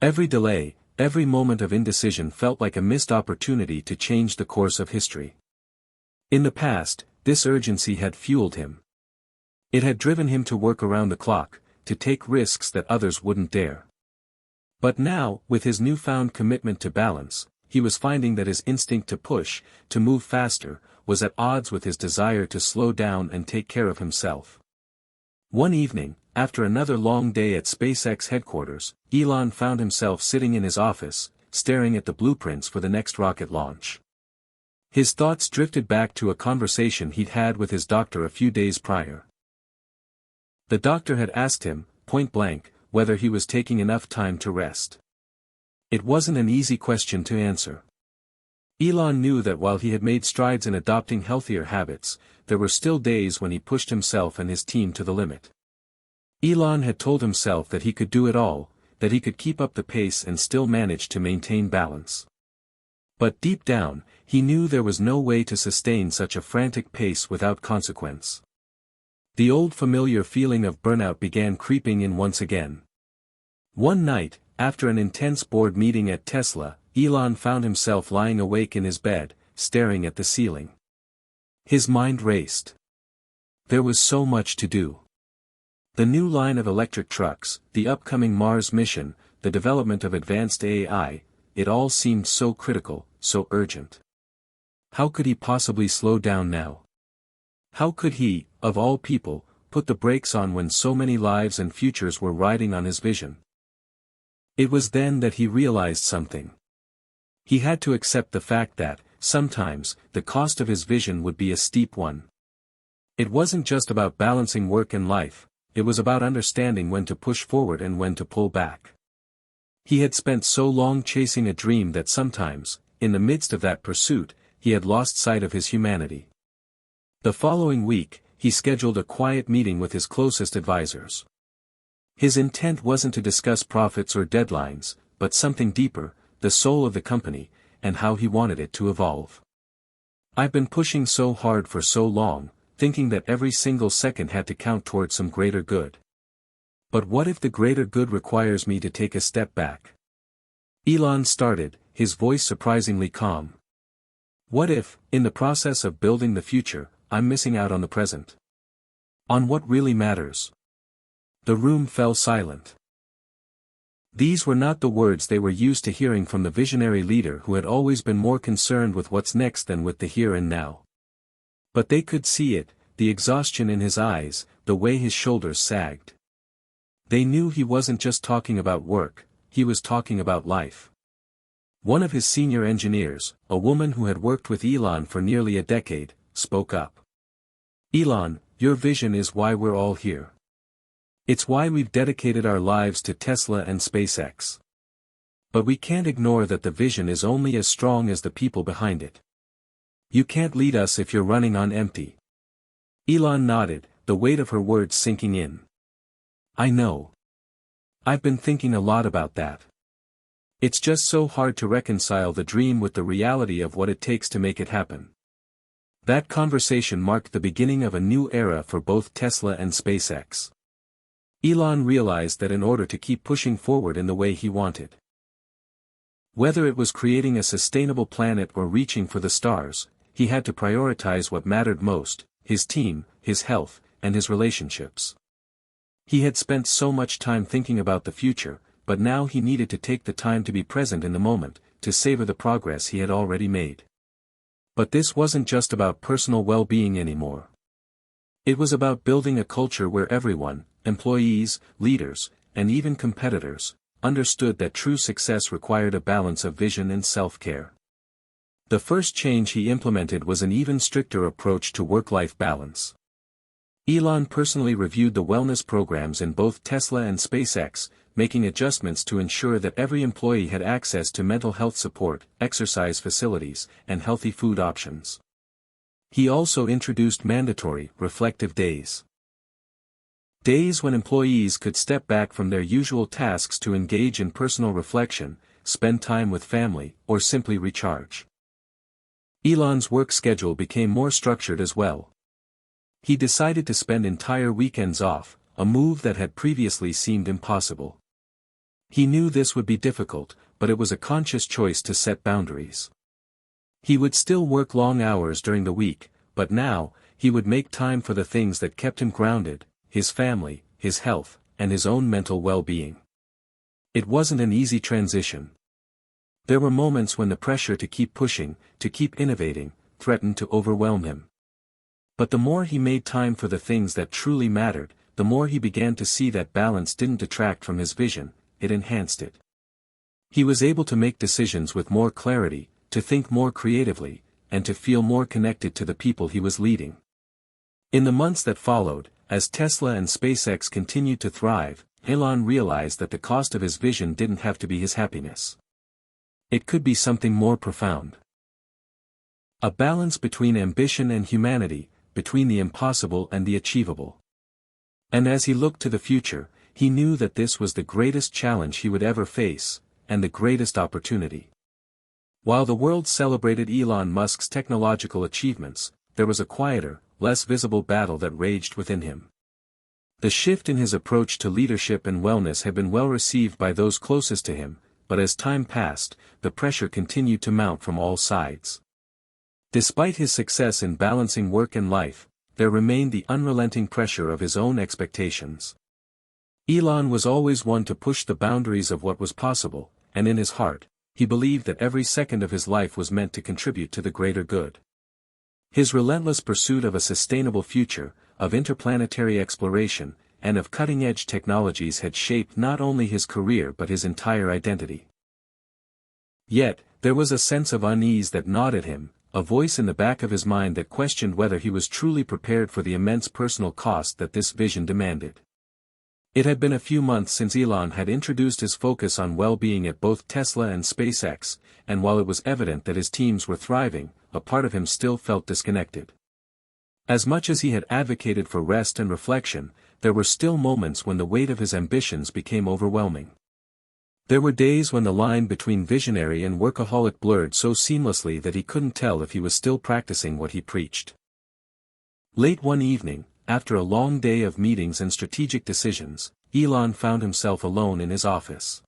Every delay, every moment of indecision felt like a missed opportunity to change the course of history. In the past, this urgency had fueled him. It had driven him to work around the clock, to take risks that others wouldn't dare. But now, with his newfound commitment to balance, he was finding that his instinct to push, to move faster, was at odds with his desire to slow down and take care of himself. One evening, after another long day at SpaceX headquarters, Elon found himself sitting in his office, staring at the blueprints for the next rocket launch. His thoughts drifted back to a conversation he'd had with his doctor a few days prior. The doctor had asked him, point blank, whether he was taking enough time to rest. It wasn't an easy question to answer. Elon knew that while he had made strides in adopting healthier habits, there were still days when he pushed himself and his team to the limit. Elon had told himself that he could do it all, that he could keep up the pace and still manage to maintain balance. But deep down, he knew there was no way to sustain such a frantic pace without consequence. The old familiar feeling of burnout began creeping in once again. One night, after an intense board meeting at Tesla, Elon found himself lying awake in his bed, staring at the ceiling. His mind raced. There was so much to do. The new line of electric trucks, the upcoming Mars mission, the development of advanced AI, it all seemed so critical, so urgent. How could he possibly slow down now? How could he, of all people, put the brakes on when so many lives and futures were riding on his vision? It was then that he realized something. He had to accept the fact that, sometimes, the cost of his vision would be a steep one. It wasn't just about balancing work and life, it was about understanding when to push forward and when to pull back. He had spent so long chasing a dream that sometimes, in the midst of that pursuit, he had lost sight of his humanity. The following week, he scheduled a quiet meeting with his closest advisors. His intent wasn't to discuss profits or deadlines, but something deeper, the soul of the company, and how he wanted it to evolve. "I've been pushing so hard for so long, thinking that every single second had to count towards some greater good. But what if the greater good requires me to take a step back?" Elon started, his voice surprisingly calm. "What if, in the process of building the future, I'm missing out on the present? On what really matters?" The room fell silent. These were not the words they were used to hearing from the visionary leader who had always been more concerned with what's next than with the here and now. But they could see it, the exhaustion in his eyes, the way his shoulders sagged. They knew he wasn't just talking about work, he was talking about life. One of his senior engineers, a woman who had worked with Elon for nearly a decade, spoke up. "Elon, your vision is why we're all here. It's why we've dedicated our lives to Tesla and SpaceX. But we can't ignore that the vision is only as strong as the people behind it. You can't lead us if you're running on empty." Elon nodded, the weight of her words sinking in. "I know. I've been thinking a lot about that. It's just so hard to reconcile the dream with the reality of what it takes to make it happen." That conversation marked the beginning of a new era for both Tesla and SpaceX. Elon realized that in order to keep pushing forward in the way he wanted, whether it was creating a sustainable planet or reaching for the stars, he had to prioritize what mattered most: his team, his health, and his relationships. He had spent so much time thinking about the future, but now he needed to take the time to be present in the moment, to savor the progress he had already made. But this wasn't just about personal well-being anymore. It was about building a culture where everyone, employees, leaders, and even competitors, understood that true success required a balance of vision and self-care. The first change he implemented was an even stricter approach to work-life balance. Elon personally reviewed the wellness programs in both Tesla and SpaceX, making adjustments to ensure that every employee had access to mental health support, exercise facilities, and healthy food options. He also introduced mandatory, reflective days. Days when employees could step back from their usual tasks to engage in personal reflection, spend time with family, or simply recharge. Elon's work schedule became more structured as well. He decided to spend entire weekends off, a move that had previously seemed impossible. He knew this would be difficult, but it was a conscious choice to set boundaries. He would still work long hours during the week, but now, he would make time for the things that kept him grounded: his family, his health, and his own mental well-being. It wasn't an easy transition. There were moments when the pressure to keep pushing, to keep innovating, threatened to overwhelm him. But the more he made time for the things that truly mattered, the more he began to see that balance didn't detract from his vision, it enhanced it. He was able to make decisions with more clarity, to think more creatively, and to feel more connected to the people he was leading. In the months that followed, as Tesla and SpaceX continued to thrive, Elon realized that the cost of his vision didn't have to be his happiness. It could be something more profound. A balance between ambition and humanity, between the impossible and the achievable. And as he looked to the future, he knew that this was the greatest challenge he would ever face, and the greatest opportunity. While the world celebrated Elon Musk's technological achievements, there was a quieter, less visible battle that raged within him. The shift in his approach to leadership and wellness had been well received by those closest to him, but as time passed, the pressure continued to mount from all sides. Despite his success in balancing work and life, there remained the unrelenting pressure of his own expectations. Elon was always one to push the boundaries of what was possible, and in his heart, he believed that every second of his life was meant to contribute to the greater good. His relentless pursuit of a sustainable future, of interplanetary exploration, and of cutting-edge technologies had shaped not only his career but his entire identity. Yet, there was a sense of unease that gnawed at him, a voice in the back of his mind that questioned whether he was truly prepared for the immense personal cost that this vision demanded. It had been a few months since Elon had introduced his focus on well-being at both Tesla and SpaceX, and while it was evident that his teams were thriving, a part of him still felt disconnected. As much as he had advocated for rest and reflection, there were still moments when the weight of his ambitions became overwhelming. There were days when the line between visionary and workaholic blurred so seamlessly that he couldn't tell if he was still practicing what he preached. Late one evening, after a long day of meetings and strategic decisions, Elon found himself alone in his office.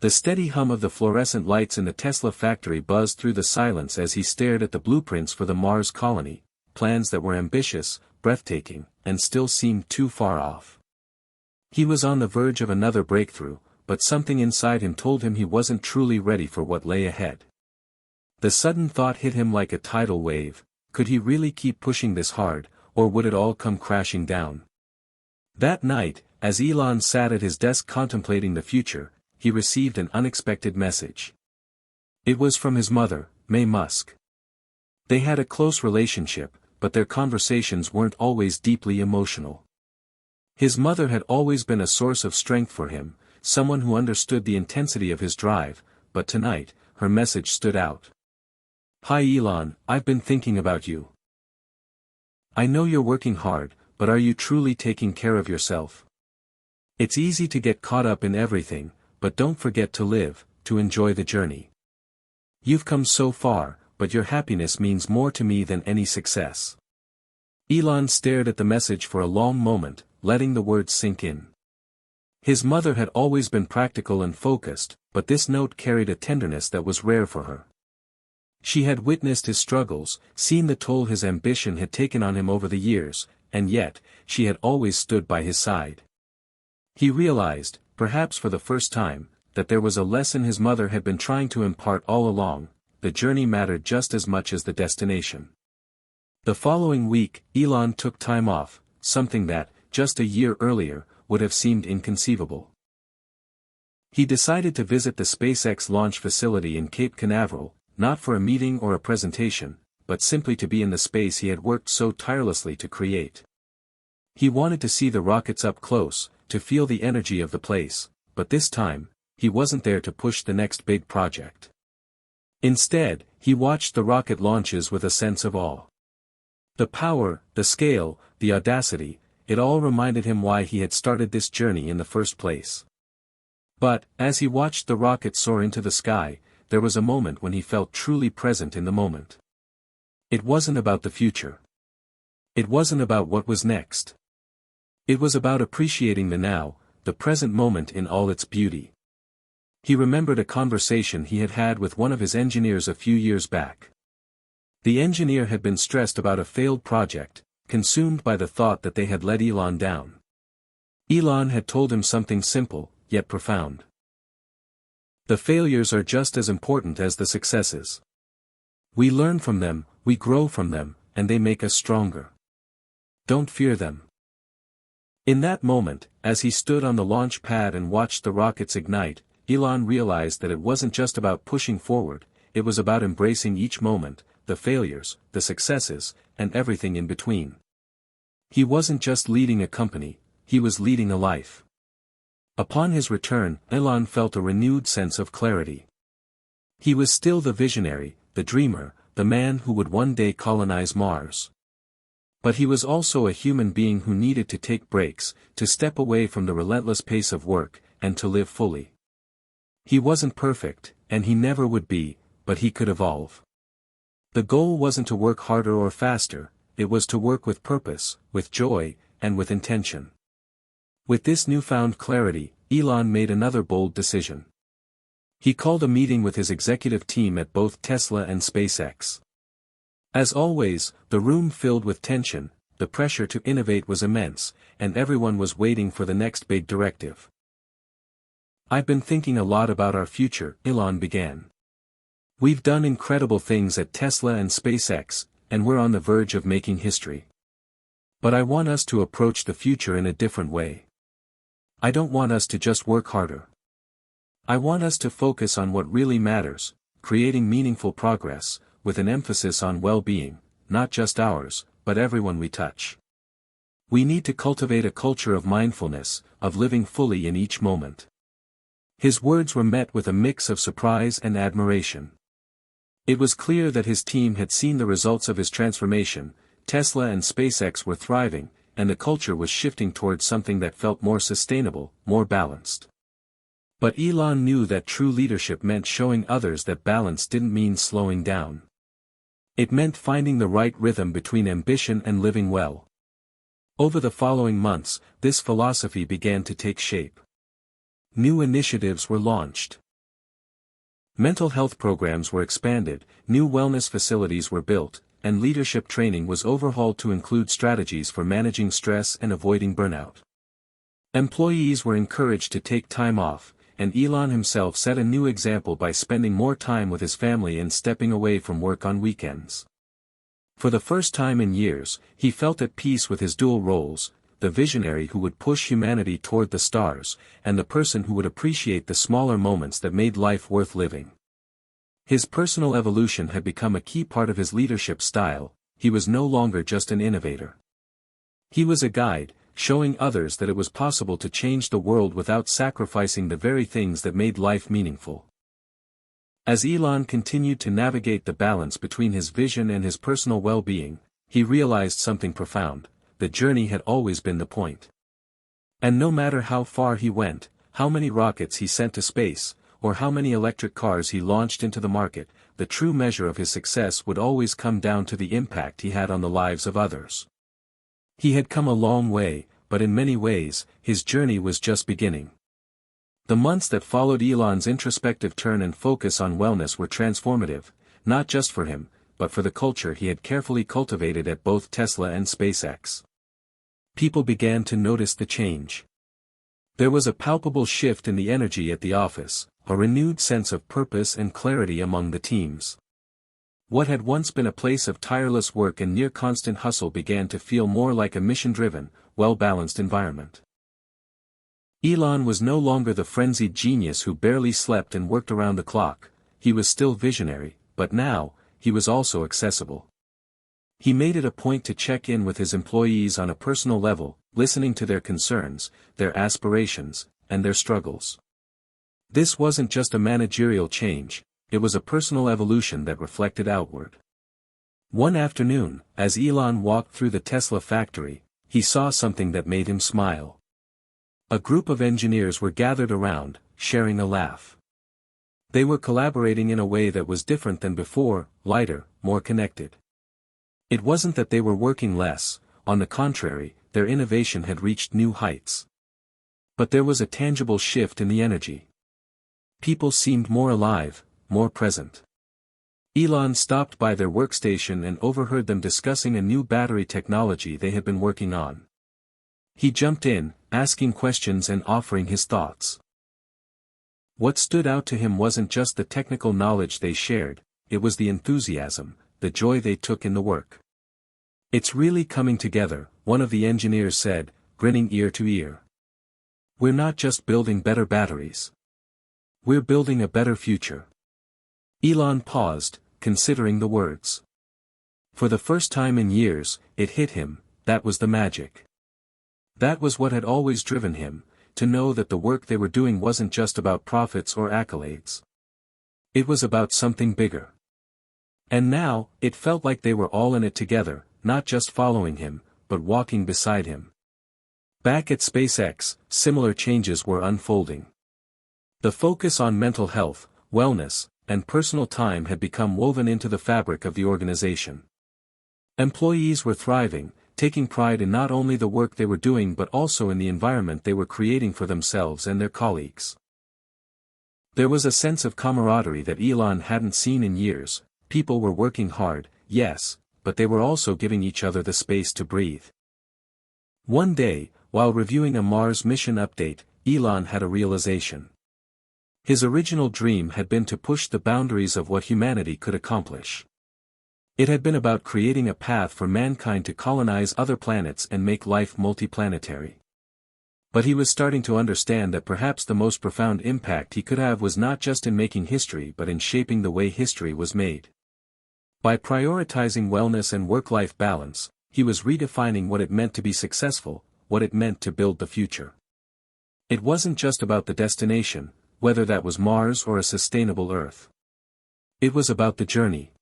The steady hum of the fluorescent lights in the Tesla factory buzzed through the silence as he stared at the blueprints for the Mars colony, plans that were ambitious, breathtaking, and still seemed too far off. He was on the verge of another breakthrough, but something inside him told him he wasn't truly ready for what lay ahead. The sudden thought hit him like a tidal wave: could he really keep pushing this hard, or would it all come crashing down? That night, as Elon sat at his desk contemplating the future, he received an unexpected message. It was from his mother, Musk. They had a close relationship, but their conversations weren't always deeply emotional. His mother had always been a source of strength for him, someone who understood the intensity of his drive, but tonight, her message stood out. "Hi Elon, I've been thinking about you. I know you're working hard, but are you truly taking care of yourself? It's easy to get caught up in everything, but don't forget to live, to enjoy the journey. You've come so far, but your happiness means more to me than any success." Elon stared at the message for a long moment, letting the words sink in. His mother had always been practical and focused, but this note carried a tenderness that was rare for her. She had witnessed his struggles, seen the toll his ambition had taken on him over the years, and yet, she had always stood by his side. He realized, perhaps for the first time, that there was a lesson his mother had been trying to impart all along: the journey mattered just as much as the destination. The following week, Elon took time off, something that, just a year earlier, would have seemed inconceivable. He decided to visit the SpaceX launch facility in Cape Canaveral, not for a meeting or a presentation, but simply to be in the space he had worked so tirelessly to create. He wanted to see the rockets up close, to feel the energy of the place, but this time, he wasn't there to push the next big project. Instead, he watched the rocket launches with a sense of awe. The power, the scale, the audacity, it all reminded him why he had started this journey in the first place. But, as he watched the rocket soar into the sky, there was a moment when he felt truly present in the moment. It wasn't about the future. It wasn't about what was next. It was about appreciating the now, the present moment in all its beauty. He remembered a conversation he had had with one of his engineers a few years back. The engineer had been stressed about a failed project, consumed by the thought that they had let Elon down. Elon had told him something simple, yet profound. The failures are just as important as the successes. We learn from them, we grow from them, and they make us stronger. Don't fear them. In that moment, as he stood on the launch pad and watched the rockets ignite, Elon realized that it wasn't just about pushing forward, it was about embracing each moment, the failures, the successes, and everything in between. He wasn't just leading a company, he was leading a life. Upon his return, Elon felt a renewed sense of clarity. He was still the visionary, the dreamer, the man who would one day colonize Mars. But he was also a human being who needed to take breaks, to step away from the relentless pace of work, and to live fully. He wasn't perfect, and he never would be, but he could evolve. The goal wasn't to work harder or faster, it was to work with purpose, with joy, and with intention. With this newfound clarity, Elon made another bold decision. He called a meeting with his executive team at both Tesla and SpaceX. As always, the room filled with tension, the pressure to innovate was immense, and everyone was waiting for the next big directive. "I've been thinking a lot about our future," Elon began. "We've done incredible things at Tesla and SpaceX, and we're on the verge of making history. But I want us to approach the future in a different way. I don't want us to just work harder. I want us to focus on what really matters, creating meaningful progress, with an emphasis on well-being, not just ours, but everyone we touch. We need to cultivate a culture of mindfulness, of living fully in each moment. His words were met with a mix of surprise and admiration. It was clear that his team had seen the results of his transformation. Tesla and SpaceX were thriving, and the culture was shifting towards something that felt more sustainable, more balanced. But Elon knew that true leadership meant showing others that balance didn't mean slowing down. It meant finding the right rhythm between ambition and living well. Over the following months, this philosophy began to take shape. New initiatives were launched. Mental health programs were expanded, new wellness facilities were built, and leadership training was overhauled to include strategies for managing stress and avoiding burnout. Employees were encouraged to take time off, and Elon himself set a new example by spending more time with his family and stepping away from work on weekends. For the first time in years, he felt at peace with his dual roles, the visionary who would push humanity toward the stars, and the person who would appreciate the smaller moments that made life worth living. His personal evolution had become a key part of his leadership style. He was no longer just an innovator. He was a guide, showing others that it was possible to change the world without sacrificing the very things that made life meaningful. As Elon continued to navigate the balance between his vision and his personal well-being, he realized something profound: the journey had always been the point. And no matter how far he went, how many rockets he sent to space, or how many electric cars he launched into the market, the true measure of his success would always come down to the impact he had on the lives of others. He had come a long way, but in many ways, his journey was just beginning. The months that followed Elon's introspective turn and focus on wellness were transformative, not just for him, but for the culture he had carefully cultivated at both Tesla and SpaceX. People began to notice the change. There was a palpable shift in the energy at the office, a renewed sense of purpose and clarity among the teams. What had once been a place of tireless work and near constant hustle began to feel more like a mission-driven, well-balanced environment. Elon was no longer the frenzied genius who barely slept and worked around the clock. He was still visionary, but now, he was also accessible. He made it a point to check in with his employees on a personal level, listening to their concerns, their aspirations, and their struggles. This wasn't just a managerial change, it was a personal evolution that reflected outward. One afternoon, as Elon walked through the Tesla factory, he saw something that made him smile. A group of engineers were gathered around, sharing a laugh. They were collaborating in a way that was different than before, lighter, more connected. It wasn't that they were working less, on the contrary, their innovation had reached new heights. But there was a tangible shift in the energy. People seemed more alive, more present. Elon stopped by their workstation and overheard them discussing a new battery technology they had been working on. He jumped in, asking questions and offering his thoughts. What stood out to him wasn't just the technical knowledge they shared, it was the enthusiasm, the joy they took in the work. "It's really coming together," one of the engineers said, grinning ear to ear. "We're not just building better batteries. We're building a better future." Elon paused, considering the words. For the first time in years, it hit him, that was the magic. That was what had always driven him, to know that the work they were doing wasn't just about profits or accolades. It was about something bigger. And now, it felt like they were all in it together, not just following him, but walking beside him. Back at SpaceX, similar changes were unfolding. The focus on mental health, wellness, and personal time had become woven into the fabric of the organization. Employees were thriving, taking pride in not only the work they were doing but also in the environment they were creating for themselves and their colleagues. There was a sense of camaraderie that Elon hadn't seen in years. People were working hard, yes, but they were also giving each other the space to breathe. One day, while reviewing a Mars mission update, Elon had a realization. His original dream had been to push the boundaries of what humanity could accomplish. It had been about creating a path for mankind to colonize other planets and make life multiplanetary. But he was starting to understand that perhaps the most profound impact he could have was not just in making history but in shaping the way history was made. By prioritizing wellness and work-life balance, he was redefining what it meant to be successful, what it meant to build the future. It wasn't just about the destination, whether that was Mars or a sustainable Earth. It was about the journey.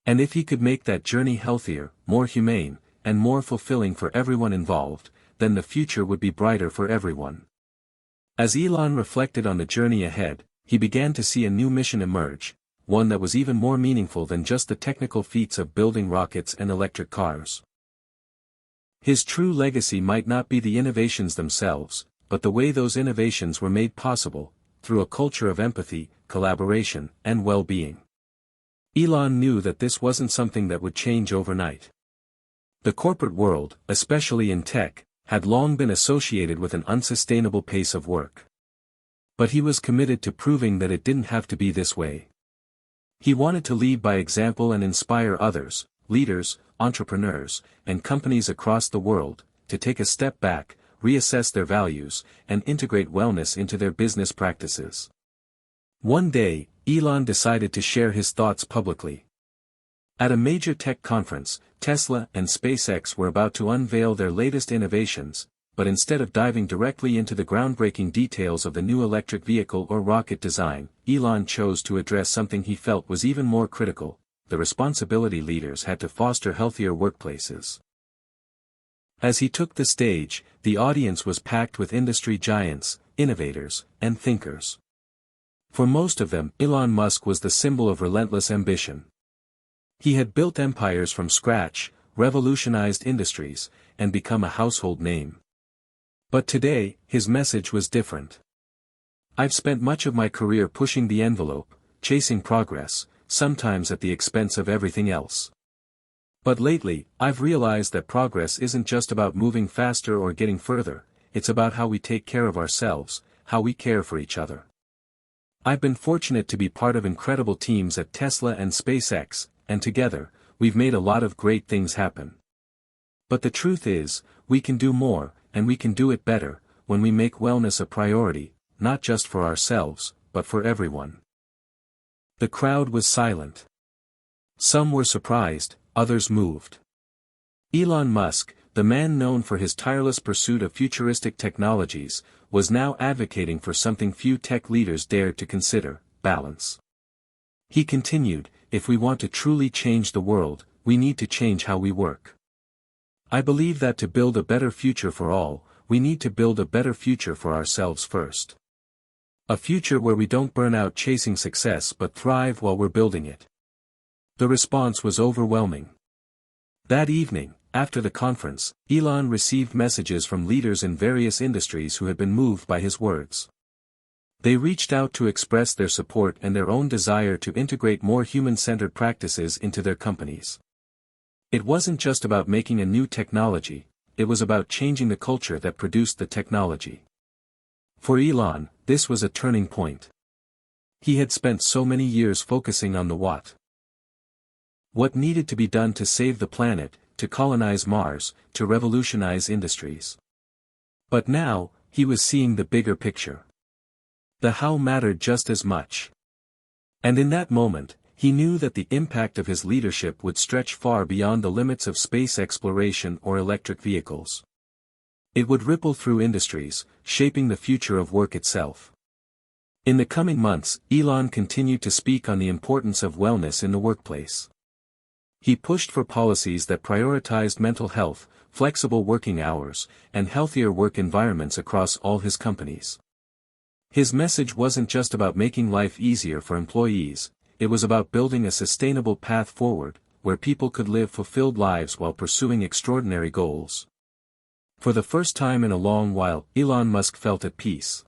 And if he could make that journey healthier, more humane, and more fulfilling for everyone involved, then the future would be brighter for everyone. As Elon reflected on the journey ahead, he began to see a new mission emerge, one that was even more meaningful than just the technical feats of building rockets and electric cars. His true legacy might not be the innovations themselves, but the way those innovations were made possible, through a culture of empathy, collaboration, and well-being. Elon knew that this wasn't something that would change overnight. The corporate world, especially in tech, had long been associated with an unsustainable pace of work. But he was committed to proving that it didn't have to be this way. He wanted to lead by example and inspire others, leaders, entrepreneurs, and companies across the world, to take a step back, reassess their values, and integrate wellness into their business practices. One day, Elon decided to share his thoughts publicly. At a major tech conference, Tesla and SpaceX were about to unveil their latest innovations, but instead of diving directly into the groundbreaking details of the new electric vehicle or rocket design, Elon chose to address something he felt was even more critical: the responsibility leaders had to foster healthier workplaces. As he took the stage, the audience was packed with industry giants, innovators, and thinkers. For most of them, Elon Musk was the symbol of relentless ambition. He had built empires from scratch, revolutionized industries, and become a household name. But today, his message was different. "I've spent much of my career pushing the envelope, chasing progress, sometimes at the expense of everything else. But lately, I've realized that progress isn't just about moving faster or getting further, it's about how we take care of ourselves, how we care for each other. I've been fortunate to be part of incredible teams at Tesla and SpaceX, and together, we've made a lot of great things happen. But the truth is, we can do more, and we can do it better, when we make wellness a priority, not just for ourselves, but for everyone." The crowd was silent. Some were surprised, others moved. Elon Musk, the man known for his tireless pursuit of futuristic technologies, was now advocating for something few tech leaders dared to consider: balance. He continued, "If we want to truly change the world, we need to change how we work. I believe that to build a better future for all, we need to build a better future for ourselves first. A future where we don't burn out chasing success but thrive while we're building it." The response was overwhelming. That evening, after the conference, Elon received messages from leaders in various industries who had been moved by his words. They reached out to express their support and their own desire to integrate more human-centered practices into their companies. It wasn't just about making a new technology, it was about changing the culture that produced the technology. For Elon, this was a turning point. He had spent so many years focusing on the what needed to be done to save the planet, to colonize Mars, to revolutionize industries. But now, he was seeing the bigger picture. The how mattered just as much. And in that moment, he knew that the impact of his leadership would stretch far beyond the limits of space exploration or electric vehicles. It would ripple through industries, shaping the future of work itself. In the coming months, Elon continued to speak on the importance of wellness in the workplace. He pushed for policies that prioritized mental health, flexible working hours, and healthier work environments across all his companies. His message wasn't just about making life easier for employees, it was about building a sustainable path forward, where people could live fulfilled lives while pursuing extraordinary goals. For the first time in a long while, Elon Musk felt at peace.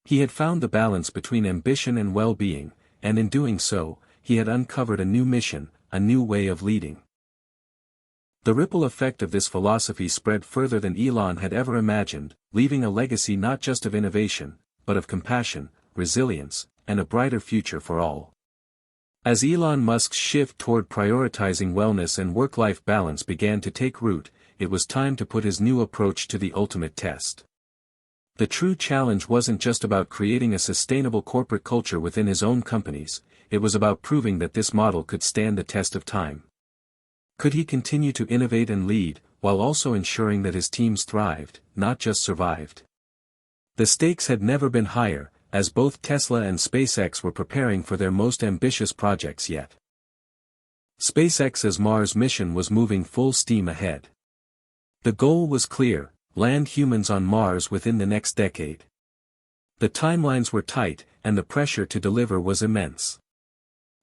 He had found the balance between ambition and well-being, and in doing so, he had uncovered a new mission, a new way of leading. The ripple effect of this philosophy spread further than Elon had ever imagined, leaving a legacy not just of innovation, but of compassion, resilience, and a brighter future for all. As Elon Musk's shift toward prioritizing wellness and work-life balance began to take root, it was time to put his new approach to the ultimate test. The true challenge wasn't just about creating a sustainable corporate culture within his own companies, it was about proving that this model could stand the test of time. Could he continue to innovate and lead, while also ensuring that his teams thrived, not just survived? The stakes had never been higher, as both Tesla and SpaceX were preparing for their most ambitious projects yet. SpaceX's Mars mission was moving full steam ahead. The goal was clear: land humans on Mars within the next decade. The timelines were tight, and the pressure to deliver was immense.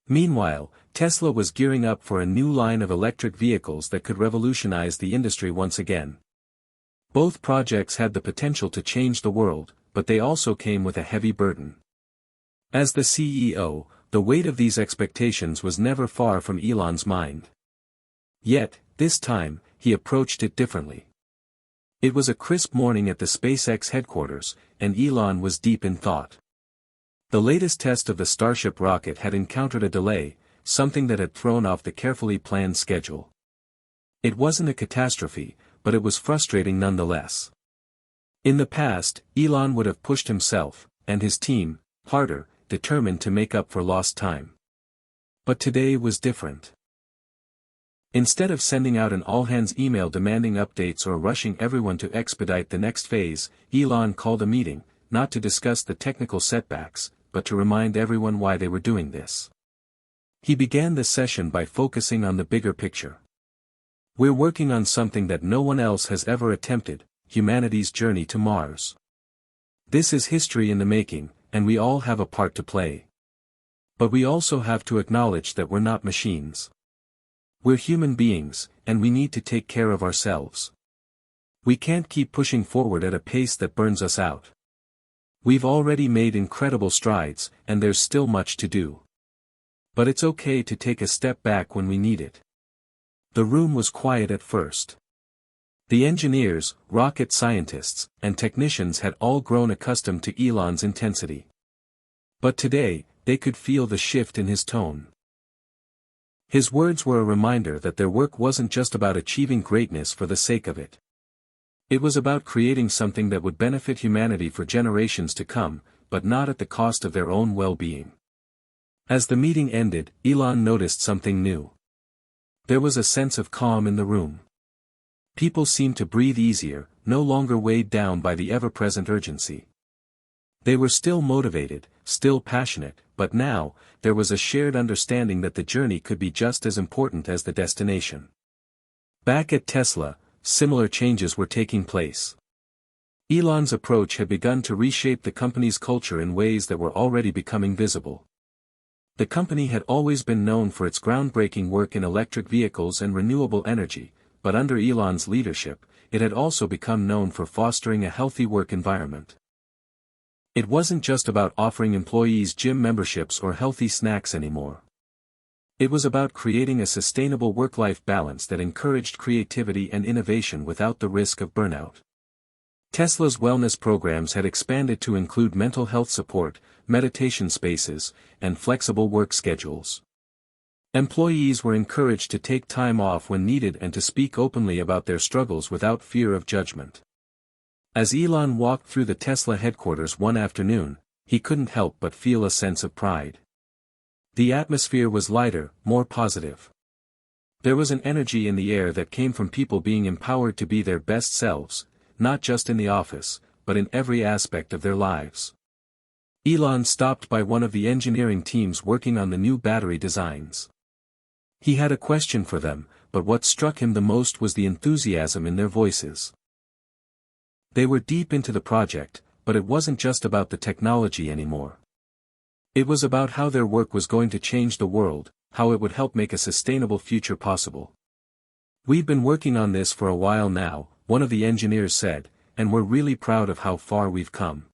Meanwhile, Tesla was gearing up for a new line of electric vehicles that could revolutionize the industry once again. Both projects had the potential to change the world, but they also came with a heavy burden. As the CEO, the weight of these expectations was never far from Elon's mind. Yet, this time, he approached it differently. It was a crisp morning at the SpaceX headquarters, and Elon was deep in thought. The latest test of the Starship rocket had encountered a delay, something that had thrown off the carefully planned schedule. It wasn't a catastrophe, but it was frustrating nonetheless. In the past, Elon would have pushed himself, and his team, harder, determined to make up for lost time. But today was different. Instead of sending out an all-hands email demanding updates or rushing everyone to expedite the next phase, Elon called a meeting, not to discuss the technical setbacks, but to remind everyone why they were doing this. He began the session by focusing on the bigger picture. We're working on something that no one else has ever attempted: humanity's journey to Mars. This is history in the making, and we all have a part to play. But we also have to acknowledge that we're not machines. We're human beings, and we need to take care of ourselves. We can't keep pushing forward at a pace that burns us out. We've already made incredible strides, and there's still much to do. But it's okay to take a step back when we need it. The room was quiet at first. The engineers, rocket scientists, and technicians had all grown accustomed to Elon's intensity. But today, they could feel the shift in his tone. His words were a reminder that their work wasn't just about achieving greatness for the sake of it. It was about creating something that would benefit humanity for generations to come, but not at the cost of their own well-being. As the meeting ended, Elon noticed something new. There was a sense of calm in the room. People seemed to breathe easier, no longer weighed down by the ever-present urgency. They were still motivated, still passionate, but now, there was a shared understanding that the journey could be just as important as the destination. Back at Tesla, similar changes were taking place. Elon's approach had begun to reshape the company's culture in ways that were already becoming visible. The company had always been known for its groundbreaking work in electric vehicles and renewable energy, but under Elon's leadership, it had also become known for fostering a healthy work environment. It wasn't just about offering employees gym memberships or healthy snacks anymore. It was about creating a sustainable work-life balance that encouraged creativity and innovation without the risk of burnout. Tesla's wellness programs had expanded to include mental health support, meditation spaces, and flexible work schedules. Employees were encouraged to take time off when needed and to speak openly about their struggles without fear of judgment. As Elon walked through the Tesla headquarters one afternoon, he couldn't help but feel a sense of pride. The atmosphere was lighter, more positive. There was an energy in the air that came from people being empowered to be their best selves, not just in the office, but in every aspect of their lives. Elon stopped by one of the engineering teams working on the new battery designs. He had a question for them, but what struck him the most was the enthusiasm in their voices. They were deep into the project, but it wasn't just about the technology anymore. It was about how their work was going to change the world, how it would help make a sustainable future possible. "We've been working on this for a while now," one of the engineers said, "and we're really proud of how far we've come.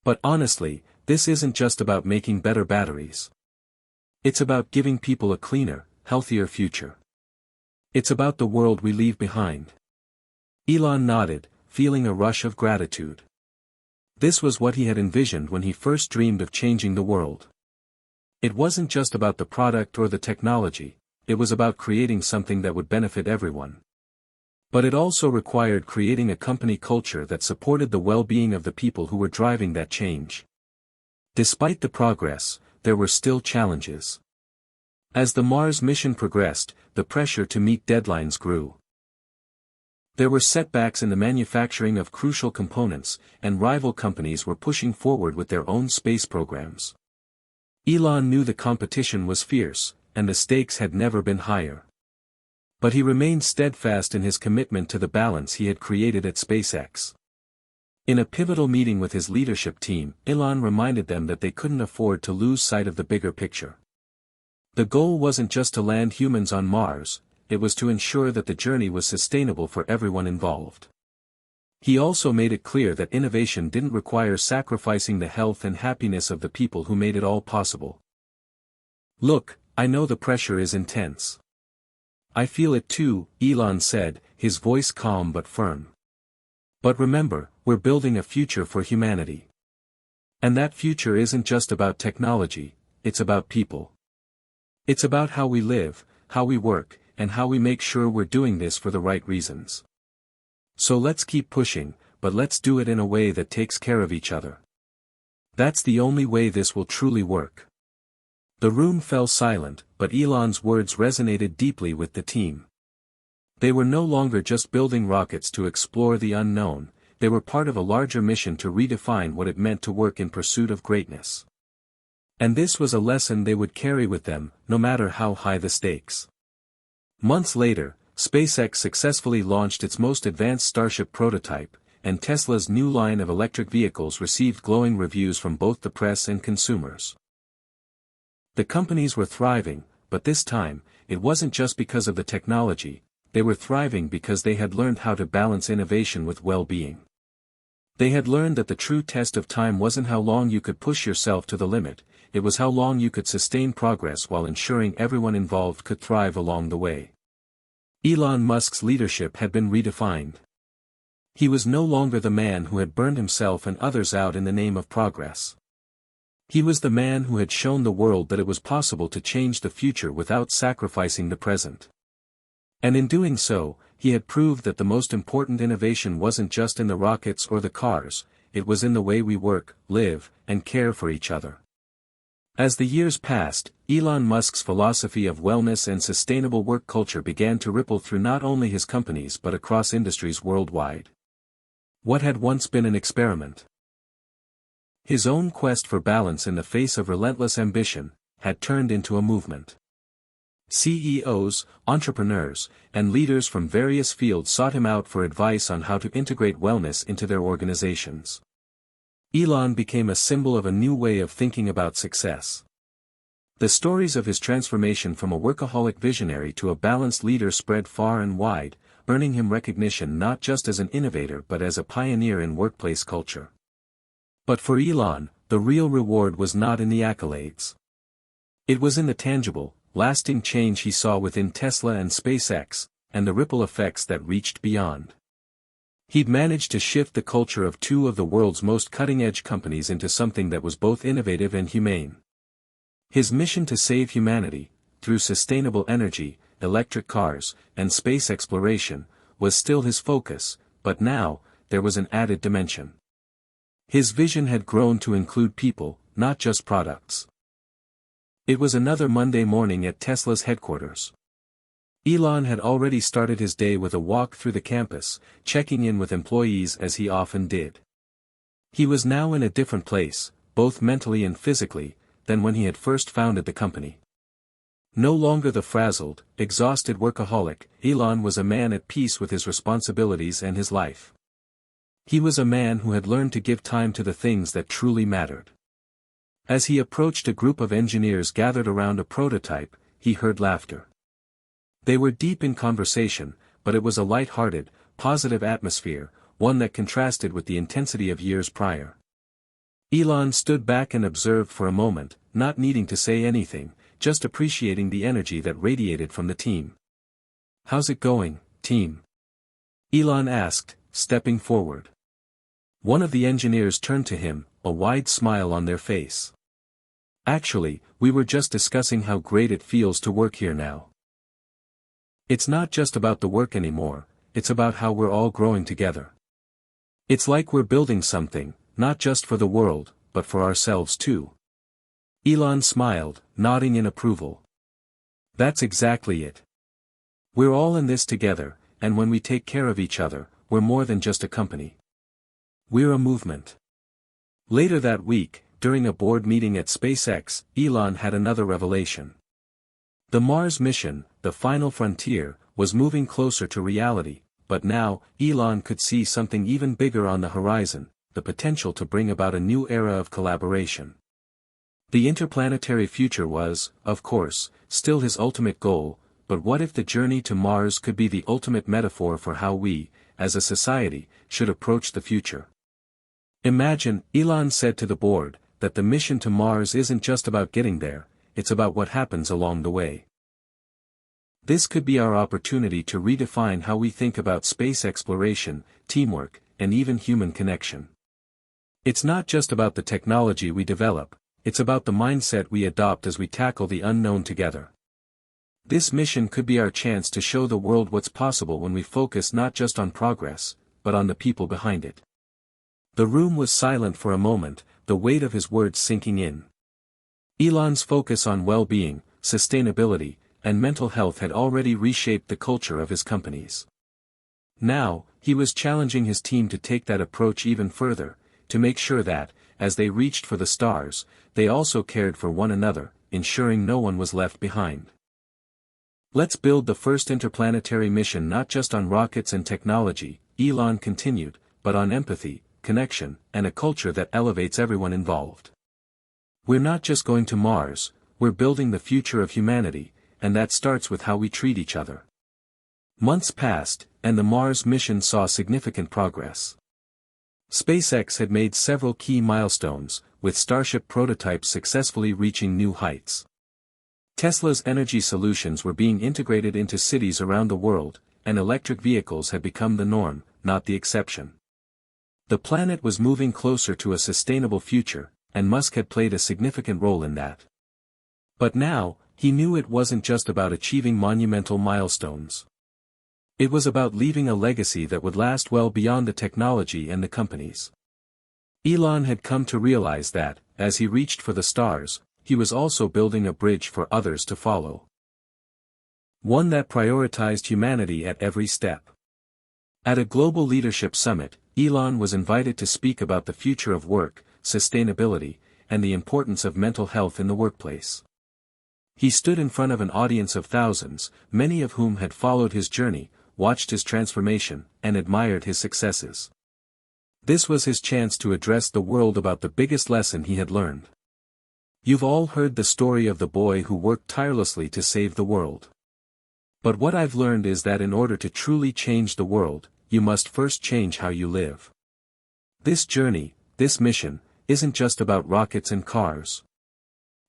But honestly, this isn't just about making better batteries. It's about giving people a cleaner, healthier future. It's about the world we leave behind." Elon nodded, feeling a rush of gratitude. This was what he had envisioned when he first dreamed of changing the world. It wasn't just about the product or the technology, it was about creating something that would benefit everyone. But it also required creating a company culture that supported the well-being of the people who were driving that change. Despite the progress, there were still challenges. As the Mars mission progressed, the pressure to meet deadlines grew. There were setbacks in the manufacturing of crucial components, and rival companies were pushing forward with their own space programs. Elon knew the competition was fierce, and the stakes had never been higher. But he remained steadfast in his commitment to the balance he had created at SpaceX. In a pivotal meeting with his leadership team, Elon reminded them that they couldn't afford to lose sight of the bigger picture. The goal wasn't just to land humans on Mars, it was to ensure that the journey was sustainable for everyone involved. He also made it clear that innovation didn't require sacrificing the health and happiness of the people who made it all possible. "Look, I know the pressure is intense. I feel it too," Elon said, his voice calm but firm. "But remember, we're building a future for humanity. And that future isn't just about technology, it's about people. It's about how we live, how we work, and how we make sure we're doing this for the right reasons. So let's keep pushing, but let's do it in a way that takes care of each other. That's the only way this will truly work." The room fell silent, but Elon's words resonated deeply with the team. They were no longer just building rockets to explore the unknown, they were part of a larger mission to redefine what it meant to work in pursuit of greatness. And this was a lesson they would carry with them, no matter how high the stakes. Months later, SpaceX successfully launched its most advanced Starship prototype, and Tesla's new line of electric vehicles received glowing reviews from both the press and consumers. The companies were thriving, but this time, it wasn't just because of the technology, they were thriving because they had learned how to balance innovation with well-being. They had learned that the true test of time wasn't how long you could push yourself to the limit, it was how long you could sustain progress while ensuring everyone involved could thrive along the way. Elon Musk's leadership had been redefined. He was no longer the man who had burned himself and others out in the name of progress. He was the man who had shown the world that it was possible to change the future without sacrificing the present. And in doing so, he had proved that the most important innovation wasn't just in the rockets or the cars, it was in the way we work, live, and care for each other. As the years passed, Elon Musk's philosophy of wellness and sustainable work culture began to ripple through not only his companies but across industries worldwide. What had once been an experiment, his own quest for balance in the face of relentless ambition, had turned into a movement. CEOs, entrepreneurs, and leaders from various fields sought him out for advice on how to integrate wellness into their organizations. Elon became a symbol of a new way of thinking about success. The stories of his transformation from a workaholic visionary to a balanced leader spread far and wide, earning him recognition not just as an innovator but as a pioneer in workplace culture. But for Elon, the real reward was not in the accolades. It was in the tangible, lasting change he saw within Tesla and SpaceX, and the ripple effects that reached beyond. He'd managed to shift the culture of two of the world's most cutting-edge companies into something that was both innovative and humane. His mission to save humanity, through sustainable energy, electric cars, and space exploration, was still his focus, but now, there was an added dimension. His vision had grown to include people, not just products. It was another Monday morning at Tesla's headquarters. Elon had already started his day with a walk through the campus, checking in with employees as he often did. He was now in a different place, both mentally and physically, than when he had first founded the company. No longer the frazzled, exhausted workaholic, Elon was a man at peace with his responsibilities and his life. He was a man who had learned to give time to the things that truly mattered. As he approached a group of engineers gathered around a prototype, he heard laughter. They were deep in conversation, but it was a light-hearted, positive atmosphere, one that contrasted with the intensity of years prior. Elon stood back and observed for a moment, not needing to say anything, just appreciating the energy that radiated from the team. "How's it going, team?" Elon asked, stepping forward. One of the engineers turned to him, a wide smile on their face. "Actually, we were just discussing how great it feels to work here now. It's not just about the work anymore, it's about how we're all growing together. It's like we're building something, not just for the world, but for ourselves too." Elon smiled, nodding in approval. That's exactly it. We're all in this together, and when we take care of each other, we're more than just a company. We're a movement. Later that week, during a board meeting at SpaceX, Elon had another revelation. The Mars mission, the final frontier, was moving closer to reality, but now, Elon could see something even bigger on the horizon, the potential to bring about a new era of collaboration. The interplanetary future was, of course, still his ultimate goal, but what if the journey to Mars could be the ultimate metaphor for how we, as a society, should approach the future? Imagine, Elon said to the board, that the mission to Mars isn't just about getting there, it's about what happens along the way. This could be our opportunity to redefine how we think about space exploration, teamwork, and even human connection. It's not just about the technology we develop, it's about the mindset we adopt as we tackle the unknown together. This mission could be our chance to show the world what's possible when we focus not just on progress, but on the people behind it. The room was silent for a moment, the weight of his words sinking in. Elon's focus on well-being, sustainability, and mental health had already reshaped the culture of his companies. Now, he was challenging his team to take that approach even further, to make sure that, as they reached for the stars, they also cared for one another, ensuring no one was left behind. Let's build the first interplanetary mission not just on rockets and technology, Elon continued, but on empathy, connection, and a culture that elevates everyone involved. We're not just going to Mars, we're building the future of humanity, and that starts with how we treat each other. Months passed, and the Mars mission saw significant progress. SpaceX had made several key milestones, with Starship prototypes successfully reaching new heights. Tesla's energy solutions were being integrated into cities around the world, and electric vehicles had become the norm, not the exception. The planet was moving closer to a sustainable future, and Musk had played a significant role in that. But now, he knew it wasn't just about achieving monumental milestones. It was about leaving a legacy that would last well beyond the technology and the companies. Elon had come to realize that, as he reached for the stars, he was also building a bridge for others to follow. One that prioritized humanity at every step. At a global leadership summit, Elon was invited to speak about the future of work, sustainability, and the importance of mental health in the workplace. He stood in front of an audience of thousands, many of whom had followed his journey, watched his transformation, and admired his successes. This was his chance to address the world about the biggest lesson he had learned. You've all heard the story of the boy who worked tirelessly to save the world. But what I've learned is that in order to truly change the world, you must first change how you live. This journey, this mission, isn't just about rockets and cars.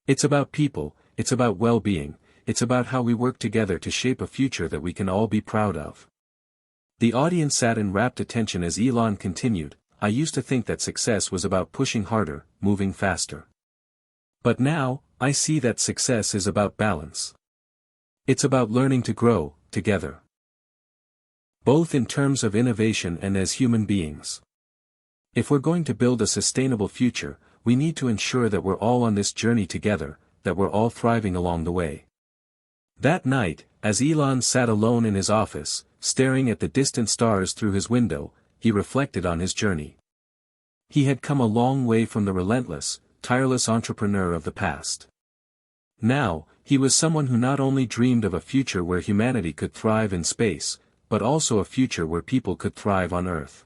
It's about people, it's about well-being, it's about how we work together to shape a future that we can all be proud of. The audience sat in rapt attention as Elon continued, I used to think that success was about pushing harder, moving faster. But now, I see that success is about balance. It's about learning to grow, together. Both in terms of innovation and as human beings. If we're going to build a sustainable future, we need to ensure that we're all on this journey together, that we're all thriving along the way. That night, as Elon sat alone in his office, staring at the distant stars through his window, he reflected on his journey. He had come a long way from the relentless, tireless entrepreneur of the past. Now, he was someone who not only dreamed of a future where humanity could thrive in space, but also a future where people could thrive on Earth.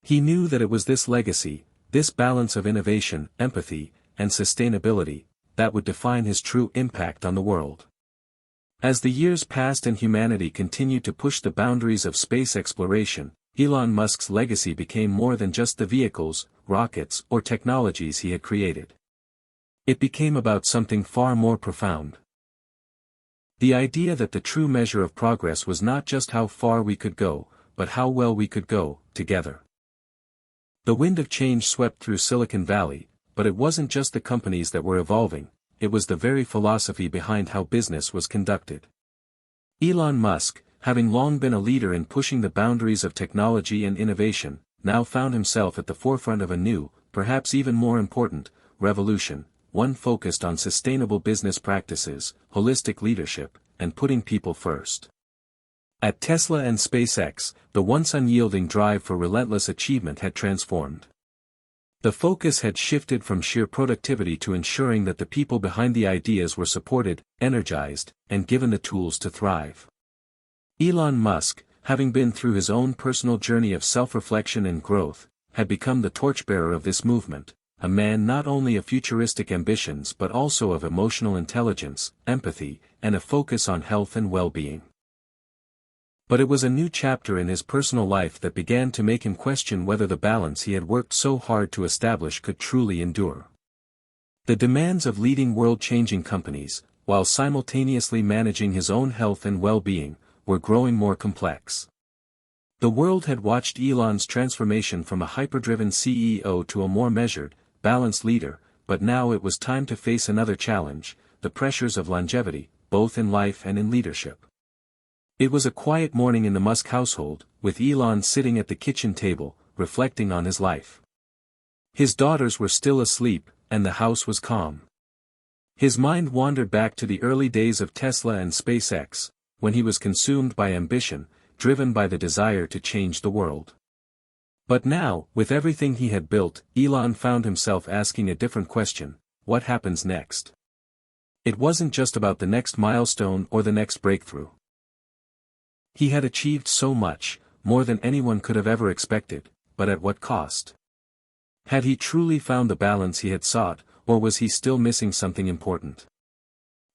He knew that it was this legacy, this balance of innovation, empathy, and sustainability, that would define his true impact on the world. As the years passed and humanity continued to push the boundaries of space exploration, Elon Musk's legacy became more than just the vehicles, rockets, or technologies he had created. It became about something far more profound. The idea that the true measure of progress was not just how far we could go, but how well we could go, together. The wind of change swept through Silicon Valley, but it wasn't just the companies that were evolving, it was the very philosophy behind how business was conducted. Elon Musk, having long been a leader in pushing the boundaries of technology and innovation, now found himself at the forefront of a new, perhaps even more important, revolution, one focused on sustainable business practices, holistic leadership, and putting people first. At Tesla and SpaceX, the once unyielding drive for relentless achievement had transformed. The focus had shifted from sheer productivity to ensuring that the people behind the ideas were supported, energized, and given the tools to thrive. Elon Musk, having been through his own personal journey of self-reflection and growth, had become the torchbearer of this movement, a man not only of futuristic ambitions but also of emotional intelligence, empathy, and a focus on health and well-being. But it was a new chapter in his personal life that began to make him question whether the balance he had worked so hard to establish could truly endure. The demands of leading world-changing companies, while simultaneously managing his own health and well-being, were growing more complex. The world had watched Elon's transformation from a hyper-driven CEO to a more measured, balanced leader, but now it was time to face another challenge, the pressures of longevity, both in life and in leadership. It was a quiet morning in the Musk household, with Elon sitting at the kitchen table, reflecting on his life. His daughters were still asleep, and the house was calm. His mind wandered back to the early days of Tesla and SpaceX, when he was consumed by ambition, driven by the desire to change the world. But now, with everything he had built, Elon found himself asking a different question: what happens next? It wasn't just about the next milestone or the next breakthrough. He had achieved so much, more than anyone could have ever expected, but at what cost? Had he truly found the balance he had sought, or was he still missing something important?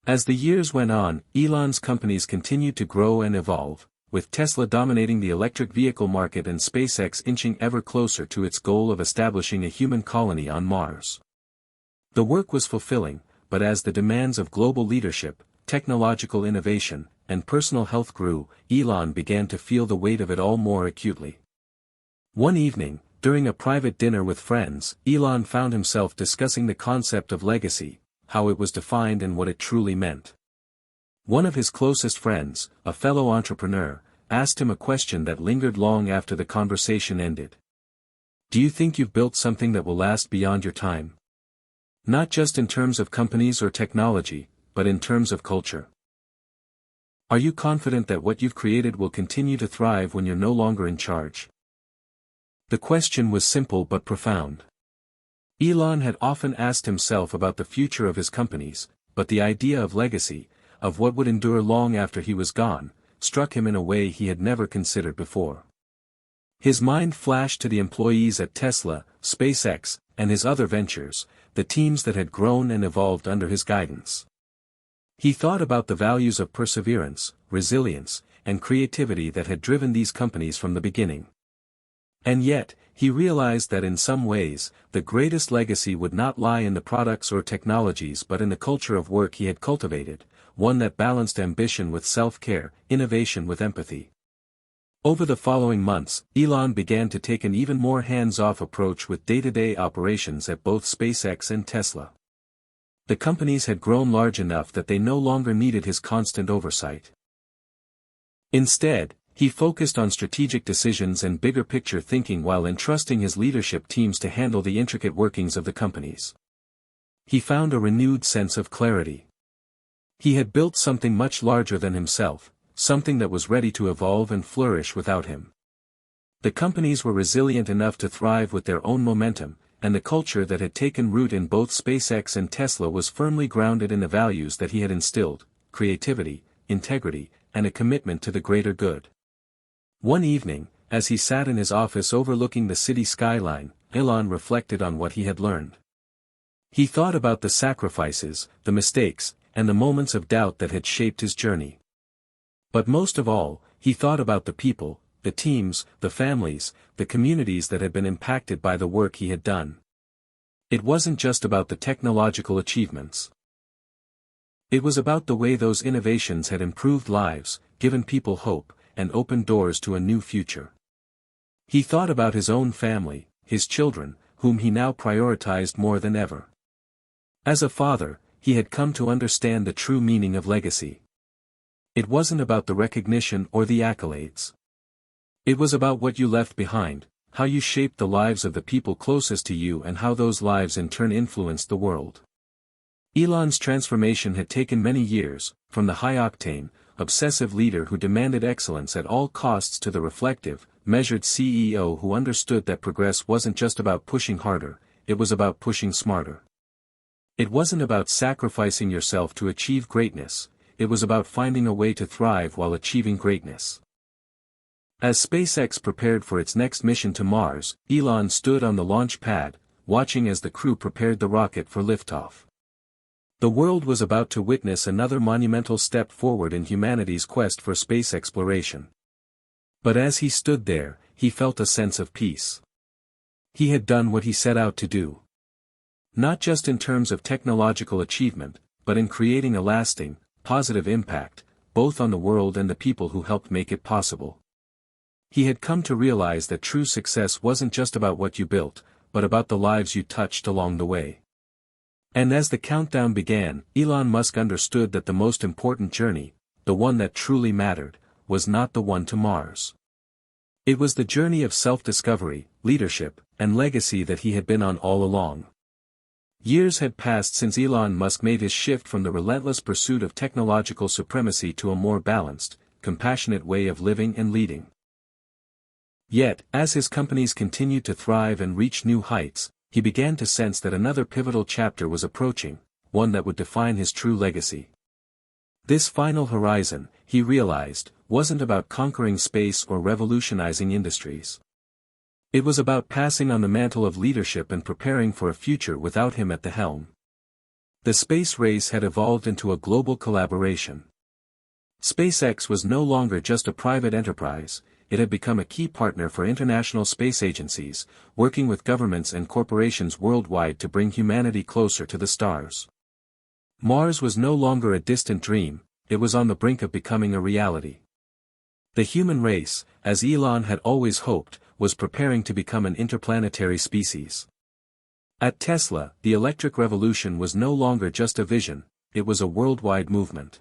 As the years went on, Elon's companies continued to grow and evolve, with Tesla dominating the electric vehicle market and SpaceX inching ever closer to its goal of establishing a human colony on Mars. The work was fulfilling, but as the demands of global leadership, technological innovation, and personal health grew, Elon began to feel the weight of it all more acutely. One evening, during a private dinner with friends, Elon found himself discussing the concept of legacy, how it was defined and what it truly meant. One of his closest friends, a fellow entrepreneur, asked him a question that lingered long after the conversation ended. Do you think you've built something that will last beyond your time? Not just in terms of companies or technology, but in terms of culture. Are you confident that what you've created will continue to thrive when you're no longer in charge? The question was simple but profound. Elon had often asked himself about the future of his companies, but the idea of legacy, of what would endure long after he was gone, struck him in a way he had never considered before. His mind flashed to the employees at Tesla, SpaceX, and his other ventures, the teams that had grown and evolved under his guidance. He thought about the values of perseverance, resilience, and creativity that had driven these companies from the beginning. And yet, he realized that in some ways, the greatest legacy would not lie in the products or technologies but in the culture of work he had cultivated, one that balanced ambition with self-care, innovation with empathy. Over the following months, Elon began to take an even more hands-off approach with day-to-day operations at both SpaceX and Tesla. The companies had grown large enough that they no longer needed his constant oversight. Instead, he focused on strategic decisions and bigger picture thinking while entrusting his leadership teams to handle the intricate workings of the companies. He found a renewed sense of clarity. He had built something much larger than himself, something that was ready to evolve and flourish without him. The companies were resilient enough to thrive with their own momentum, and the culture that had taken root in both SpaceX and Tesla was firmly grounded in the values that he had instilled: creativity, integrity, and a commitment to the greater good. One evening, as he sat in his office overlooking the city skyline, Elon reflected on what he had learned. He thought about the sacrifices, the mistakes, and the moments of doubt that had shaped his journey. But most of all, he thought about the people, the teams, the families, the communities that had been impacted by the work he had done. It wasn't just about the technological achievements. It was about the way those innovations had improved lives, given people hope, and opened doors to a new future. He thought about his own family, his children, whom he now prioritized more than ever. As a father, he had come to understand the true meaning of legacy. It wasn't about the recognition or the accolades. It was about what you left behind, how you shaped the lives of the people closest to you and how those lives in turn influenced the world. Elon's transformation had taken many years, from the high-octane, obsessive leader who demanded excellence at all costs to the reflective, measured CEO who understood that progress wasn't just about pushing harder, it was about pushing smarter. It wasn't about sacrificing yourself to achieve greatness, it was about finding a way to thrive while achieving greatness. As SpaceX prepared for its next mission to Mars, Elon stood on the launch pad, watching as the crew prepared the rocket for liftoff. The world was about to witness another monumental step forward in humanity's quest for space exploration. But as he stood there, he felt a sense of peace. He had done what he set out to do. Not just in terms of technological achievement, but in creating a lasting, positive impact, both on the world and the people who helped make it possible. He had come to realize that true success wasn't just about what you built, but about the lives you touched along the way. And as the countdown began, Elon Musk understood that the most important journey, the one that truly mattered, was not the one to Mars. It was the journey of self-discovery, leadership, and legacy that he had been on all along. Years had passed since Elon Musk made his shift from the relentless pursuit of technological supremacy to a more balanced, compassionate way of living and leading. Yet, as his companies continued to thrive and reach new heights, he began to sense that another pivotal chapter was approaching, one that would define his true legacy. This final horizon, he realized, wasn't about conquering space or revolutionizing industries. It was about passing on the mantle of leadership and preparing for a future without him at the helm. The space race had evolved into a global collaboration. SpaceX was no longer just a private enterprise, it had become a key partner for international space agencies, working with governments and corporations worldwide to bring humanity closer to the stars. Mars was no longer a distant dream, it was on the brink of becoming a reality. The human race, as Elon had always hoped, was preparing to become an interplanetary species. At Tesla, the electric revolution was no longer just a vision, it was a worldwide movement.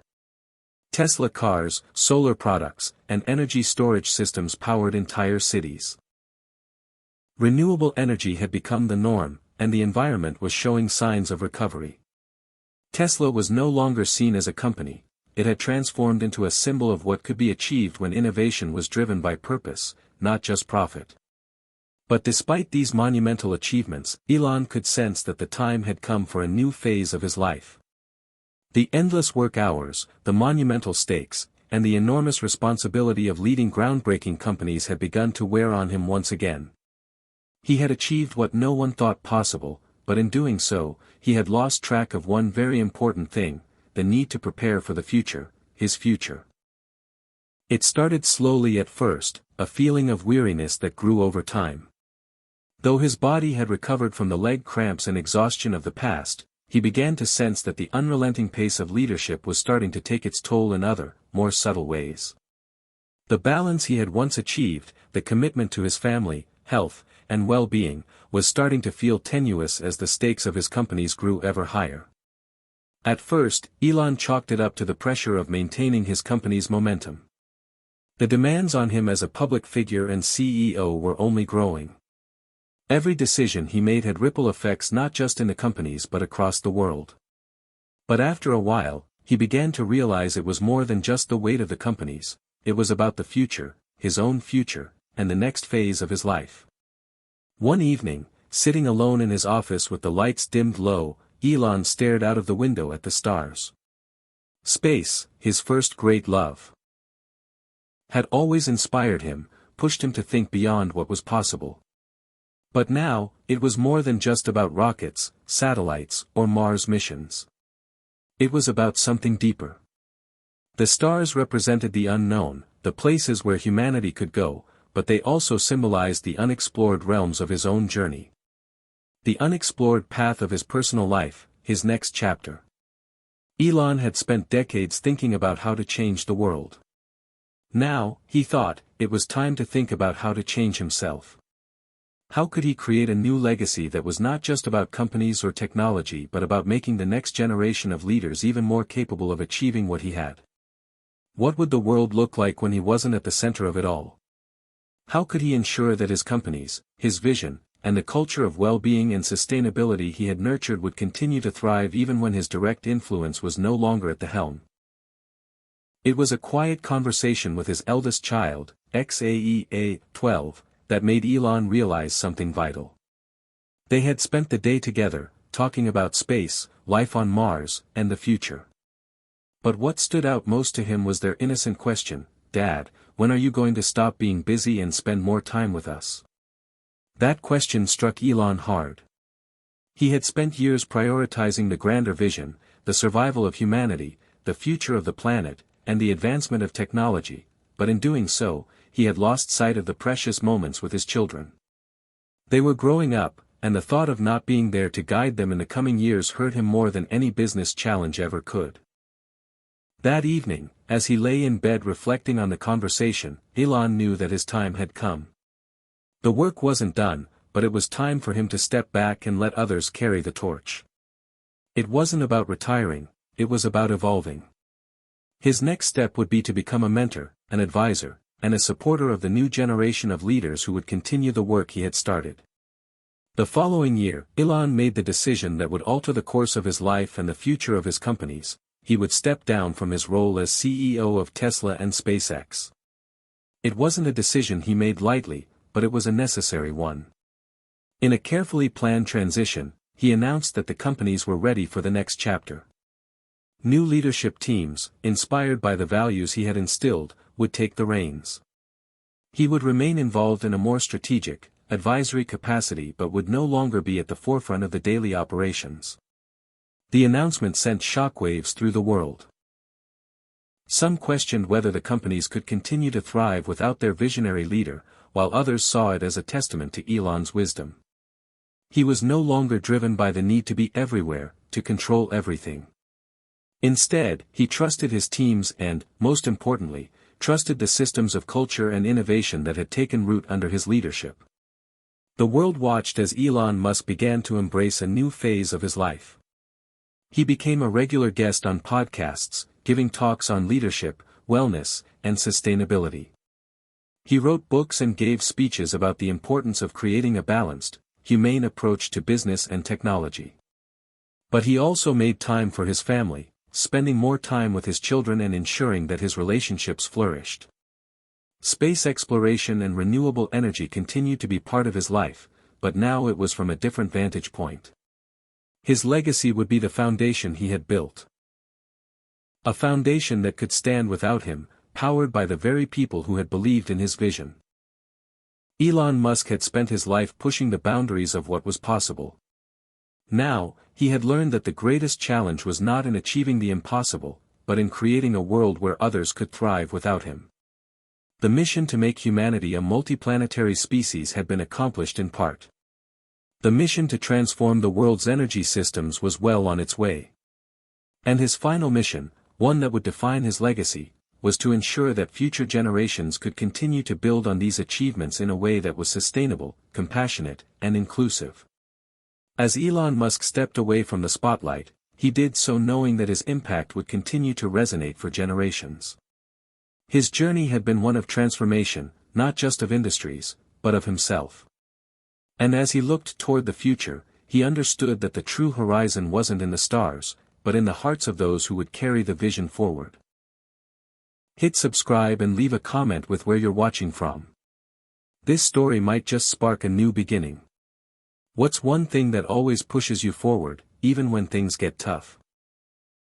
Tesla cars, solar products, and energy storage systems powered entire cities. Renewable energy had become the norm, and the environment was showing signs of recovery. Tesla was no longer seen as a company, it had transformed into a symbol of what could be achieved when innovation was driven by purpose, not just profit. But despite these monumental achievements, Elon could sense that the time had come for a new phase of his life. The endless work hours, the monumental stakes, and the enormous responsibility of leading groundbreaking companies had begun to wear on him once again. He had achieved what no one thought possible, but in doing so, he had lost track of one very important thing, the need to prepare for the future, his future. It started slowly at first, a feeling of weariness that grew over time. Though his body had recovered from the leg cramps and exhaustion of the past, he began to sense that the unrelenting pace of leadership was starting to take its toll in other, more subtle ways. The balance he had once achieved, the commitment to his family, health, and well-being, was starting to feel tenuous as the stakes of his companies grew ever higher. At first, Elon chalked it up to the pressure of maintaining his company's momentum. The demands on him as a public figure and CEO were only growing. Every decision he made had ripple effects not just in the companies but across the world. But after a while, he began to realize it was more than just the weight of the companies, it was about the future, his own future, and the next phase of his life. One evening, sitting alone in his office with the lights dimmed low, Elon stared out of the window at the stars. Space, his first great love, had always inspired him, pushed him to think beyond what was possible. But now, it was more than just about rockets, satellites, or Mars missions. It was about something deeper. The stars represented the unknown, the places where humanity could go, but they also symbolized the unexplored realms of his own journey. The unexplored path of his personal life, his next chapter. Elon had spent decades thinking about how to change the world. Now, he thought, it was time to think about how to change himself. How could he create a new legacy that was not just about companies or technology but about making the next generation of leaders even more capable of achieving what he had? What would the world look like when he wasn't at the center of it all? How could he ensure that his companies, his vision, and the culture of well-being and sustainability he had nurtured would continue to thrive even when his direct influence was no longer at the helm. It was a quiet conversation with his eldest child, XAEA 12, that made Elon realize something vital. They had spent the day together, talking about space, life on Mars, and the future. But what stood out most to him was their innocent question, "Dad, when are you going to stop being busy and spend more time with us?" That question struck Elon hard. He had spent years prioritizing the grander vision, the survival of humanity, the future of the planet, and the advancement of technology, but in doing so, he had lost sight of the precious moments with his children. They were growing up, and the thought of not being there to guide them in the coming years hurt him more than any business challenge ever could. That evening, as he lay in bed reflecting on the conversation, Elon knew that his time had come. The work wasn't done, but it was time for him to step back and let others carry the torch. It wasn't about retiring, it was about evolving. His next step would be to become a mentor, an advisor, and a supporter of the new generation of leaders who would continue the work he had started. The following year, Elon made the decision that would alter the course of his life and the future of his companies. He would step down from his role as CEO of Tesla and SpaceX. It wasn't a decision he made lightly, but it was a necessary one. In a carefully planned transition, he announced that the companies were ready for the next chapter. New leadership teams, inspired by the values he had instilled, would take the reins. He would remain involved in a more strategic, advisory capacity but would no longer be at the forefront of the daily operations. The announcement sent shockwaves through the world. Some questioned whether the companies could continue to thrive without their visionary leader, while others saw it as a testament to Elon's wisdom. He was no longer driven by the need to be everywhere, to control everything. Instead, he trusted his teams and, most importantly, trusted the systems of culture and innovation that had taken root under his leadership. The world watched as Elon Musk began to embrace a new phase of his life. He became a regular guest on podcasts, giving talks on leadership, wellness, and sustainability. He wrote books and gave speeches about the importance of creating a balanced, humane approach to business and technology. But he also made time for his family, spending more time with his children and ensuring that his relationships flourished. Space exploration and renewable energy continued to be part of his life, but now it was from a different vantage point. His legacy would be the foundation he had built. A foundation that could stand without him, powered by the very people who had believed in his vision. Elon Musk had spent his life pushing the boundaries of what was possible. Now, he had learned that the greatest challenge was not in achieving the impossible, but in creating a world where others could thrive without him. The mission to make humanity a multiplanetary species had been accomplished in part. The mission to transform the world's energy systems was well on its way. And his final mission, one that would define his legacy, was to ensure that future generations could continue to build on these achievements in a way that was sustainable, compassionate, and inclusive. As Elon Musk stepped away from the spotlight, he did so knowing that his impact would continue to resonate for generations. His journey had been one of transformation, not just of industries, but of himself. And as he looked toward the future, he understood that the true horizon wasn't in the stars, but in the hearts of those who would carry the vision forward. Hit subscribe and leave a comment with where you're watching from. This story might just spark a new beginning. What's one thing that always pushes you forward, even when things get tough?